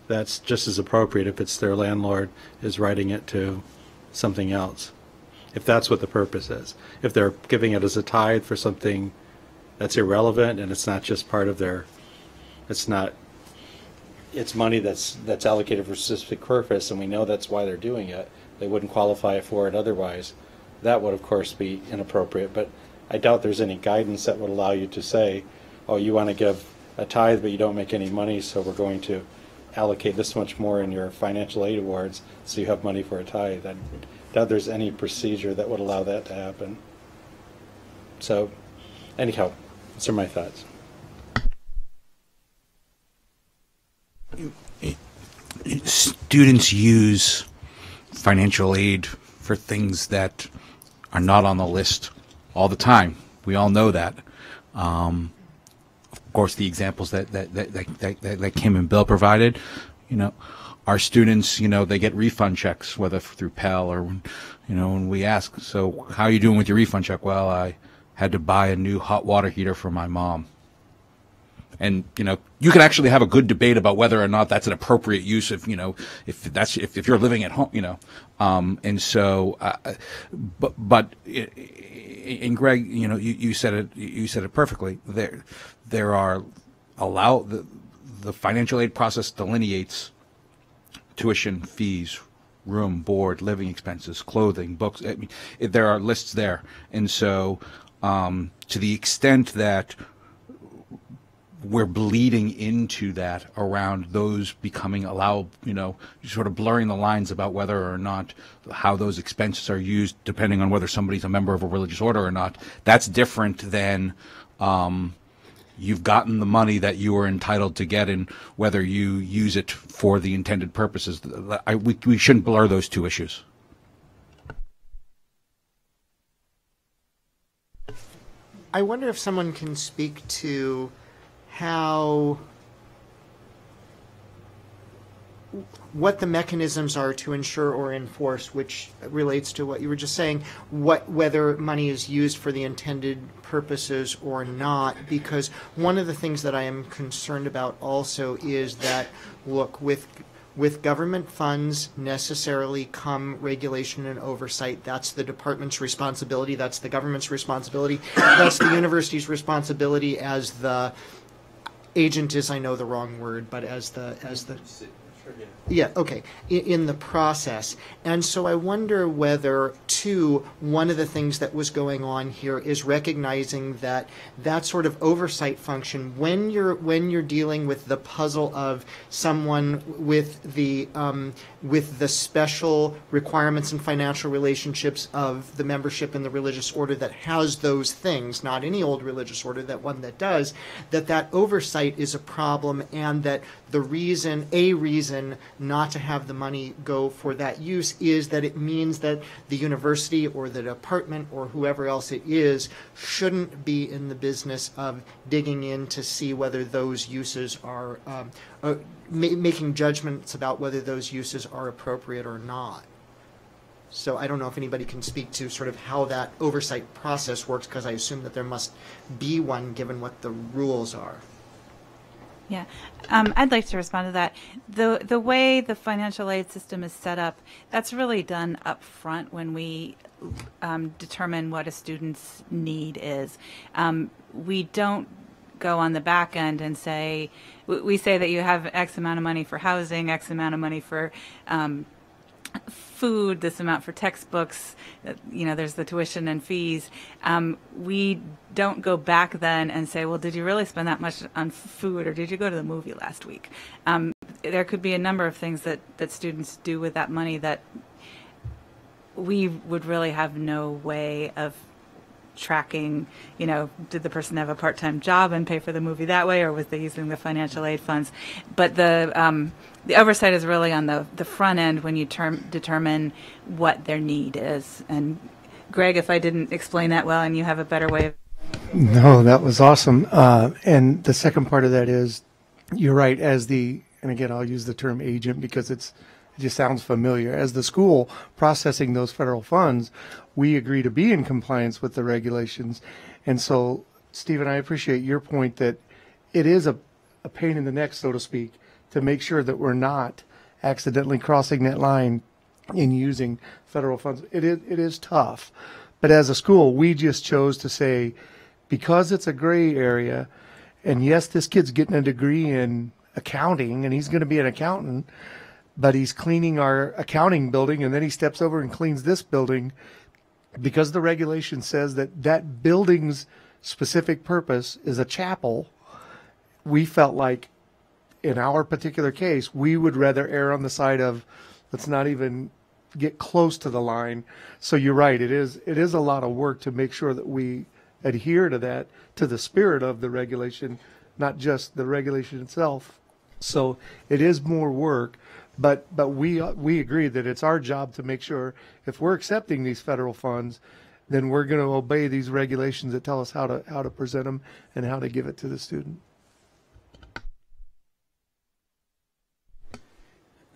that's just as appropriate if it's their landlord is writing it to something else, if that's what the purpose is. If they're giving it as a tithe for something that's irrelevant and it's not just part of their, it's money that's allocated for a specific purpose, and we know that's why they're doing it, they wouldn't qualify for it otherwise, that would of course be inappropriate. But I doubt there's any guidance that would allow you to say, oh, you want to give a tithe but you don't make any money, so we're going to allocate this much more in your financial aid awards so you have money for a tithe. I doubt there's any procedure that would allow that to happen. So anyhow, those are my thoughts. Students use financial aid for things that are not on the list all the time. We all know that. Of course, the examples that Kim and Bill provided, our students, they get refund checks, whether through Pell or, when we ask, so how are you doing with your refund check? Well, I had to buy a new hot water heater for my mom. And, you can actually have a good debate about whether or not that's an appropriate use of, if you're living at home, and so, and Greg, you said it perfectly. There are the financial aid process delineates tuition, fees, room, board, living expenses, clothing, books. I mean, there are lists there. And so, to the extent that we're bleeding into that around those becoming allowable, sort of blurring the lines about whether or not how those expenses are used, depending on whether somebody's a member of a religious order or not. That's different than you've gotten the money that you are entitled to get and whether you use it for the intended purposes. We shouldn't blur those two issues. I wonder if someone can speak to what the mechanisms are to ensure or enforce, which relates to what you were just saying, whether money is used for the intended purposes or not. Because one of the things that I am concerned about also is that, look, with government funds necessarily come regulation and oversight. That's the department's responsibility. That's the government's responsibility. That's the university's responsibility as the agent is, I know the wrong word, but as the yeah, okay, in the process. And so I wonder whether, too, one of the things that was going on here is recognizing that that sort of oversight function, when you're dealing with the puzzle of someone with the special requirements and financial relationships of the membership in the religious order that has those things, not any old religious order, that one that does, that oversight is a problem, and that a reason not to have the money go for that use is that it means that the university or the department or whoever else it is shouldn't be in the business of digging in to see whether those uses are making judgments about whether those uses are appropriate or not. So I don't know if anybody can speak to sort of how that oversight process works, because I assume that there must be one given what the rules are. Yeah, I'd like to respond to that. The way the financial aid system is set up, that's really done up front when we determine what a student's need is. We don't go on the back end and say, we say that you have X amount of money for housing, X amount of money for food, this amount for textbooks, there's the tuition and fees. We don't go back then and say, well, did you really spend that much on food, or did you go to the movie last week? There could be a number of things that students do with that money that we would really have no way of tracking. Did the person have a part-time job and pay for the movie that way, or was they using the financial aid funds? But the oversight is really on the front end when you determine what their need is. And Greg, if I didn't explain that well and you have a better way of... No, that was awesome. And the second part of that is, you're right, and again, I'll use the term agent because it just sounds familiar. As the school processing those federal funds, we agree to be in compliance with the regulations. And so, Stephen, I appreciate your point that it is a pain in the neck, so to speak, to make sure that we're not accidentally crossing that line in using federal funds. It is tough. But as a school, we just chose to say, because it's a gray area, and yes, this kid's getting a degree in accounting, and he's going to be an accountant, but he's cleaning our accounting building, and then he steps over and cleans this building, because the regulation says that building's specific purpose is a chapel. We felt like, in our particular case, we would rather err on the side of, let's not even get close to the line. So you're right, it is a lot of work to make sure that we adhere to that, to the spirit of the regulation, not just the regulation itself. So it is more work, but we agree that it's our job to make sure, if we're accepting these federal funds, then we're going to obey these regulations that tell us how to present them and how to give it to the student.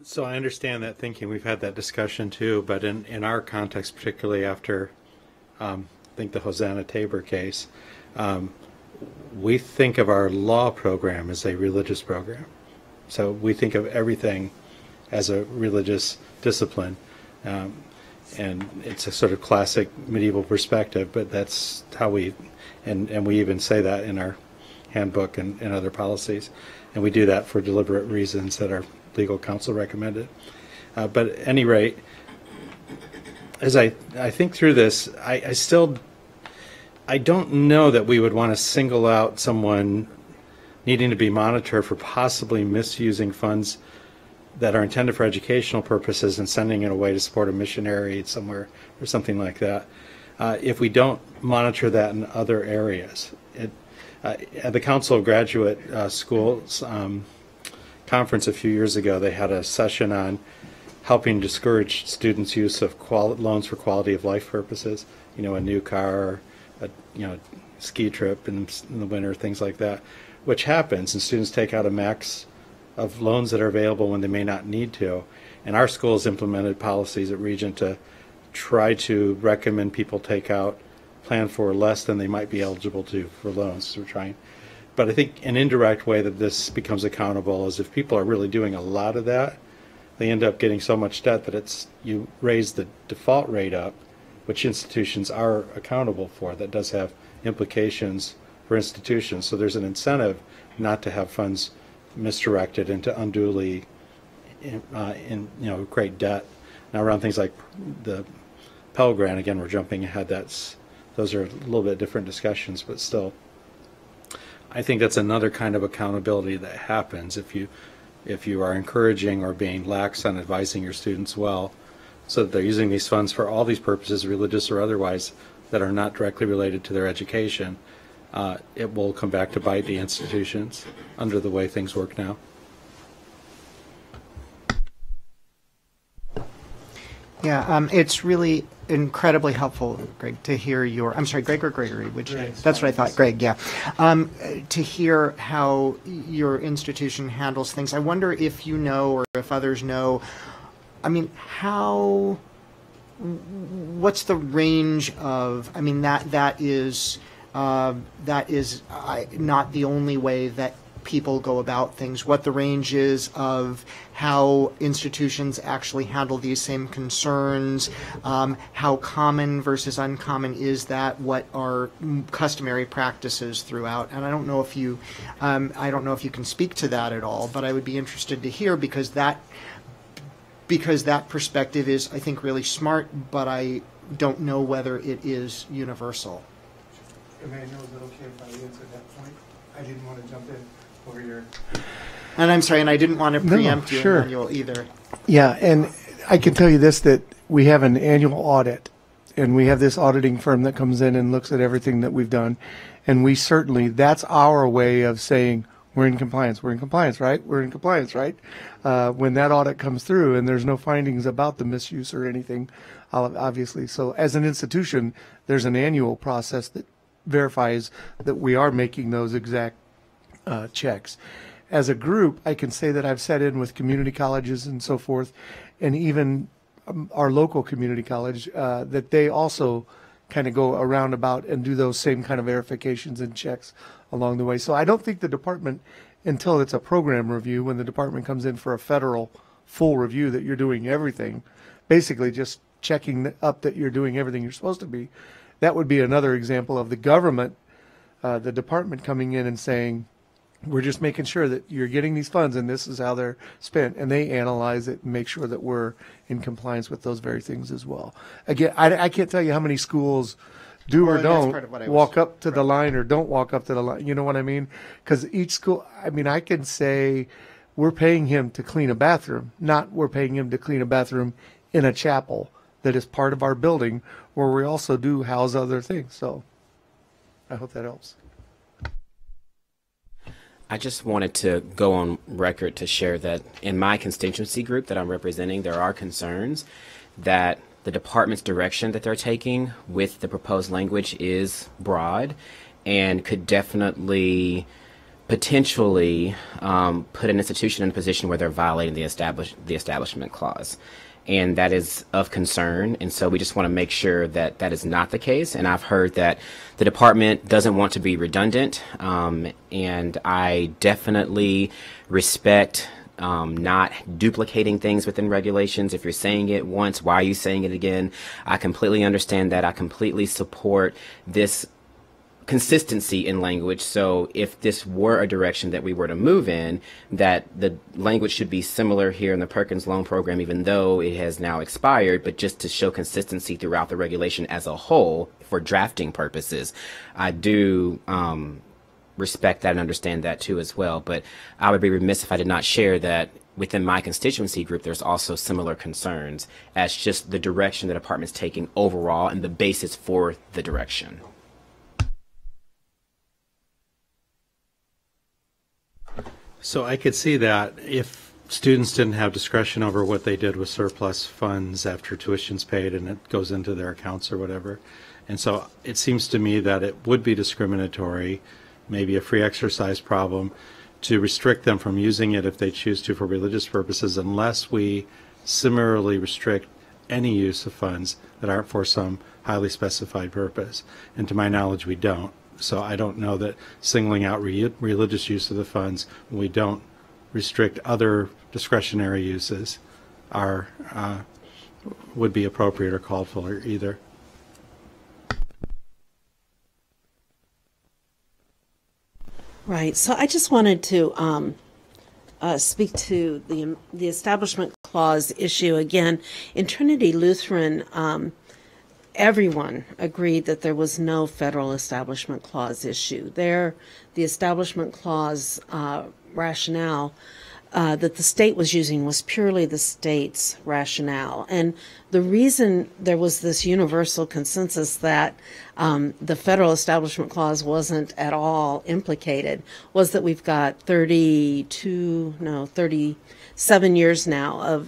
So I understand that thinking. We've had that discussion too, but in our context, particularly after I think the Hosanna Tabor case, we think of our law program as a religious program. So we think of everything as a religious discipline. And it's a sort of classic medieval perspective, but that's how and we even say that in our handbook and other policies. And we do that for deliberate reasons that our legal counsel recommended. But at any rate, as I think through this, I don't know that we would want to single out someone needing to be monitored for possibly misusing funds that are intended for educational purposes and sending it away to support a missionary somewhere or something like that. If we don't monitor that in other areas. At the Council of Graduate Schools conference a few years ago, they had a session on helping discourage students' use of loans for quality of life purposes, a new car, a ski trip in the winter, things like that, which happens, and students take out a max of loans that are available when they may not need to. And our school has implemented policies at Regent to try to recommend people plan for less than they might be eligible to for loans. So we're trying. But I think an indirect way that this becomes accountable is if people are really doing a lot of that, they end up getting so much debt that you raise the default rate up, which institutions are accountable for. That does have implications for institutions. So there's an incentive not to have funds misdirected into unduly great debt. Now around things like the Pell Grant, again, we're jumping ahead. Those are a little bit different discussions, but still, I think that's another kind of accountability that happens if you are encouraging or being lax on advising your students well, so that they're using these funds for all these purposes, religious or otherwise, that are not directly related to their education. It will come back to bite the institutions under the way things work now. Yeah, it's really incredibly helpful, Greg, to hear I'm sorry, Greg or Gregory, that's what I thought, Greg, yeah. To hear how your institution handles things. I wonder if you know, or if others know, what's the range of, that is not the only way that people go about things, what the range is of how institutions actually handle these same concerns, how common versus uncommon is that, what are customary practices throughout. And I don't know if you can speak to that at all, but I would be interested to hear, because that perspective is, I think, really smart, but I don't know whether it is universal. Emmanuel, is it okay if I answer that point? I didn't want to jump in over your... And I'm sorry, and I didn't want to preempt you, sure. Emmanuel, either. Yeah, and I can tell you this, that we have an annual audit, and we have this auditing firm that comes in and looks at everything that we've done, and we certainly, that's our way of saying, we're in compliance, right? We're in compliance, right? When that audit comes through and there's no findings about the misuse or anything, obviously. So as an institution, there's an annual process that verifies that we are making those exact checks. As a group, I can say that I've sat in with community colleges and so forth, and even our local community college, that they also kind of go around about and do those same kind of verifications and checks along the way. So I don't think the department, until it's a program review, when the department comes in for a federal full review, that you're doing everything, basically just checking up that you're doing everything you're supposed to be. That would be another example of the government, the department coming in and saying, we're just making sure that you're getting these funds and this is how they're spent. And they analyze it and make sure that we're in compliance with those very things as well. Again, I can't tell you how many schools do or don't walk up to the line or don't walk up to the line. You know what I mean? Because each school, I can say we're paying him to clean a bathroom, not we're paying him to clean a bathroom in a chapel that is part of our building where we also do house other things. So I hope that helps. I just wanted to go on record to share that in my constituency group that I'm representing, there are concerns that the department's direction that they're taking with the proposed language is broad and could definitely potentially put an institution in a position where they're violating the establishment clause. and that is of concern. And so we just want to make sure that that is not the case. And I've heard that the department doesn't want to be redundant, and I definitely respect not duplicating things within regulations. If you're saying it once, why are you saying it again? I completely understand that. I completely support this consistency in language. So if this were a direction that we were to move in, that the language should be similar here in the Perkins Loan Program, even though it has now expired, but just to show consistency throughout the regulation as a whole for drafting purposes. I do respect that and understand that too as well, but I would be remiss if I did not share that within my constituency group, there's also similar concerns as just the direction the department's taking overall and the basis for the direction. So I could see that if students didn't have discretion over what they did with surplus funds after tuition's paid and it goes into their accounts or whatever. And so it seems to me that it would be discriminatory, maybe a free exercise problem, to restrict them from using it if they choose to for religious purposes, unless we similarly restrict any use of funds that aren't for some highly specified purpose. And to my knowledge, we don't. So I don't know that singling out religious use of the funds when we don't restrict other discretionary uses are would be appropriate or called for either. Right. So I just wanted to speak to the Establishment Clause issue again. In Trinity Lutheran, everyone agreed that there was no federal Establishment Clause issue. There, the Establishment Clause rationale that the state was using was purely the state's rationale. And the reason there was this universal consensus that the federal Establishment Clause wasn't at all implicated was that we've got 37 years now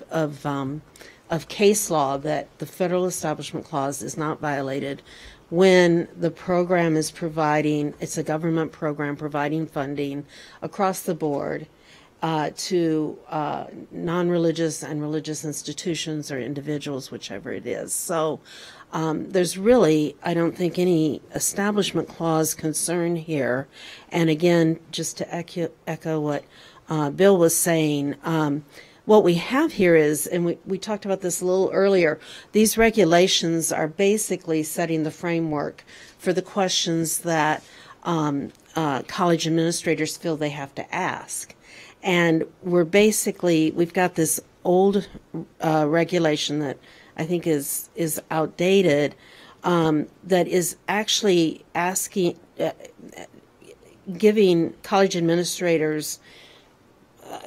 of case law that the federal Establishment Clause is not violated when the program is providing, it's a government program providing funding across the board to non-religious and religious institutions or individuals, whichever it is. So there's really, I don't think, any Establishment Clause concern here. And again, just to echo what Bill was saying, what we have here is, and we talked about this a little earlier, these regulations are basically setting the framework for the questions that college administrators feel they have to ask. And we've got this old regulation that I think is outdated, that is actually giving college administrators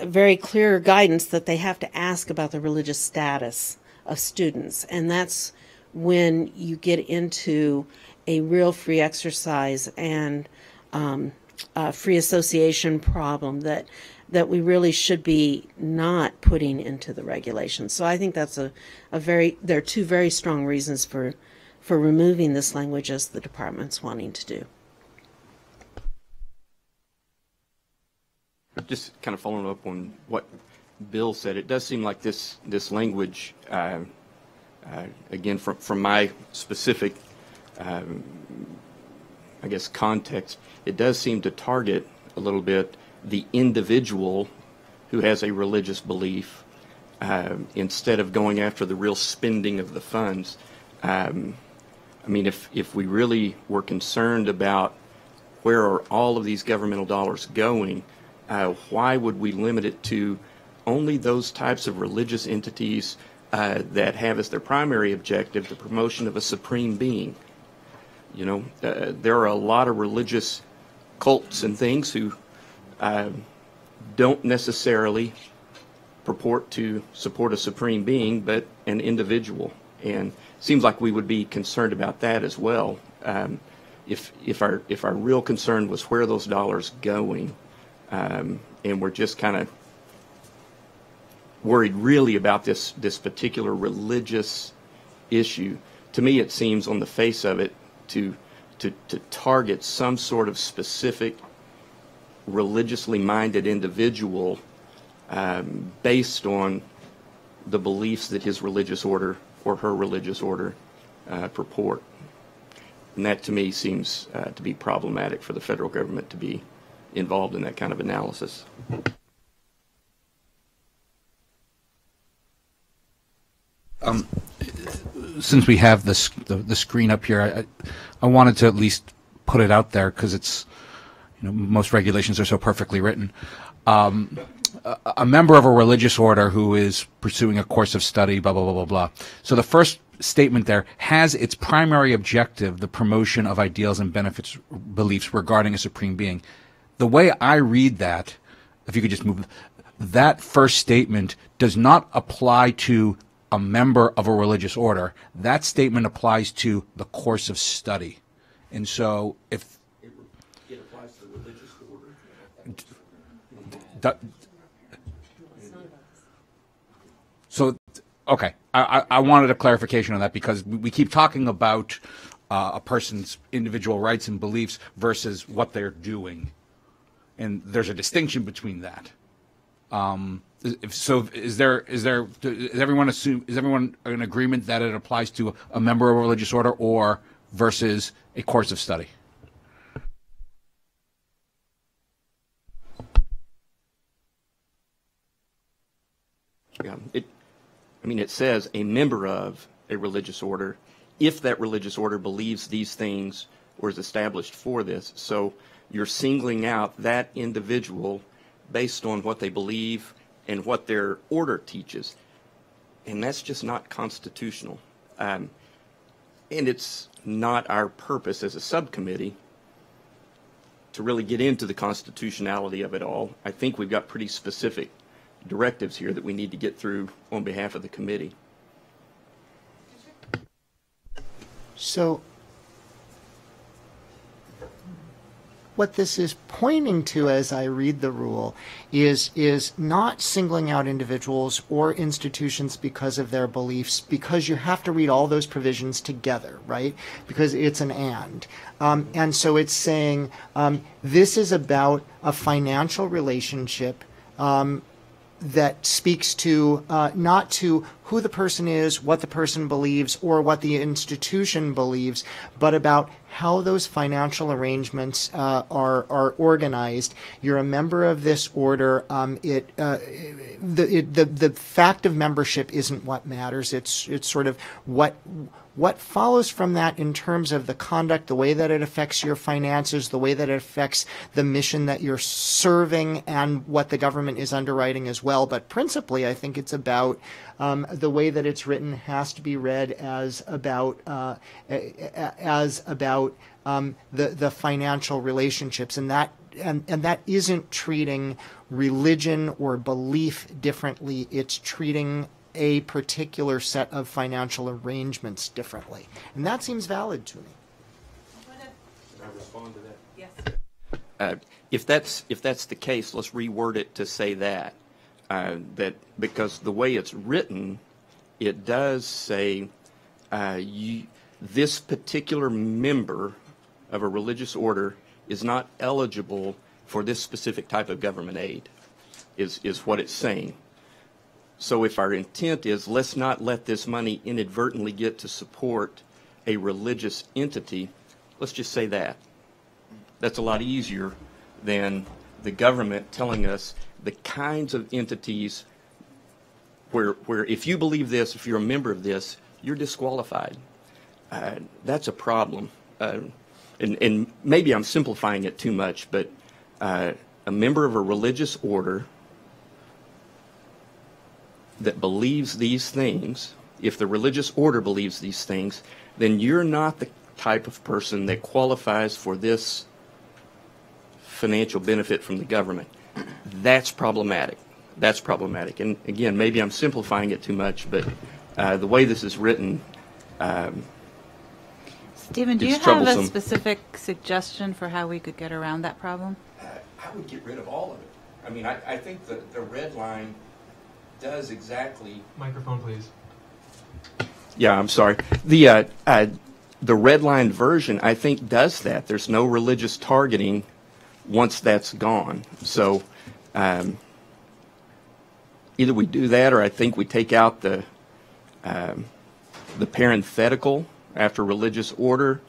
very clear guidance that they have to ask about the religious status of students. And that's when you get into a real free exercise and free association problem that we really should be not putting into the regulations. So I think that's there are two very strong reasons for removing this language, as the department's wanting to do. Just kind of following up on what Bill said, it does seem like this language, again, from my specific, I guess, context, it does seem to target a little bit the individual who has a religious belief instead of going after the real spending of the funds. I mean, if we really were concerned about where are all of these governmental dollars going, why would we limit it to only those types of religious entities that have as their primary objective the promotion of a supreme being? You know, there are a lot of religious cults and things who don't necessarily purport to support a supreme being, but an individual. And it seems like we would be concerned about that as well. If our real concern was where are those dollars going, and we're just kind of worried really about this particular religious issue, to me it seems on the face of it to target some sort of specific religiously minded individual based on the beliefs that his religious order or her religious order purport. And that to me seems to be problematic for the federal government to be involved in that kind of analysis. Since we have the screen up here, I wanted to at least put it out there because it's, most regulations are so perfectly written. A member of a religious order who is pursuing a course of study, blah, blah, blah, blah, blah. So the first statement there has its primary objective the promotion of ideals and beliefs regarding a supreme being. The way I read that, if you could just move, that first statement does not apply to a member of a religious order. That statement applies to the course of study. And so if it applies to the religious order. Okay, I wanted a clarification on that because we keep talking about a person's individual rights and beliefs versus what they're doing, and there's a distinction between that. So is everyone in agreement that it applies to a member of a religious order or versus a course of study? Yeah, it says a member of a religious order if that religious order believes these things or is established for this. So you're singling out that individual based on what they believe and what their order teaches. And that's just not constitutional. And it's not our purpose as a subcommittee to really get into the constitutionality of it all. I think we've got pretty specific directives here that we need to get through on behalf of the committee. So what this is pointing to as I read the rule is not singling out individuals or institutions because of their beliefs, because you have to read all those provisions together, right? Because it's an and so it's saying this is about a financial relationship that speaks to not to who the person is, what the person believes, or what the institution believes, but about how those financial arrangements are organized. You're a member of this order. The fact of membership isn't what matters. It's sort of what follows from that in terms of the conduct, the way that it affects your finances, the way that it affects the mission that you're serving, and what the government is underwriting as well. But principally, I think it's about the way that it's written has to be read as about the financial relationships, and that isn't treating religion or belief differently. It's treating a particular set of financial arrangements differently, and that seems valid to me. Can I respond to that? Yes. If that's the case, let's reword it to say that because the way it's written, it does say this particular member of a religious order is not eligible for this specific type of government aid, is what it's saying. So if our intent is let's not let this money inadvertently get to support a religious entity, let's just say that. That's a lot easier than the government telling us the kinds of entities where if you believe this, if you're a member of this, you're disqualified. That's a problem. And maybe I'm simplifying it too much, but a member of a religious order that believes these things, if the religious order believes these things, then you're not the type of person that qualifies for this financial benefit from the government. That's problematic. That's problematic. And again, maybe I'm simplifying it too much, but the way this is written, Stephen, do you have a specific suggestion for how we could get around that problem? I would get rid of all of it. I mean, I think the red line does exactly... Microphone, please. Yeah, I'm sorry. The red line version, I think, does that. There's no religious targeting once that's gone. So either we do that, or I think we take out the parenthetical after religious order.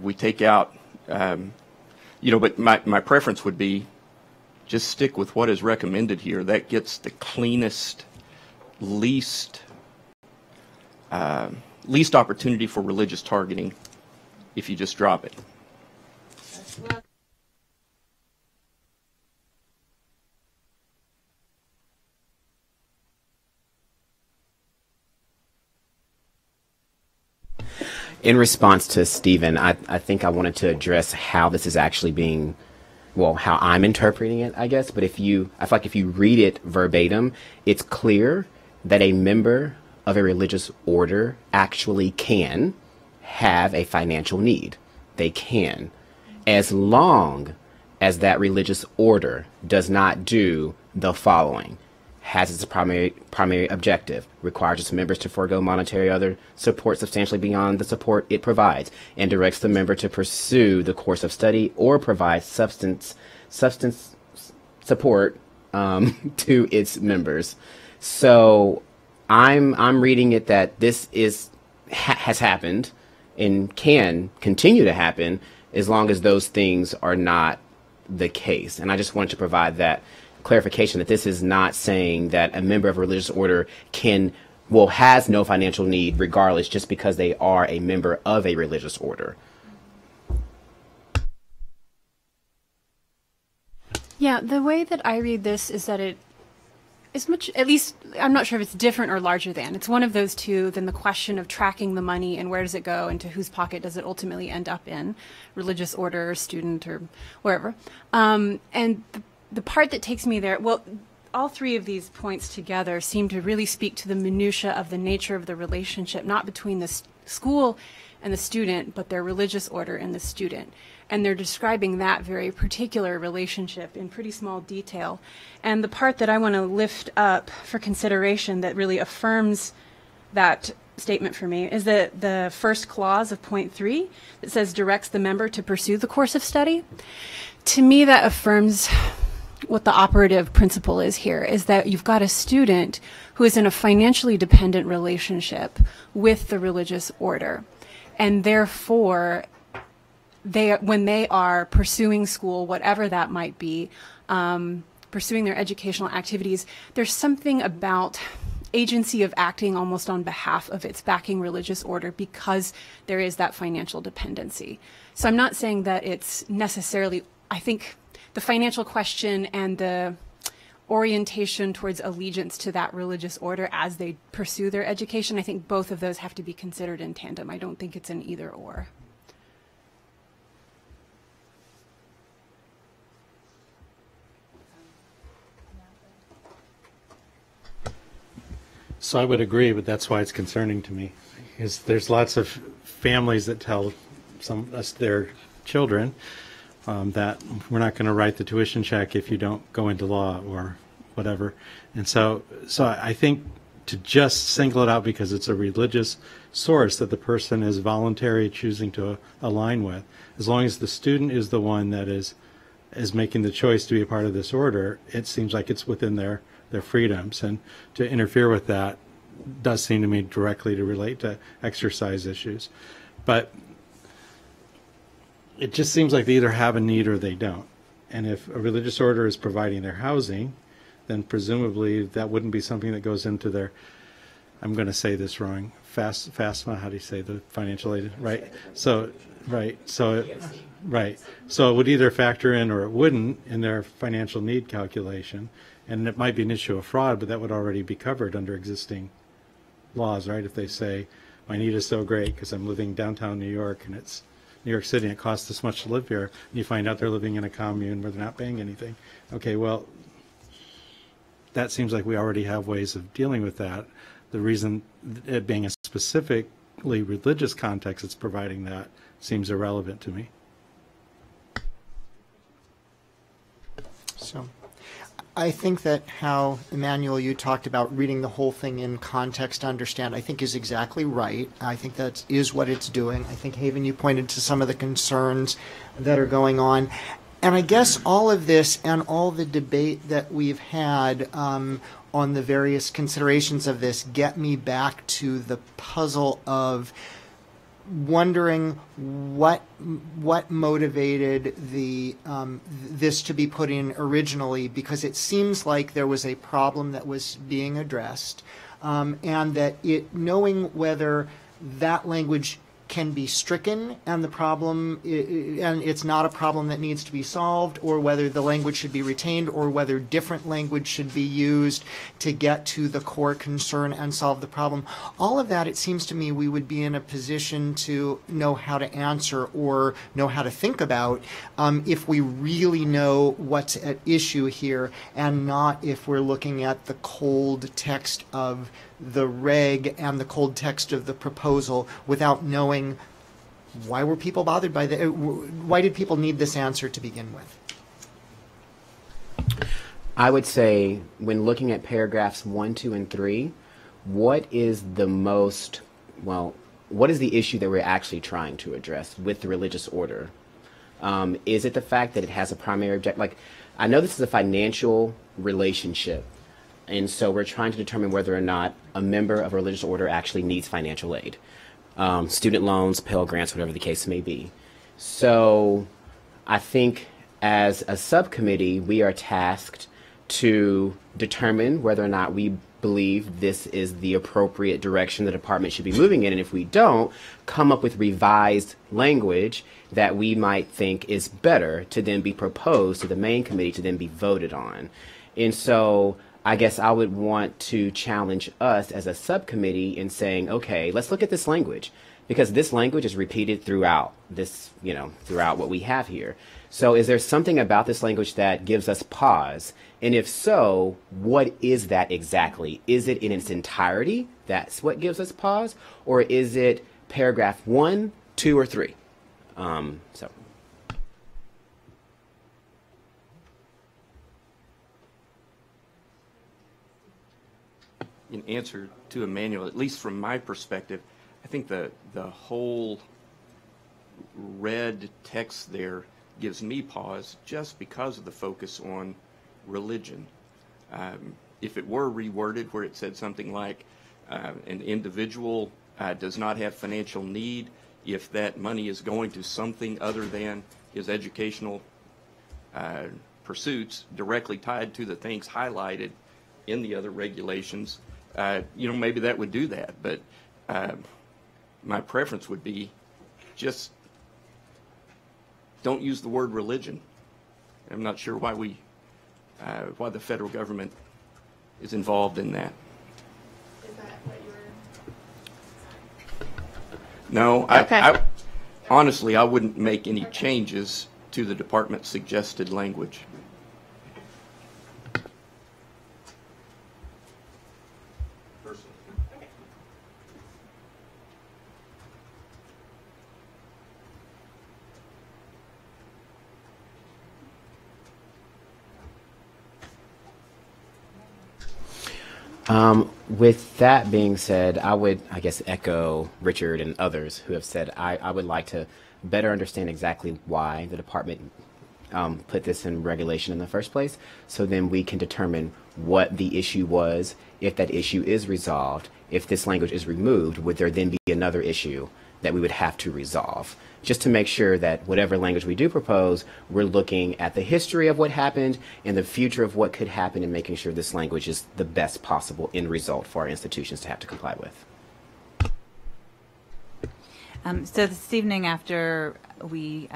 We take out, but my preference would be just stick with what is recommended here. That gets the cleanest, least opportunity for religious targeting if you just drop it. In response to Stephen, I think I wanted to address how this is actually being, well, how I'm interpreting it, I guess. But I feel like if you read it verbatim, it's clear that a member of a religious order actually can have a financial need. They can, as long as that religious order does not do the following: has its primary objective, requires its members to forego monetary or other support substantially beyond the support it provides, and directs the member to pursue the course of study or provide substance support to its members. So I'm reading it that this has happened and can continue to happen as long as those things are not the case. And I just wanted to provide that clarification, that this is not saying that a member of a religious order has no financial need regardless, just because they are a member of a religious order. Yeah, the way that I read this is that it is much, at least I'm not sure if it's different or larger than. It's one of those two, then the question of tracking the money and where does it go and to whose pocket does it ultimately end up in, religious order or student or wherever. And the part that takes me there, well, all three of these points together seem to really speak to the minutia of the nature of the relationship, not between the school and the student, but their religious order and the student. And they're describing that very particular relationship in pretty small detail. And the part that I want to lift up for consideration that really affirms that statement for me is the first clause of point 3 that says directs the member to pursue the course of study. To me, that affirms what the operative principle is here, is that you've got a student who is in a financially dependent relationship with the religious order. And therefore, when they are pursuing school, whatever that might be, pursuing their educational activities, there's something about agency of acting almost on behalf of its backing religious order because there is that financial dependency. So I'm not saying that it's necessarily, I think the financial question and the orientation towards allegiance to that religious order as they pursue their education, I think both of those have to be considered in tandem. I don't think it's an either or. So I would agree, but that's why it's concerning to me. Is there's lots of families that tell their children that we're not going to write the tuition check if you don't go into law or whatever. And so I think to just single it out because it's a religious source that the person is voluntarily choosing to align with, as long as the student is the one that is making the choice to be a part of this order, it seems like it's within their freedoms. And to interfere with that does seem to me directly to relate to exercise issues. But it just seems like they either have a need or they don't. And if a religious order is providing their housing, then presumably that wouldn't be something that goes into their, I'm going to say this wrong, FAFSA, how do you say the financial aid, right? So it would either factor in or it wouldn't in their financial need calculation. And it might be an issue of fraud, but that would already be covered under existing laws, right? If they say, my need is so great because I'm living downtown New York and it's New York City and it costs this much to live here, and you find out they're living in a commune where they're not paying anything. Okay, well, that seems like we already have ways of dealing with that. The reason it being a specifically religious context that's providing that seems irrelevant to me. So I think that how, Emmanuel, you talked about reading the whole thing in context to understand, I think is exactly right. I think that is what it's doing. I think, Haven, you pointed to some of the concerns that are going on. And I guess all of this and all the debate that we've had on the various considerations of this get me back to the puzzle of wondering what motivated the this to be put in originally, because it seems like there was a problem that was being addressed, and that knowing whether that language can be stricken and the problem and it's not a problem that needs to be solved, or whether the language should be retained, or whether different language should be used to get to the core concern and solve the problem. All of that, it seems to me, we would be in a position to know how to answer or know how to think about if we really know what's at issue here, and not if we're looking at the cold text of the reg and the cold text of the proposal without knowing why were people bothered by why did people need this answer to begin with. I would say when looking at paragraphs 1, 2, and 3, what is the issue that we're actually trying to address with the religious order? Is it the fact that it has a primary objective? Like, I know this is a financial relationship, and so we're trying to determine whether or not a member of a religious order actually needs financial aid. Student loans, Pell Grants, whatever the case may be. So I think as a subcommittee, we are tasked to determine whether or not we believe this is the appropriate direction the department should be moving in, and if we don't, come up with revised language that we might think is better to then be proposed to the main committee to then be voted on. And so I guess I would want to challenge us as a subcommittee in saying, okay, let's look at this language, because this language is repeated throughout this, throughout what we have here. So is there something about this language that gives us pause? And if so, what is that exactly? Is it in its entirety? That's what gives us pause? Or is it paragraph 1, 2, or 3? In answer to Emmanuel, at least from my perspective, I think the whole red text there gives me pause just because of the focus on religion. If it were reworded where it said something like an individual does not have financial need if that money is going to something other than his educational pursuits directly tied to the things highlighted in the other regulations, maybe that would do that. But my preference would be just don't use the word religion. I'm not sure why why the federal government is involved in that. Is that what you were? No, Okay. Honestly, I wouldn't make any changes to the department's suggested language. With that being said, I would, I guess, echo Richard and others who have said I would like to better understand exactly why the department put this in regulation in the first place, so then we can determine what the issue was. If that issue is resolved, if this language is removed, would there then be another issue that we would have to resolve? Just to make sure that whatever language we do propose, we're looking at the history of what happened and the future of what could happen, and making sure this language is the best possible end result for our institutions to have to comply with. So this evening after we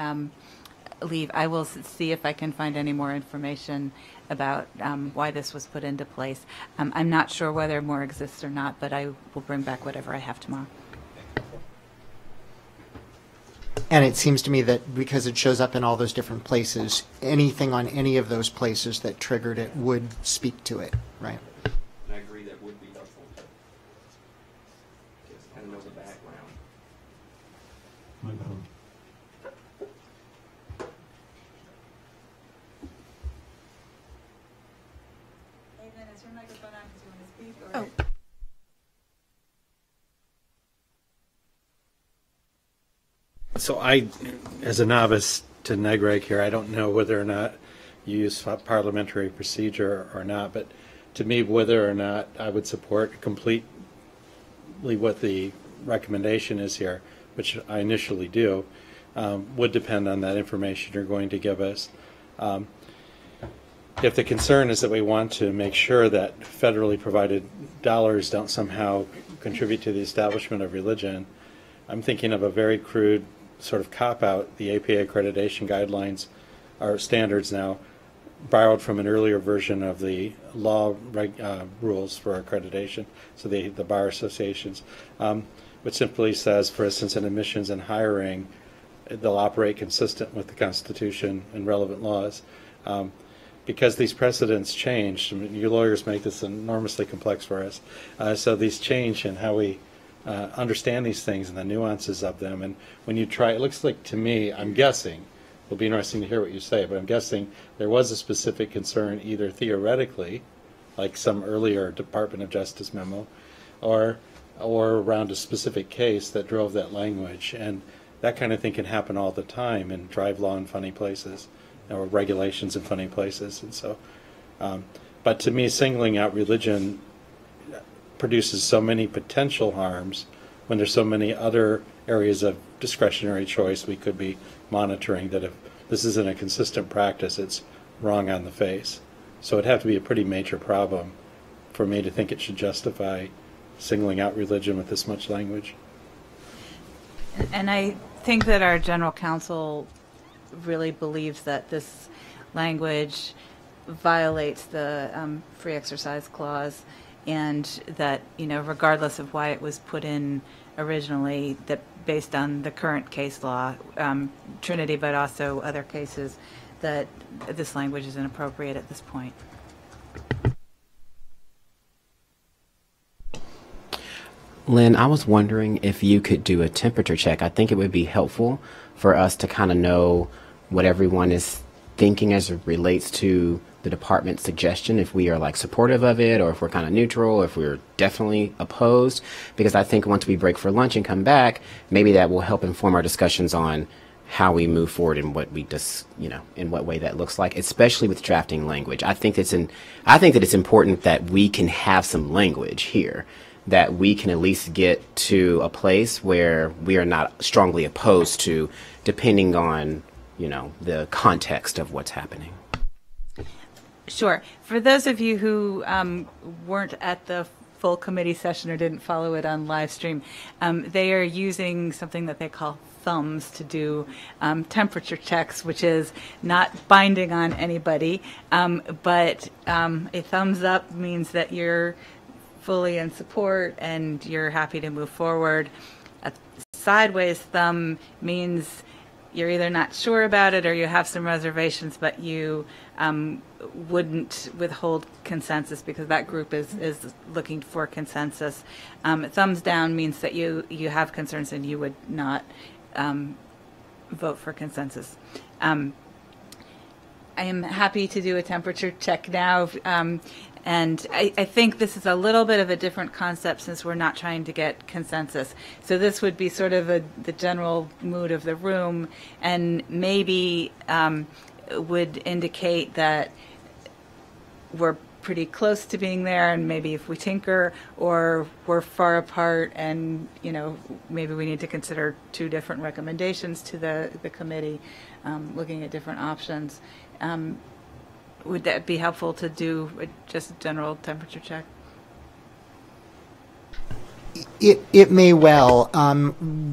leave, I will see if I can find any more information about why this was put into place. I'm not sure whether more exists or not, but I will bring back whatever I have tomorrow. And it seems to me that because it shows up in all those different places, anything on any of those places that triggered it would speak to it, right? I agree that would be helpful. Just kind of know the background. Nathan, is your microphone on because you want to speak? Or? Oh. So I, as a novice to NEGREG here, I don't know whether or not you use parliamentary procedure or not, but to me, whether or not I would support completely what the recommendation is here, which I initially do, would depend on that information you're going to give us. If the concern is that we want to make sure that federally provided dollars don't somehow contribute to the establishment of religion, I'm thinking of a very crude sort of cop-out. The APA accreditation guidelines are standards now, borrowed from an earlier version of the law rules for accreditation, so the bar associations, which simply says, for instance, in admissions and hiring, they'll operate consistent with the Constitution and relevant laws. Because these precedents change, I mean, you lawyers make this enormously complex for us, so these change in how we understand these things and the nuances of them. And when you try, it looks like to me, I'm guessing, it'll be interesting to hear what you say, but I'm guessing there was a specific concern either theoretically, like some earlier Department of Justice memo, or around a specific case that drove that language. And that kind of thing can happen all the time and drive law in funny places, or regulations in funny places. And so, but to me, singling out religion produces so many potential harms when there's so many other areas of discretionary choice we could be monitoring, that if this isn't a consistent practice, it's wrong on the face. So it'd have to be a pretty major problem for me to think it should justify singling out religion with this much language. And I think that our general counsel really believes that this language violates the free exercise clause, and that, you know, regardless of why it was put in originally, that based on the current case law, Trinity, but also other cases, that this language is inappropriate at this point. Lynn, I was wondering if you could do a temperature check. I think it would be helpful for us to kind of know what everyone is thinking as it relates to the department's suggestion, if we are like supportive of it, or if we're kind of neutral, or if we're definitely opposed, because I think once we break for lunch and come back, maybe that will help inform our discussions on how we move forward and what we just, you know, in what way that looks like, especially with drafting language. I think that it's important that we can have some language here, that we can at least get to a place where we are not strongly opposed to, depending on, you know, the context of what's happening. Sure. For those of you who weren't at the full committee session or didn't follow it on live stream, they are using something that they call thumbs to do temperature checks, which is not binding on anybody, but a thumbs up means that you're fully in support and you're happy to move forward. A sideways thumb means you're either not sure about it or you have some reservations, but you wouldn't withhold consensus because that group is looking for consensus. Thumbs down means that you have concerns and you would not vote for consensus. I am happy to do a temperature check now. And I think this is a little bit of a different concept since we're not trying to get consensus. So this would be sort of the general mood of the room, and maybe would indicate that we're pretty close to being there, and maybe if we tinker, or we're far apart, and you know, maybe we need to consider two different recommendations to the committee, looking at different options. Would that be helpful to do just a general temperature check? It may well,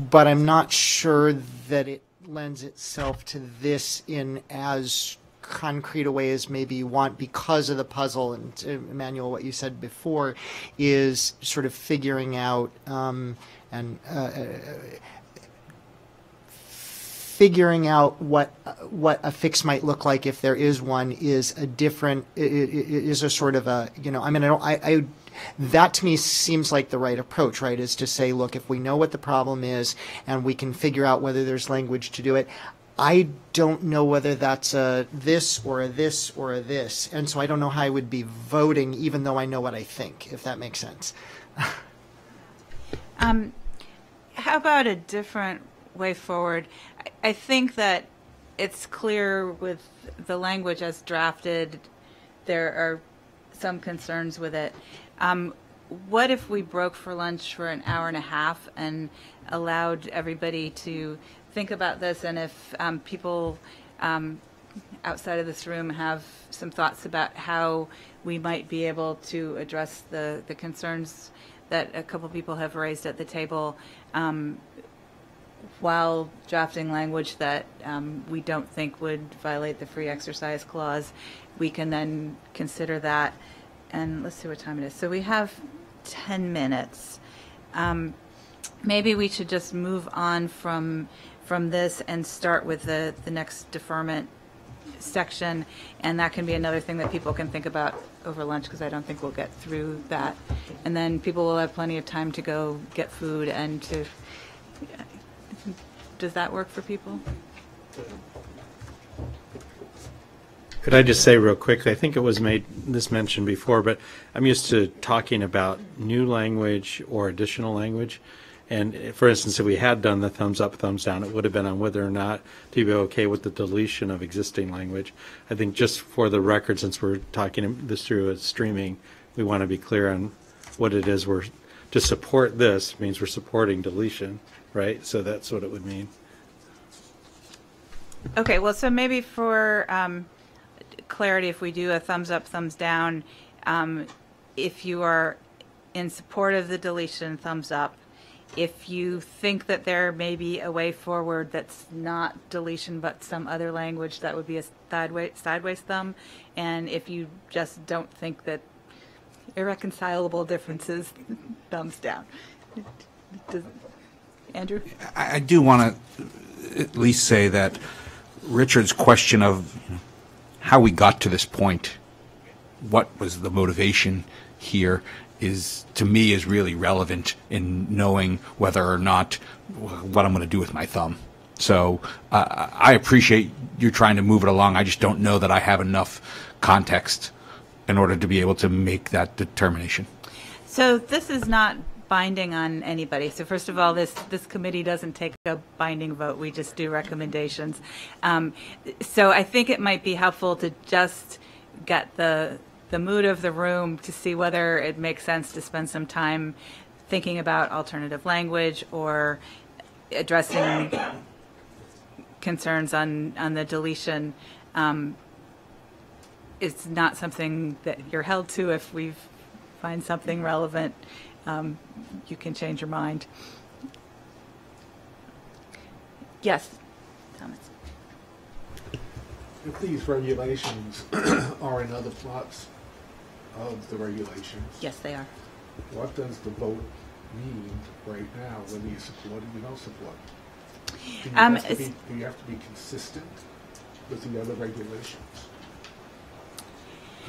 but I'm not sure that it lends itself to this in as concrete a way as maybe you want, because of the puzzle. And Emmanuel, what you said before is sort of figuring out figuring out what a fix might look like, if there is one, is a different, is a sort of a, you know, I mean, that to me seems like the right approach, right, is to say, look, if we know what the problem is and we can figure out whether there's language to do it, I don't know whether that's a this or a this or a this, and so I don't know how I would be voting, even though I know what I think, if that makes sense. How about a different way forward? I think that it's clear with the language as drafted, there are some concerns with it. What if we broke for lunch for an hour and a half and allowed everybody to think about this, and if people outside of this room have some thoughts about how we might be able to address the concerns that a couple people have raised at the table while drafting language that we don't think would violate the free exercise clause, we can then consider that. And let's see what time it is. So we have 10 minutes. Maybe we should just move on from this and start with the next deferment section, and that can be another thing that people can think about over lunch, because I don't think we'll get through that. And then people will have plenty of time to go get food and to... Does that work for people? Could I just say real quickly, I think it was this mentioned before, but I'm used to talking about new language or additional language. And for instance, if we had done the thumbs up, thumbs down, it would have been on whether or not to be okay with the deletion of existing language. I think just for the record, since we're talking this through as streaming, we want to be clear on what it is to support this means we're supporting deletion, right? So that's what it would mean. Okay, well, so maybe for clarity, if we do a thumbs up, thumbs down, if you are in support of the deletion, thumbs up. If you think that there may be a way forward that's not deletion but some other language, that would be a sideways thumb. And if you just don't think that irreconcilable differences, thumbs down. Andrew? I do want to at least say that Richard's question of how we got to this point, what was the motivation here, is, to me, is really relevant in knowing whether or not what I'm going to do with my thumb. So I appreciate you trying to move it along. I just don't know that I have enough context in order to be able to make that determination. So this is not binding on anybody. So first of all, this committee doesn't take a binding vote. We just do recommendations. So I think it might be helpful to just get the mood of the room to see whether it makes sense to spend some time thinking about alternative language or addressing concerns on the deletion. It's not something that you're held to. If we find something relevant, you can change your mind. Yes, Thomas. If these regulations are in other plots of the regulations. Yes, they are. What does the vote mean right now, whether you support or you don't support? Do you have to be consistent with the other regulations?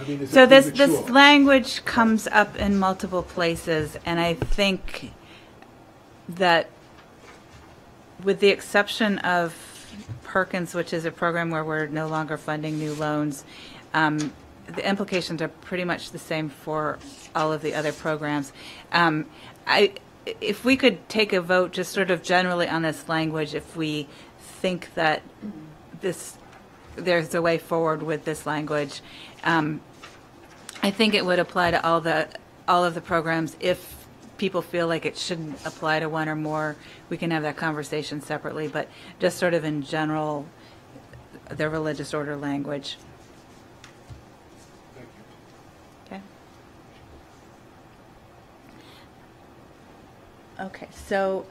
I mean, so this language comes up in multiple places, and I think that with the exception of Perkins, which is a program where we're no longer funding new loans, the implications are pretty much the same for all of the other programs. If we could take a vote just sort of generally on this language, if we think that there's a way forward with this language, I think it would apply to all of the programs. If people feel like it shouldn't apply to one or more, we can have that conversation separately, but just sort of in general, the religious order language. Okay, so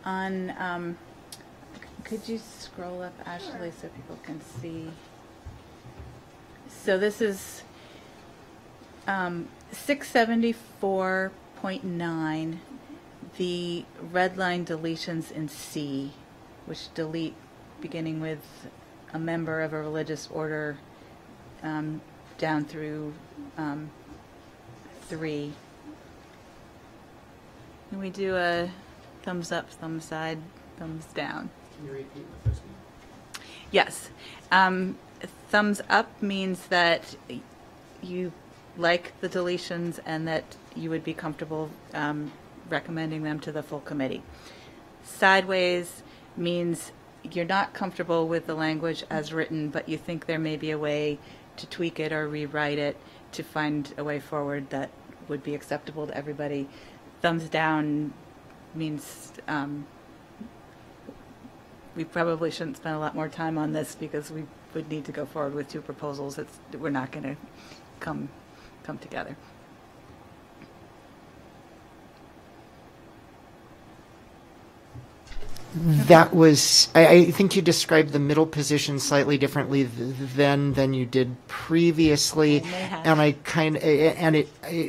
on, could you scroll up, Ashley, so people can see? So this is 674.9, the red line deletions in C, which delete beginning with a member of a religious order down through 3. Can we do a thumbs up, thumbs side, thumbs down? Can you repeat the first one? Yes. Thumbs up means that you like the deletions and that you would be comfortable recommending them to the full committee. Sideways means you're not comfortable with the language as written, but you think there may be a way to tweak it or rewrite it to find a way forward that would be acceptable to everybody. Thumbs down means we probably shouldn't spend a lot more time on this because we would need to go forward with 2 proposals. We're not going to come together. That was, I think you described the middle position slightly differently than you did previously, and at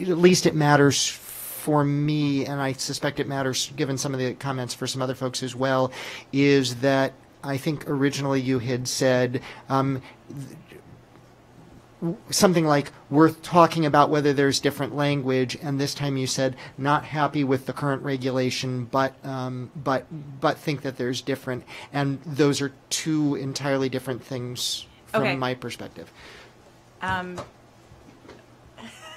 least it matters for me, and I suspect it matters given some of the comments for some other folks as well, is that I think originally you had said something like worth talking about whether there's different language, and this time you said not happy with the current regulation, but think that there's different, and those are 2 entirely different things from my perspective.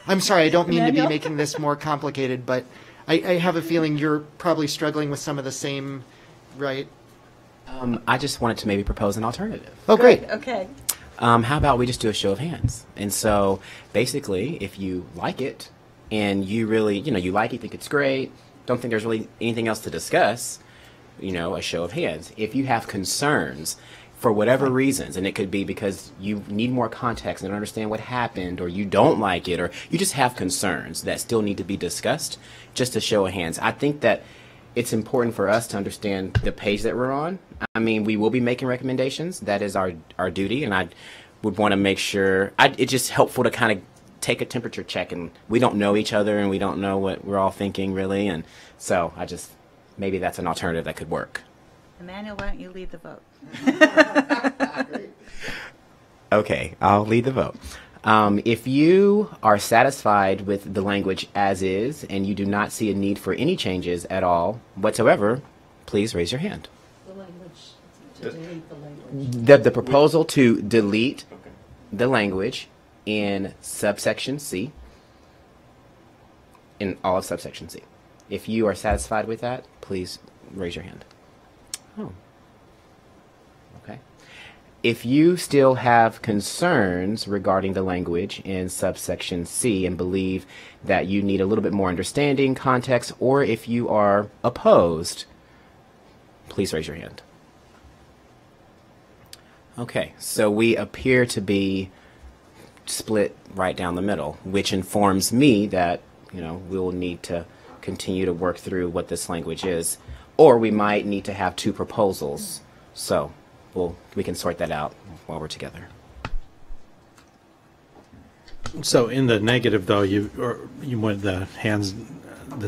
I'm sorry, I don't mean to be making this more complicated, but I have a feeling you're probably struggling with some of the same, right? I just wanted to maybe propose an alternative. Oh, great. Okay. How about we just do a show of hands? And so basically, if you like it and you really, you like it, think it's great, don't think there's really anything else to discuss, a show of hands. If you have concerns for whatever reasons, and it could be because you need more context and don't understand what happened, or you don't like it, or you just have concerns that still need to be discussed, just a show of hands. I think that it's important for us to understand the page that we're on. I mean, we will be making recommendations. That is our duty, and I would want to make sure. It's just helpful to kind of take a temperature check, and we don't know each other, and we don't know what we're all thinking, really, and so maybe that's an alternative that could work. Emmanuel, why don't you lead the vote? Okay, I'll lead the vote. If you are satisfied with the language as is and you do not see a need for any changes at all whatsoever, please raise your hand. The language, to delete the language. The proposal to delete the language in subsection C, in all of subsection C. If you are satisfied with that, please raise your hand. Oh. Okay. If you still have concerns regarding the language in subsection C and believe that you need a little bit more understanding, context, or if you are opposed, please raise your hand. Okay, so we appear to be split right down the middle, which informs me that, we'll need to continue to work through what this language is, or we might need to have 2 proposals. So we can sort that out while we're together. So in the negative, though, you went the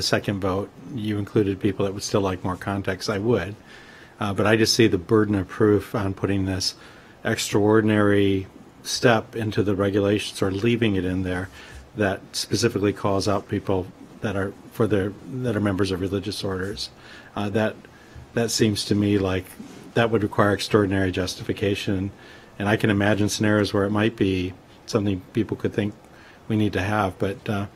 second vote, you included people that would still like more context. I would, but I just see the burden of proof on putting this extraordinary step into the regulations or leaving it in there that specifically calls out people that are members of religious orders. That seems to me like that would require extraordinary justification, and I can imagine scenarios where it might be something people could think we need to have. But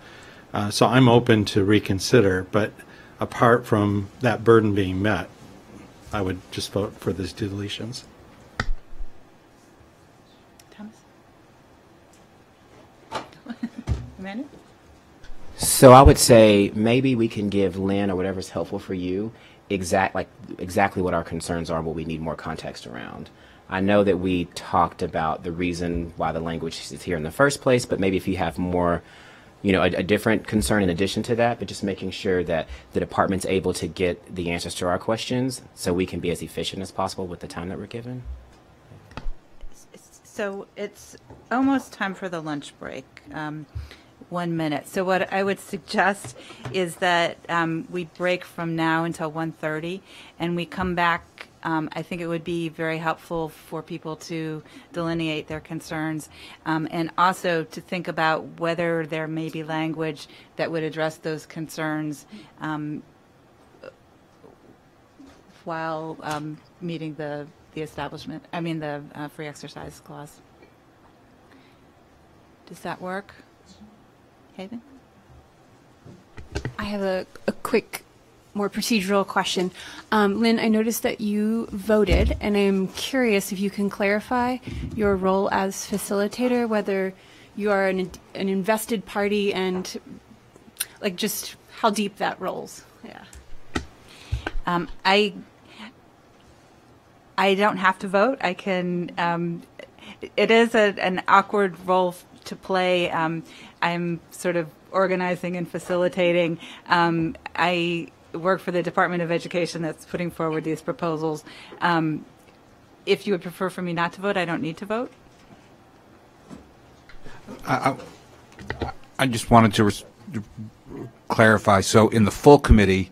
so I'm open to reconsider. But apart from that burden being met, I would just vote for these deletions. Thomas? Amanda? So I would say maybe we can give Lynn or whatever's helpful for you exactly what our concerns are, what we need more context around. I know that we talked about the reason why the language is here in the first place, but maybe if you have more, a different concern in addition to that, but just making sure that the department's able to get the answers to our questions so we can be as efficient as possible with the time that we're given. So it's almost time for the lunch break. 1 minute. So what I would suggest is that we break from now until 1:30, and we come back. I think it would be very helpful for people to delineate their concerns, and also to think about whether there may be language that would address those concerns while meeting the establishment. I mean the free exercise clause. Does that work? Haven? I have a quick, more procedural question. Lynn, I noticed that you voted, and I'm curious if you can clarify your role as facilitator, whether you are an invested party, and like just how deep that rolls. Yeah. I don't have to vote. I can. It is an awkward role to play. I'm sort of organizing and facilitating. I work for the Department of Education that's putting forward these proposals. If you would prefer for me not to vote, I don't need to vote. I just wanted to clarify. So in the full committee,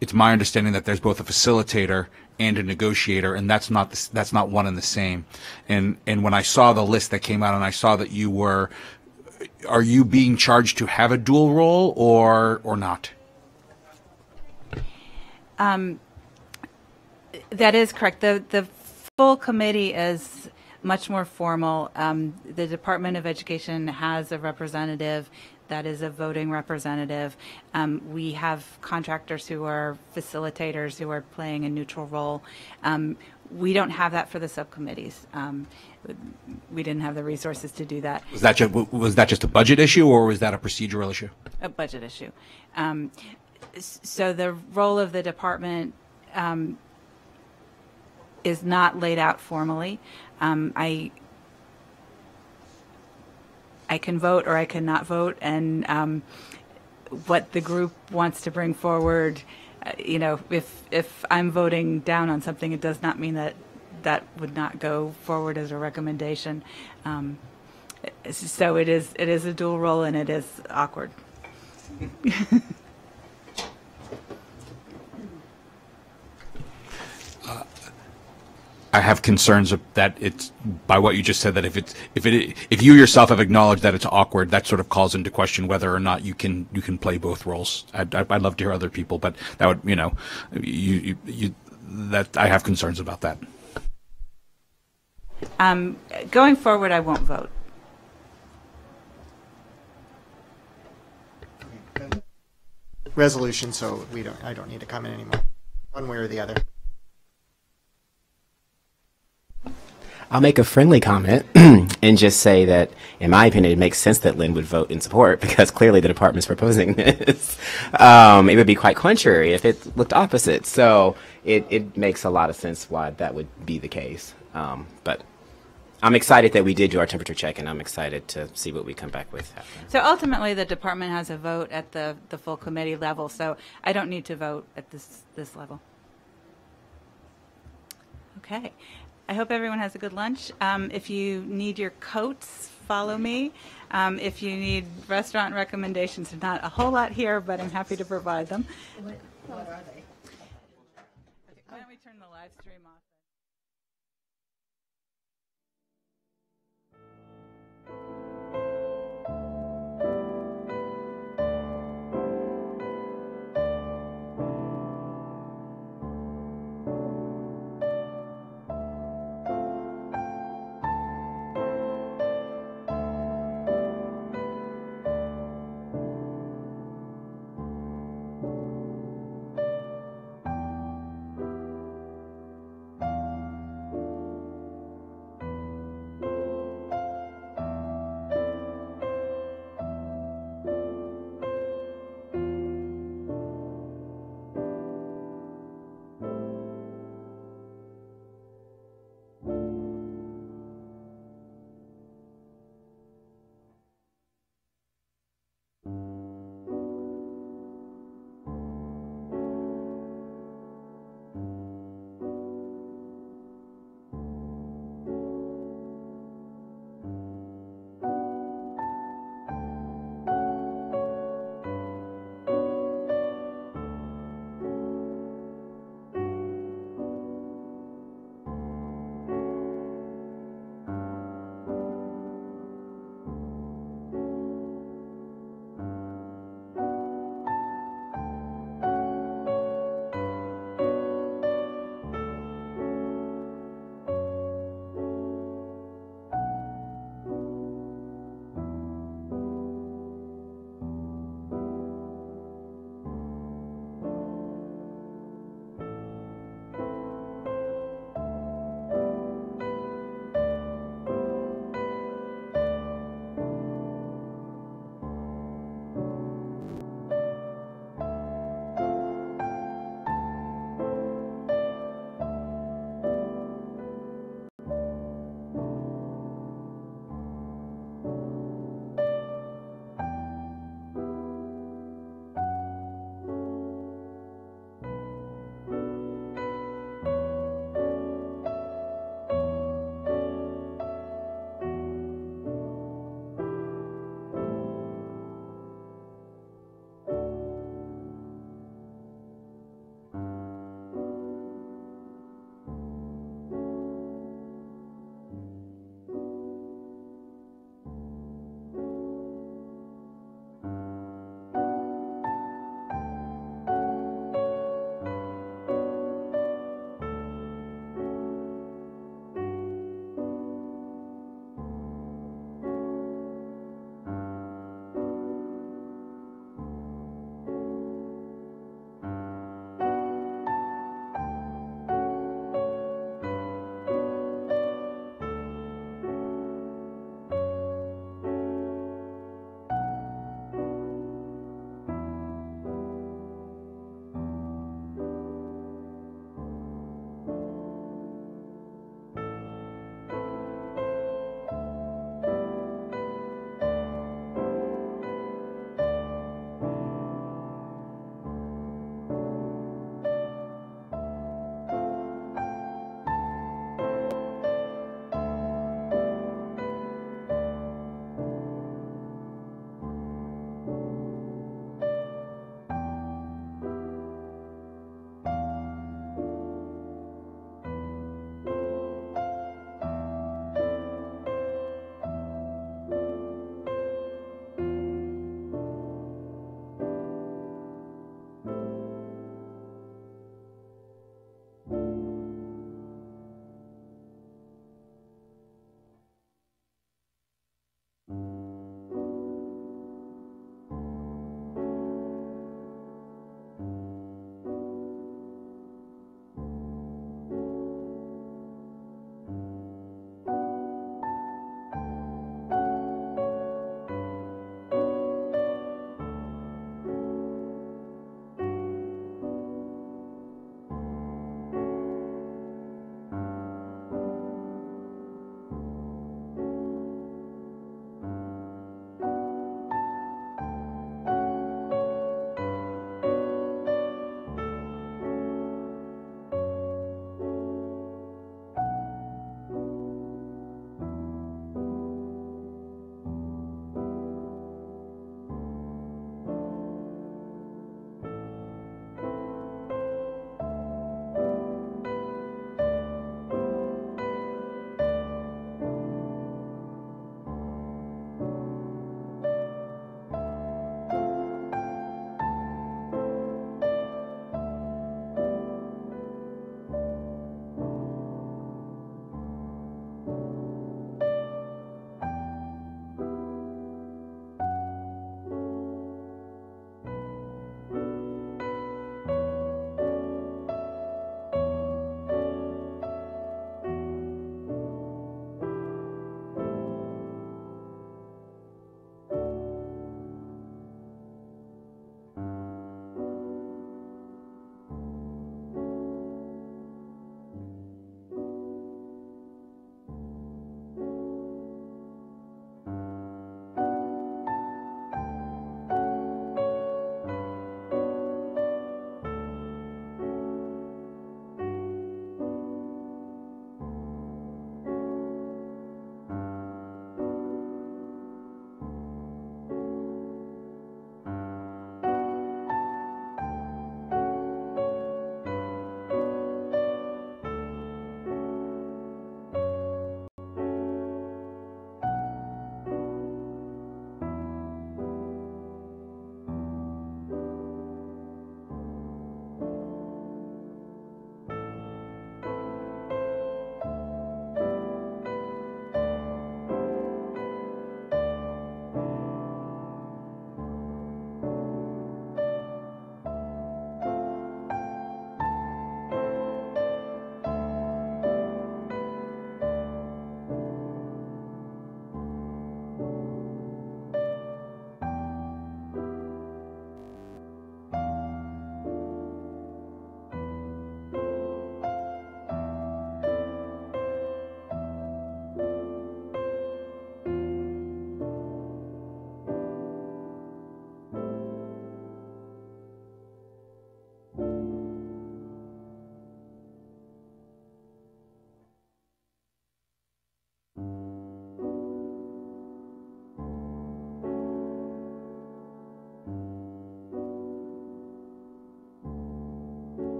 it's my understanding that there's both a facilitator and a negotiator, and that's not one and the same. And when I saw the list that came out, and I saw that are you being charged to have a dual role or not? That is correct. The full committee is much more formal. The Department of Education has a representative that is a voting representative. We have contractors who are facilitators who are playing a neutral role. We don't have that for the subcommittees. We didn't have the resources to do that. Was that just a budget issue, or was that a procedural issue? A budget issue. So the role of the department is not laid out formally. I can vote or I cannot vote, and what the group wants to bring forward, if I'm voting down on something, it does not mean that that would not go forward as a recommendation. So it is a dual role, and it is awkward. I have concerns that it's, by what you just said, that if you yourself have acknowledged that it's awkward, that sort of calls into question whether or not you can play both roles. I'd love to hear other people, but that would, that I have concerns about that. Going forward, I won't vote. Resolution, so I don't need to comment anymore, one way or the other. I'll make a friendly comment and just say that, in my opinion, it makes sense that Lynn would vote in support, because clearly the department's proposing this. It would be quite contrary if it looked opposite. So it makes a lot of sense why that would be the case. But I'm excited that we did do our temperature check, and I'm excited to see what we come back with after. So ultimately, the department has a vote at the full committee level, so I don't need to vote at this level. Okay. I hope everyone has a good lunch. If you need your coats, follow me. If you need restaurant recommendations, there's not a whole lot here, but I'm happy to provide them. What are they? Okay, why don't we turn the live stream off?